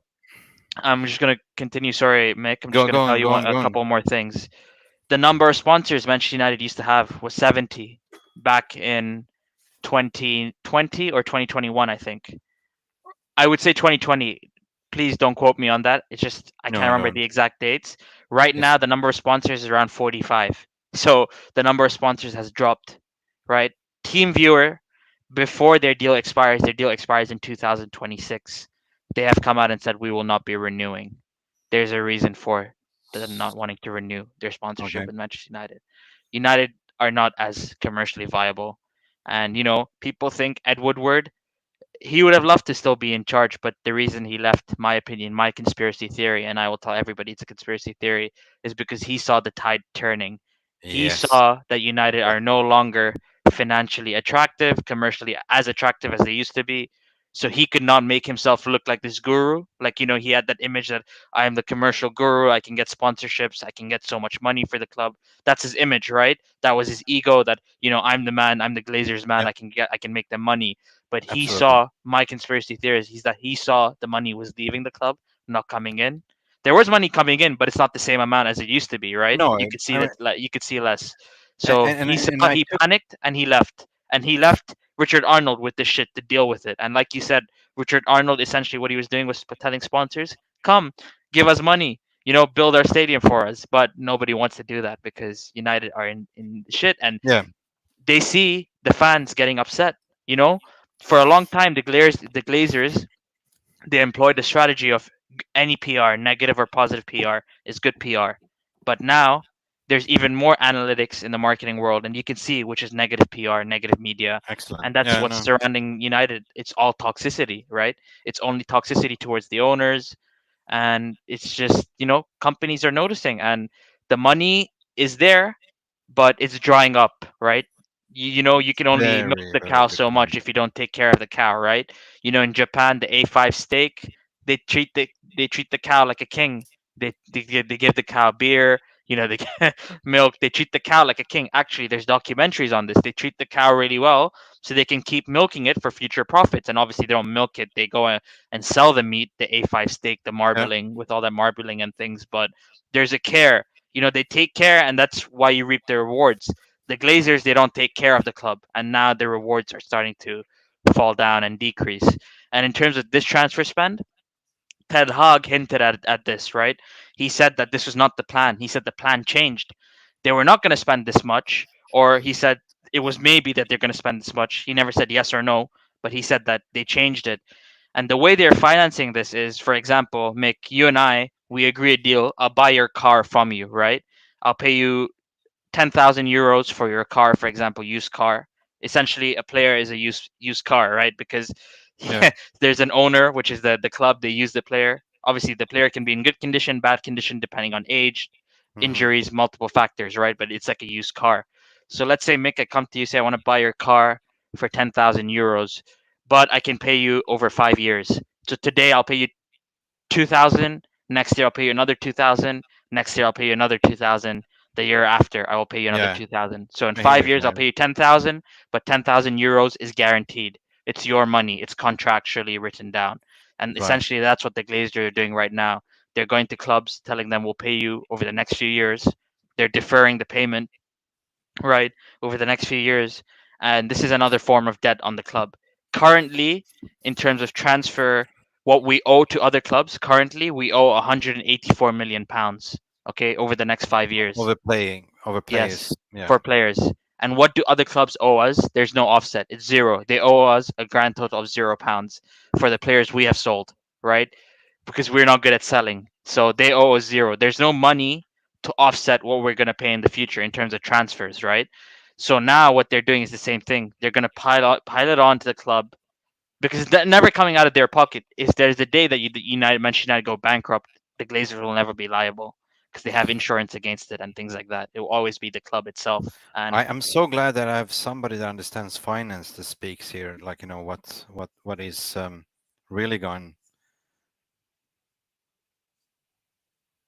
S11: I'm just going to continue. Sorry, Mick. I'm just
S2: Go
S11: going to tell
S2: on,
S11: you
S2: go on,
S11: a
S2: go on.
S11: couple more things. The number of sponsors Manchester United used to have was 70 back in 2020 or 2021, I think. I would say 2020. Please don't quote me on that. It's just I
S2: No,
S11: can't
S2: I
S11: remember
S2: don't.
S11: the exact dates. Right now, the number of sponsors is around 45. So the number of sponsors has dropped, right? Team Viewer, before their deal expires in 2026. They have come out and said we will not be renewing. There's a reason for them not wanting to renew their sponsorship with Manchester United. United are not as commercially viable. And, you know, people think Ed Woodward, he would have loved to still be in charge, but the reason he left, my opinion, my conspiracy theory, and I will tell everybody it's a conspiracy theory, is because he saw the tide turning. He
S2: Yes.
S11: saw that United are no longer financially attractive, commercially as attractive as they used to be. So he could not make himself look like this guru. Like, you know, he had that image that I am the commercial guru, I can get sponsorships, I can get so much money for the club. That's his image, right? That was his ego, that, you know, I'm the man, I'm the Glazers man, I can make them money. But he saw, my conspiracy theory is that he saw the money was leaving the club, not coming in. There was money coming in, but it's not the same amount as it used to be, right?
S2: No,
S11: You could see
S2: I mean-
S11: that you could see less. So he saw,
S2: I
S11: he panicked and he left. And he left Richard Arnold with this shit to deal with it. And like you said, Richard Arnold, essentially what he was doing was telling sponsors, come, give us money, you know, build our stadium for us. But nobody wants to do that because United are in shit, and they see the fans getting upset. You know, for a long time, the Glazers, they employed the strategy of any PR, negative or positive PR, is good PR. But now there's even more analytics in the marketing world, and you can see which is negative PR, negative media.
S2: Excellent.
S11: And that's what's surrounding United. It's all toxicity, right? It's only toxicity towards the owners. And it's just, you know, companies are noticing, and the money is there, but it's drying up, right? You know, you can only milk
S2: Very,
S11: the
S2: very
S11: cow
S2: good
S11: so much if you don't take care of the cow, right? You know, in Japan, the A5 steak, they treat the cow like a king. They give the cow beer, you know, they get milk. They treat the cow like a king. Actually, there's documentaries on this. They treat the cow really well so they can keep milking it for future profits. And obviously, they don't milk it. They go and sell the meat, the A5 steak, the marbling, with all that marbling and things. But there's a care. You know, they take care, and that's why you reap the rewards. The Glazers, they don't take care of the club, and now the rewards are starting to fall down and decrease. And in terms of this transfer spend, Ted Hogg hinted at this, right? He said that this was not the plan. He said the plan changed. They were not going to spend this much, or he said it was maybe that they're going to spend this much. He never said yes or no, but he said that they changed it. And the way they're financing this is, for example, Mick, you and I, we agree a deal. I'll buy your car from you, right? I'll pay you 10,000 euros for your car, for example, used car. Essentially, a player is a used car, right? Because there's an owner, which is the club. They use the player. Obviously, the player can be in good condition, bad condition, depending on age, injuries, multiple factors, right? But it's like a used car. So let's say, Mick, I come to you, say I want to buy your car for 10,000 euros, but I can pay you over 5 years. So today I'll pay you 2,000. Next year I'll pay you another 2,000. Next year I'll pay you another 2,000. The year after I will pay you another
S2: Yeah,
S11: 2,000. So in
S2: I hear
S11: 5 years
S2: it
S11: I'll
S2: now.
S11: pay you 10,000, but 10,000 euros is guaranteed. It's your money. It's contractually written down, and
S2: Right.
S11: essentially that's what the Glazers are doing right now. They're going to clubs, telling them we'll pay you over the next few years. They're deferring the payment, right, over the next few years, and this is another form of debt on the club. Currently, in terms of transfer, what we owe to other clubs, currently we owe 184 million pounds. Okay, over the next 5 years.
S2: Over
S11: Yes,
S2: players. Yeah.
S11: for players. And what do other clubs owe us? There's no offset. It's zero. They owe us a grand total of £0 for the players we have sold, right? Because we're not good at selling. So they owe us zero. There's no money to offset what we're going to pay in the future in terms of transfers, right? So now what they're doing is the same thing. They're going to pile it on to the club because it's never coming out of their pocket. If there's the day that Manchester United go bankrupt, the Glazers will never be liable because they have insurance against it and things like that. It will always be the club itself. And
S2: I'm so glad that I have somebody that understands finance that speaks here. Like, what is really going.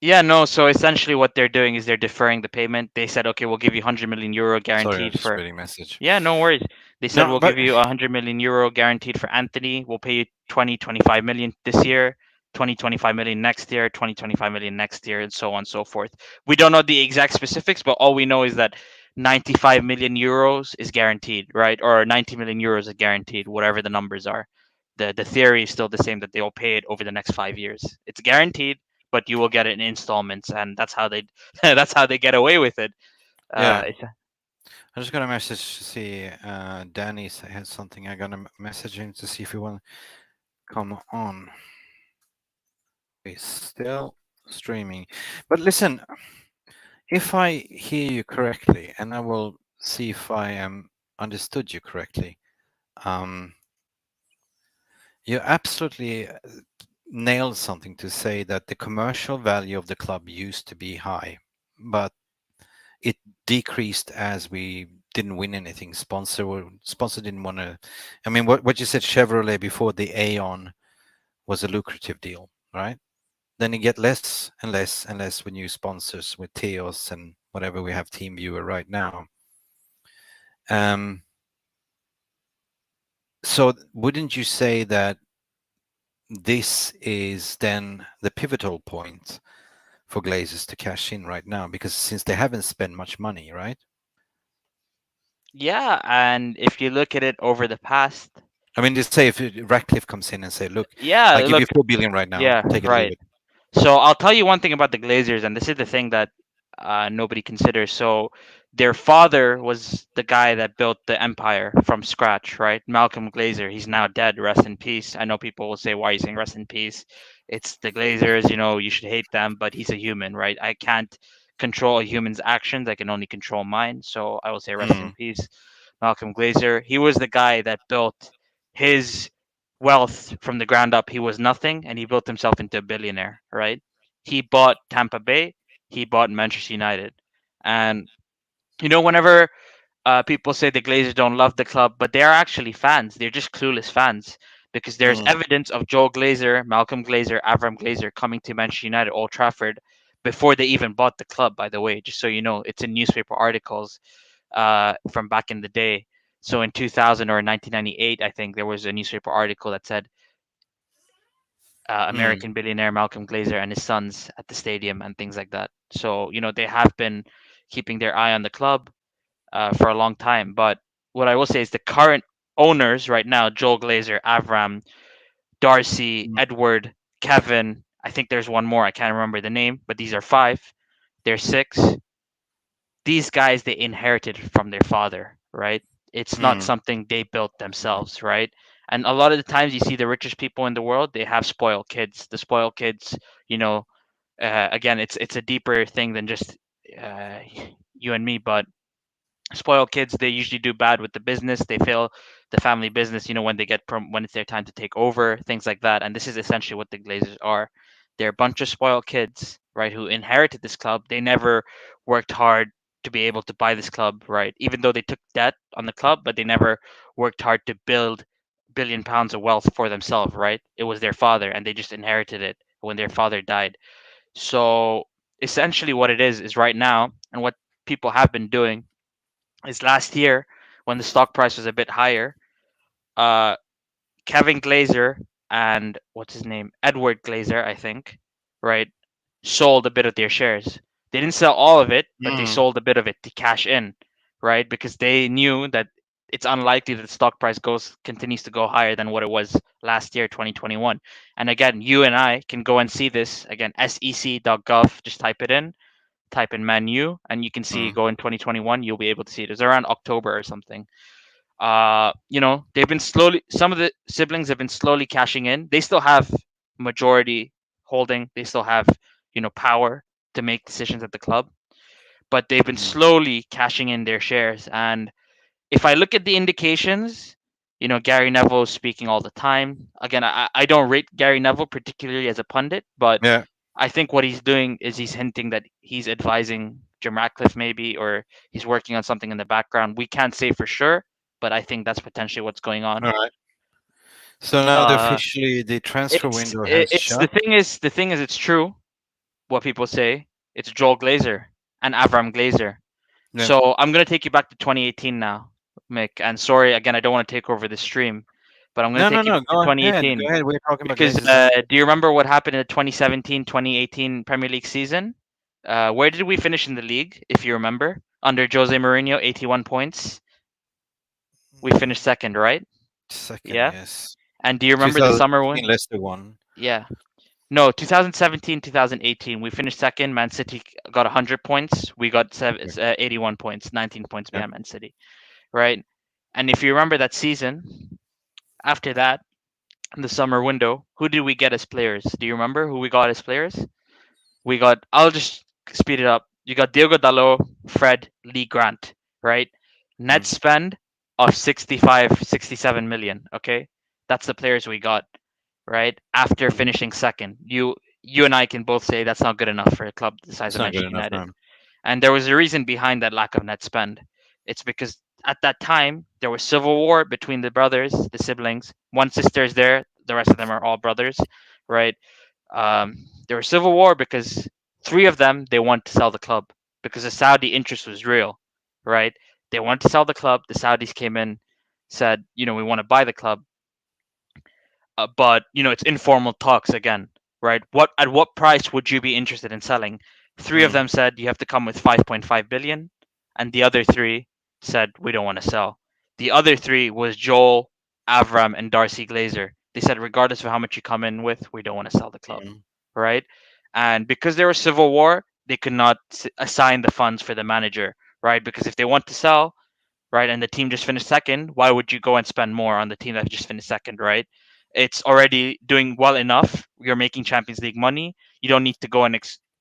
S11: yeah, no. So essentially, what they're doing is they're deferring the payment. They said, okay, we'll give you 100 million euro
S2: Sorry, I'm
S11: guaranteed
S2: just
S11: for.
S2: reading message.
S11: Yeah, no worries. They said
S2: No,
S11: we'll
S2: but
S11: give you 100 million euro guaranteed for Anthony. We'll pay you 25 million this year, 25 million next year, 25 million next year, and so on and so forth. We don't know the exact specifics, but all we know is that 95 million euros is guaranteed, right? Or 90 million euros is guaranteed, whatever the numbers are. The theory is still the same, that they will pay it over the next 5 years. It's guaranteed, but you will get it in installments, and that's how they that's how they get away with it.
S2: Yeah.
S11: It's
S2: I just got a message to see Danny has something. I got a message him to see if he want to come on. He's still streaming. But listen, if I hear you correctly, and I will see if I am understood you correctly, you absolutely nailed something to say that the commercial value of the club used to be high, but it decreased as we didn't win anything. Sponsor didn't want to. I mean, what you said, Chevrolet before, the Aeon was a lucrative deal, right? Then you get less and less and less with new sponsors, with Teos and whatever we have, Team Viewer right now. So wouldn't you say that this is then the pivotal point for Glazers to cash in right now? Because since they haven't spent much money, right?
S11: Yeah, and if you look at it over the past,
S2: I mean, just say if Ratcliffe comes in and say, "Look,
S11: yeah,
S2: I give
S11: look,
S2: you 4 billion right now.
S11: yeah,
S2: Take it or leave
S11: right.
S2: it."
S11: So I'll tell you one thing about the Glazers, and this is the thing that nobody considers. So their father was the guy that built the empire from scratch, right? Malcolm Glazer. He's now dead. Rest in peace. I know people will say, "Why are you saying rest in peace?" It's the Glazers. You should hate them, but he's a human, right? I can't control a human's actions. I can only control mine. So I will say rest in peace, Malcolm Glazer. He was the guy that built his wealth from the ground up. He was nothing, and he built himself into a billionaire, right? He bought Tampa Bay, he bought Manchester United. And whenever people say the Glazers don't love the club, but they are actually fans. They're just clueless fans, because there's evidence of Joe Glazer, Malcolm Glazer, Avram Glazer coming to Manchester United, Old Trafford, before they even bought the club, by the way, just so you know. It's in newspaper articles from back in the day. So in 2000 or 1998, I think there was a newspaper article that said American billionaire Malcolm Glazer and his sons at the stadium and things like that. So they have been keeping their eye on the club for a long time. But what I will say is the current owners right now: Joel Glazer, Avram, Darcy, Edward, Kevin. I think there's one more. I can't remember the name, but these are five. They're six. These guys, they inherited from their father, right? It's not something they built themselves, right? And a lot of the times you see the richest people in the world, they have spoiled kids. The spoiled kids, again, it's a deeper thing than just uh, you and me, but spoiled kids, they usually do bad with the business. They fail the family business, when they get when it's their time to take over, things like that. And this is essentially what the Glazers are. They're a bunch of spoiled kids, right, who inherited this club. They never worked hard to be able to buy this club, right? Even though they took debt on the club, but they never worked hard to build billion pounds of wealth for themselves, right? It was their father, and they just inherited it when their father died. So essentially, what it is right now, and what people have been doing, is last year when the stock price was a bit higher, Kevin Glazer and what's his name, Edward Glazer, I think, right, sold a bit of their shares. They didn't sell all of it, but they sold a bit of it to cash in, right? Because they knew that it's unlikely that the stock price continues to go higher than what it was last year, 2021. And again, you and I can go and see this again, sec.gov. Just type it in, type in Man U, and you can see go in 2021. You'll be able to see it. It's around October or something. They've been some of the siblings have been slowly cashing in. They still have majority holding. They still have, power to make decisions at the club, but they've been slowly cashing in their shares. And if I look at the indications, Gary Neville is speaking all the time. Again, I don't rate Gary Neville particularly as a pundit, but
S2: Yeah.
S11: I think what he's doing is he's hinting that he's advising Jim Ratcliffe maybe, or he's working on something in the background. We can't say for sure, but I think that's potentially what's going on.
S2: All right. So now officially the transfer window has shut.
S11: The thing is, it's true what people say. It's Joel Glazer and Avram Glazer.
S2: Yeah.
S11: So I'm gonna take you back to 2018 now, Mick. And sorry again, I don't want to take over the stream, but I'm gonna take you back to 2018.
S2: Go ahead. We're talking about
S11: Because
S2: Glazers.
S11: do you remember what happened in the 2017-2018 Premier League season? Where did we finish in the league, if you remember? Under Jose Mourinho, 81 points. We finished second, right?
S2: Second,
S11: Yeah.
S2: yes.
S11: And do you remember the summer one?
S2: Leicester won.
S11: Yeah. No, 2017-2018, we finished second. Man City got 100 points. We got 81 points, 19 points behind Man City, right? And if you remember that season, after that, in the summer window, who did we get as players? Do you remember who we got as players? I'll just speed it up. You got Diogo Dalot, Fred, Lee Grant, right? Net spend of 67 million, okay? That's the players we got, right? After finishing second. You and I can both say that's not good enough for a club the size of Manchester United. And there was a reason behind that lack of net spend. It's because at that time, there was civil war between the brothers, the siblings. One sister is there. The rest of them are all brothers, right? There was civil war because three of them, they want to sell the club because the Saudi interest was real, right? They wanted to sell the club. The Saudis came in, said, we want to buy the club. But, it's informal talks again, right? At what price would you be interested in selling? Three of them said you have to come with 5.5 billion. And the other three said, we don't want to sell. The other three was Joel, Avram, and Darcy Glazer. They said, regardless of how much you come in with, we don't want to sell the club, right? And because there was civil war, they could not assign the funds for the manager, right? Because if they want to sell, right, and the team just finished second, why would you go and spend more on the team that just finished second, right? It's already doing well enough. You're making Champions League money. You don't need to go and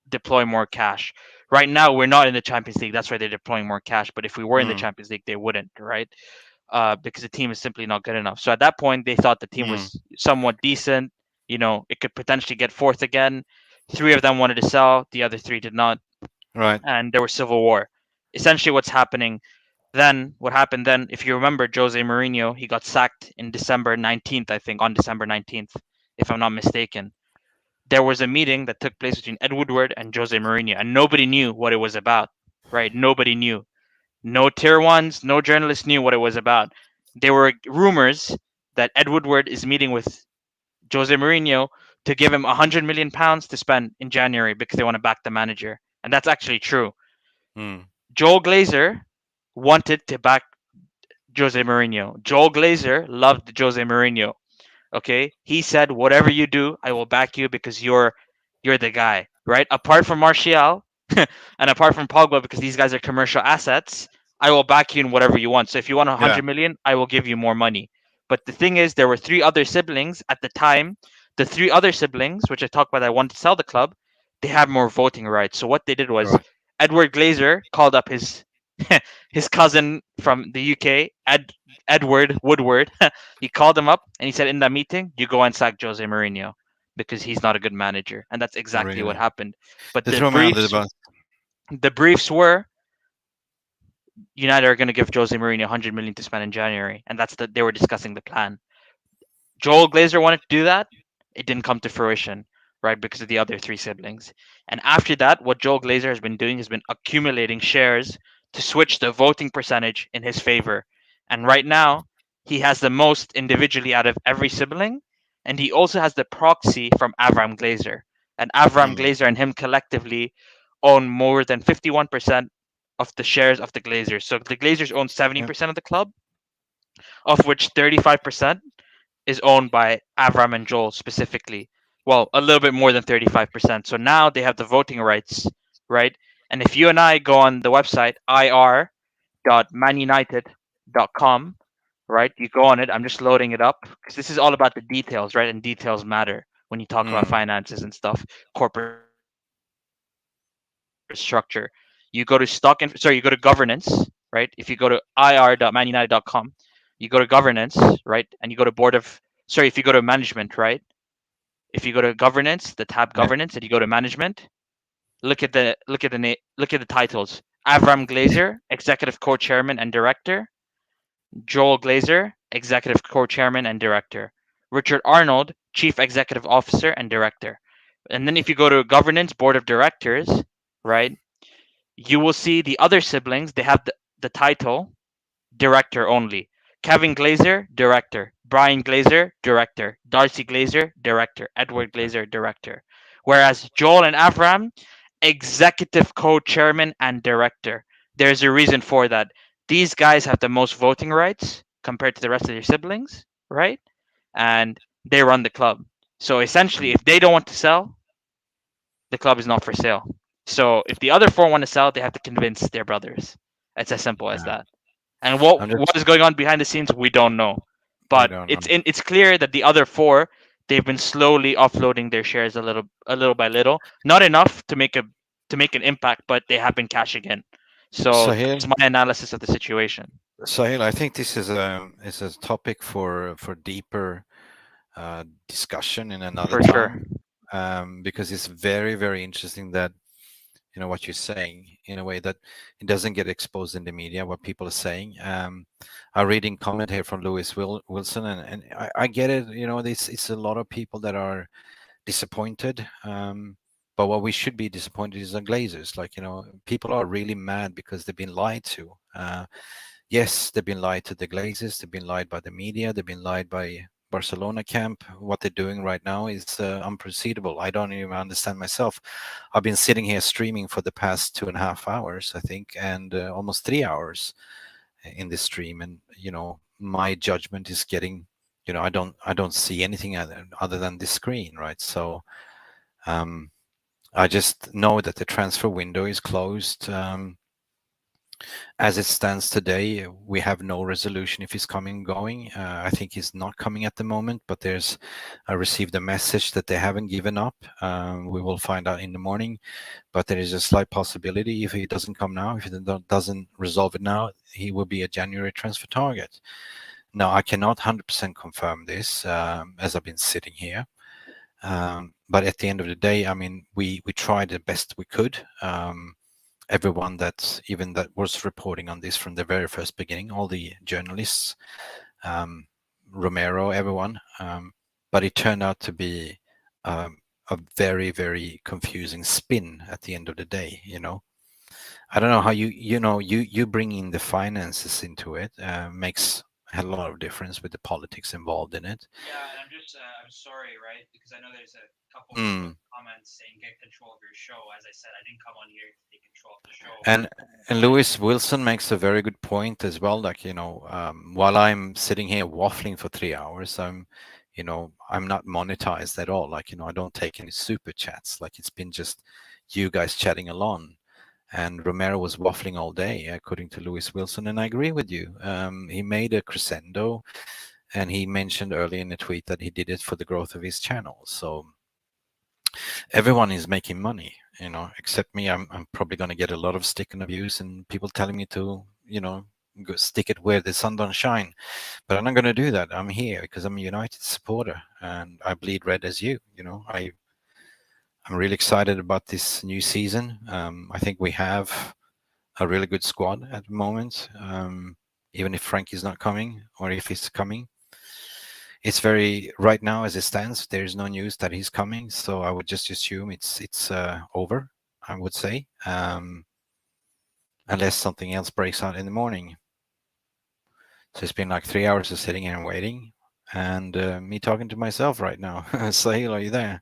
S11: deploy more cash. Right now, we're not in the Champions League. That's why they're deploying more cash. But if we were in the Champions League, they wouldn't, right? Because the team is simply not good enough. So at that point, they thought the team was somewhat decent. It could potentially get fourth again. Three of them wanted to sell. The other three did not.
S2: Right.
S11: And there was civil war. Essentially, what happened then, if you remember, Jose Mourinho, he got sacked in December 19th, I think, on December 19th, if I'm not mistaken. There was a meeting that took place between Ed Woodward and Jose Mourinho, and nobody knew what it was about, right? Nobody knew. No tier ones, no journalists knew what it was about. There were rumors that Ed Woodward is meeting with Jose Mourinho to give him 100 million pounds to spend in January because they want to back the manager. And that's actually true. Joel Glazer wanted to back Jose Mourinho. Joel Glazer loved Jose Mourinho. Okay, he said, "Whatever you do, I will back you because you're the guy." Right? Apart from Martial and apart from Pogba, because these guys are commercial assets, I will back you in whatever you want. So if you want 100 million, I will give you more money. But the thing is, there were three other siblings at the time. The three other siblings, which I talked about, that wanted to sell the club, they had more voting rights. So what they did was, Edward Glazer called up his cousin from the UK, Edward Woodward. He called him up and he said, in that meeting, you go and sack Jose Mourinho because he's not a good manager. And that's exactly what happened. But the briefs were, United are going to give Jose Mourinho 100 million to spend in January. And they were discussing the plan. Joel Glazer wanted to do that. It didn't come to fruition, right? Because of the other three siblings. And after that, what Joel Glazer has been doing has been accumulating shares to switch the voting percentage in his favor. And right now, he has the most individually out of every sibling. And he also has the proxy from Avram Glazer. And Avram Glazer and him collectively own more than 51% of the shares of the Glazers. So the Glazers own 70% of the club, of which 35% is owned by Avram and Joel specifically. Well, a little bit more than 35%. So now they have the voting rights, right? And if you and I go on the website ir.manunited.com, right? You go on it. I'm just loading it up because this is all about the details, right? And details matter when you talk about finances and stuff, corporate structure. You go to you go to governance, right? If you go to ir.manunited.com, you go to governance, right? And you go to if you go to management, right? If you go to governance, the tab governance, and you go to management, look at the titles. Avram Glazer, executive co-chairman and director. Joel Glazer, executive co-chairman and director. Richard Arnold, chief executive officer and director. And then if you go to governance, board of directors, right? You will see the other siblings, they have the title director only. Kevin Glazer, director. Brian Glazer, director. Darcy Glazer, director. Edward Glazer, director. Whereas Joel and Avram, executive co-chairman and director. There's a reason for that. These guys have the most voting rights compared to the rest of their siblings, right? And they run the club. So essentially, if they don't want to sell, the club is not for sale. So if the other four want to sell, they have to convince their brothers. It's as simple as that. And what is going on behind the scenes, we don't know. But it's clear that the other four, they've been slowly offloading their shares a little by little. Not enough to make an impact, but they have been cashing in. So that's my analysis of the situation.
S2: Sahil, I think this is a topic for deeper discussion in another time. Sure. Because it's very, very interesting that what you're saying in a way that it doesn't get exposed in the media, what people are saying. I'm reading comment here from Lewis Wilson, and I get it. It's a lot of people that are disappointed. But what we should be disappointed is the Glazers. People are really mad because they've been lied to. Yes, they've been lied to the Glazers. They've been lied by the media. They've been lied by Barcelona camp. What they're doing right now is unproceedable. I don't even understand myself. I've been sitting here streaming for the past 2.5 hours, I think, and almost 3 hours in this stream. And my judgment is getting, I don't see anything other than this screen, right? So I just know that the transfer window is closed. As it stands today, we have no resolution if he's coming and going. I think he's not coming at the moment, but I received a message that they haven't given up. We will find out in the morning, but there is a slight possibility if he doesn't come now, if he doesn't resolve it now, he will be a January transfer target. Now, I cannot 100% confirm this as I've been sitting here. But at the end of the day, I mean, we tried the best we could. Everyone that was reporting on this from the very first beginning, all the journalists, Romero, everyone, but it turned out to be a very, very confusing spin at the end of the day. I don't know how you bring in the finances into it makes a lot of difference with the politics involved in it.
S11: Yeah, and I'm sorry, right? Because I know there's a couple of comments saying get control of your show. As I said, I didn't come on here to take control of the show.
S2: And Lewis Wilson makes a very good point as well. While I'm sitting here waffling for 3 hours, I'm not monetized at all. I don't take any super chats. It's been just you guys chatting along. And Romero was waffling all day, according to Lewis Wilson, and I agree with you. He made a crescendo, and he mentioned earlier in the tweet that he did it for the growth of his channel. So everyone is making money, except me. I'm probably going to get a lot of stick and abuse and people telling me to, go stick it where the sun don't shine. But I'm not going to do that. I'm here because I'm a United supporter, and I bleed red as you. I'm really excited about this new season. I think we have a really good squad at the moment, even if Frankie's not coming or if he's coming. it's very right now as it stands. There's no news that he's coming, so I would just assume it's over. I would say, unless something else breaks out in the morning. So it's been like 3 hours of sitting here and waiting, and me talking to myself right now. Sahil, are you there?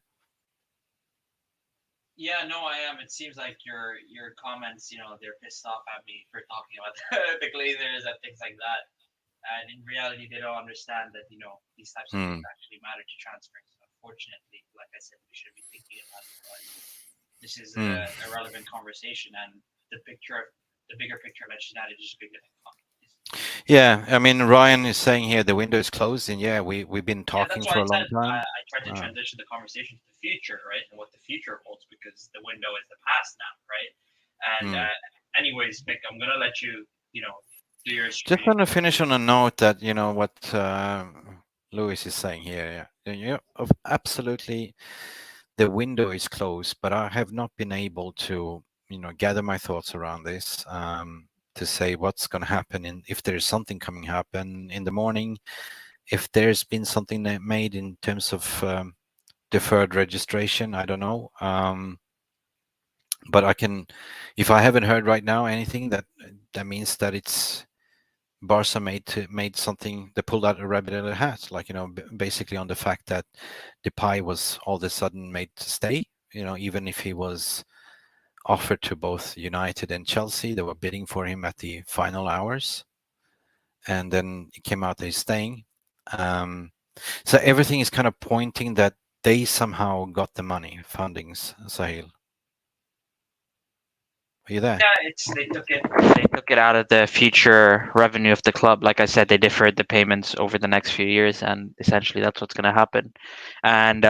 S12: Yeah, no, I am. It seems like your comments, they're pissed off at me for talking about the Glazers and things like that. And in reality, they don't understand that these types of things actually matter to transfers. Unfortunately, like I said, we should be thinking about it. But this is a relevant conversation, and the bigger picture of Cincinnati is just bigger than Coffee.
S2: Yeah, I mean, Ryan is saying here the window is closed, and yeah, we've been talking for a long time.
S12: I tried to transition the conversation to the future, right, and what the future holds, because the window is the past now, right? And anyways, Mick, I'm gonna let you, do your stream.
S2: Just want to finish on a note that what Lewis is saying here. Yeah, absolutely, the window is closed, but I have not been able to gather my thoughts around this. To say what's going to happen if there's something coming happen in the morning, if there's been something that made in terms of deferred registration, I don't know. But if I haven't heard right now anything, that means that it's Barca made something. They pulled out a rabbit out of a hat, like basically on the fact that Depay was all of a sudden made to stay. Even if he was offered to both United and Chelsea. They were bidding for him at the final hours. And then it came out that he's staying. So everything is kind of pointing that they somehow got the money, fundings, Sahil. Are you there?
S12: Yeah, they
S11: took it out of the future revenue of the club. Like I said, they deferred the payments over the next few years, and essentially that's what's going to happen. And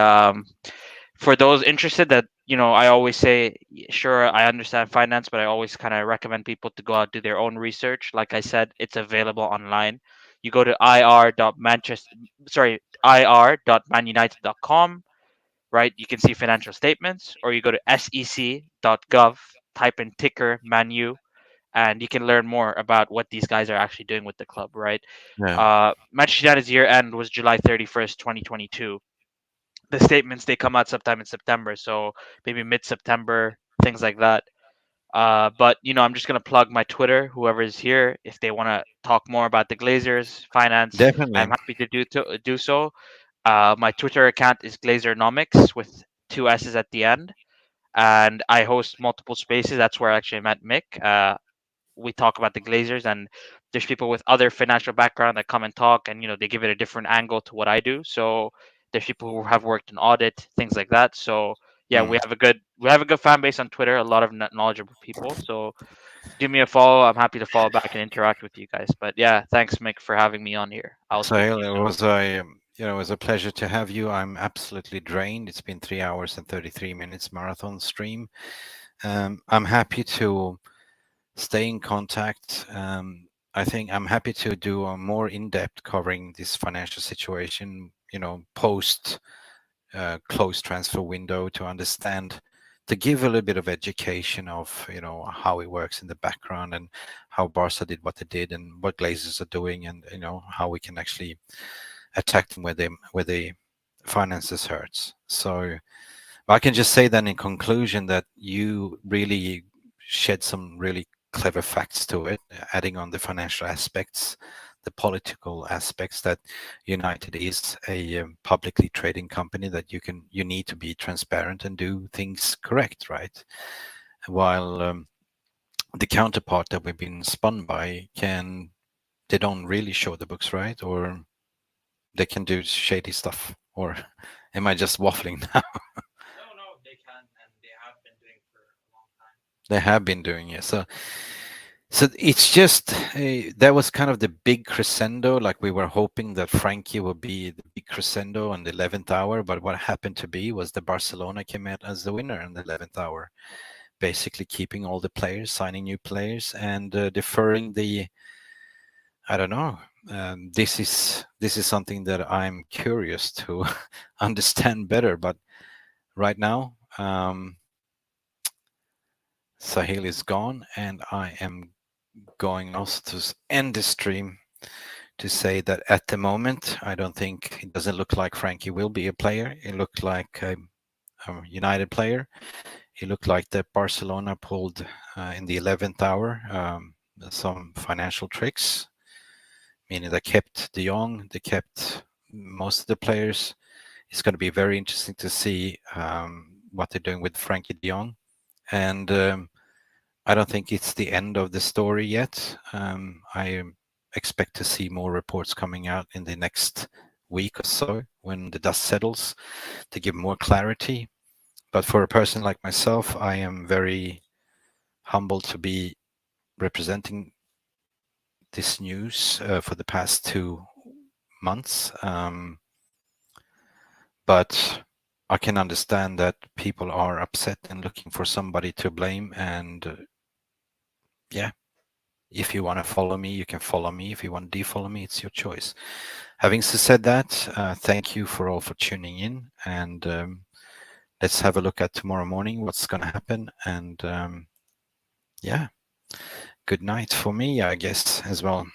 S11: for those interested, that I always say, sure, I understand finance, but I always kind of recommend people to go out, do their own research. Like I said, it's available online. You go to ir.manunited.com, right? You can see financial statements, or you go to sec.gov, type in ticker Manu, and you can learn more about what these guys are actually doing with the club, right?
S2: Yeah.
S11: Manchester United's year end was July 31st, 2022. The statements, they come out sometime in September, so maybe mid-September, things like that. But I'm just gonna plug my Twitter. Whoever is here, if they want to talk more about the Glazers finance,
S2: Definitely.
S11: I'm happy to do so. My Twitter account is Glazernomics with 2 S's at the end, and I host multiple spaces. That's where I actually met Mick. We talk about the Glazers, and there's people with other financial background that come and talk, and they give it a different angle to what I do. So there's people who have worked in audit, things like that. So yeah, we have a good fan base on Twitter, a lot of knowledgeable people. So do me a follow. I'm happy to follow back and interact with you guys. But yeah, thanks, Mick, for having me on here.
S2: Sahil, it was a pleasure to have you. I'm absolutely drained. It's been 3 hours and 33 minutes marathon stream. I'm happy to stay in contact. I think I'm happy to do a more in-depth covering this financial situation, post closed transfer window, to understand, to give a little bit of education of how it works in the background, and how Barca did what they did, and what Glazers are doing, and how we can actually attack them where the finances hurts. So I can just say then in conclusion that you really shed some really clever facts to it, adding on the financial aspects, the political aspects, that United is a publicly trading company, that you need to be transparent and do things correct, right? While the counterpart that we've been spun by they don't really show the books, right? Or they can do shady stuff. Or am I just waffling now?
S12: No, they can, and they have been doing for a long time.
S2: They have been doing it. So it's just that was kind of the big crescendo. Like we were hoping that Frankie would be the big crescendo on the 11th hour, but what happened to be was the Barcelona came out as the winner in the 11th hour, basically keeping all the players, signing new players, and deferring the. I don't know. This is something that I'm curious to understand better. But right now, Sahil is gone, and I am going also to end the stream to say that at the moment, I don't think it doesn't look like Frankie will be a player. It looked like a United player. It looked like that Barcelona pulled in the 11th hour some financial tricks, meaning they kept De Jong, they kept most of the players. It's going to be very interesting to see what they're doing with Frankie De Jong. And I don't think it's the end of the story yet. I expect to see more reports coming out in the next week or so when the dust settles to give more clarity. But for a person like myself, I am very humbled to be representing this news for the past 2 months. But I can understand that people are upset and looking for somebody to blame. And yeah, if you want to follow me, you can follow me. If you want to defollow me, it's your choice. Having said that, thank you for all for tuning in. And let's have a look at tomorrow morning, what's going to happen. And yeah, good night for me, I guess, as well.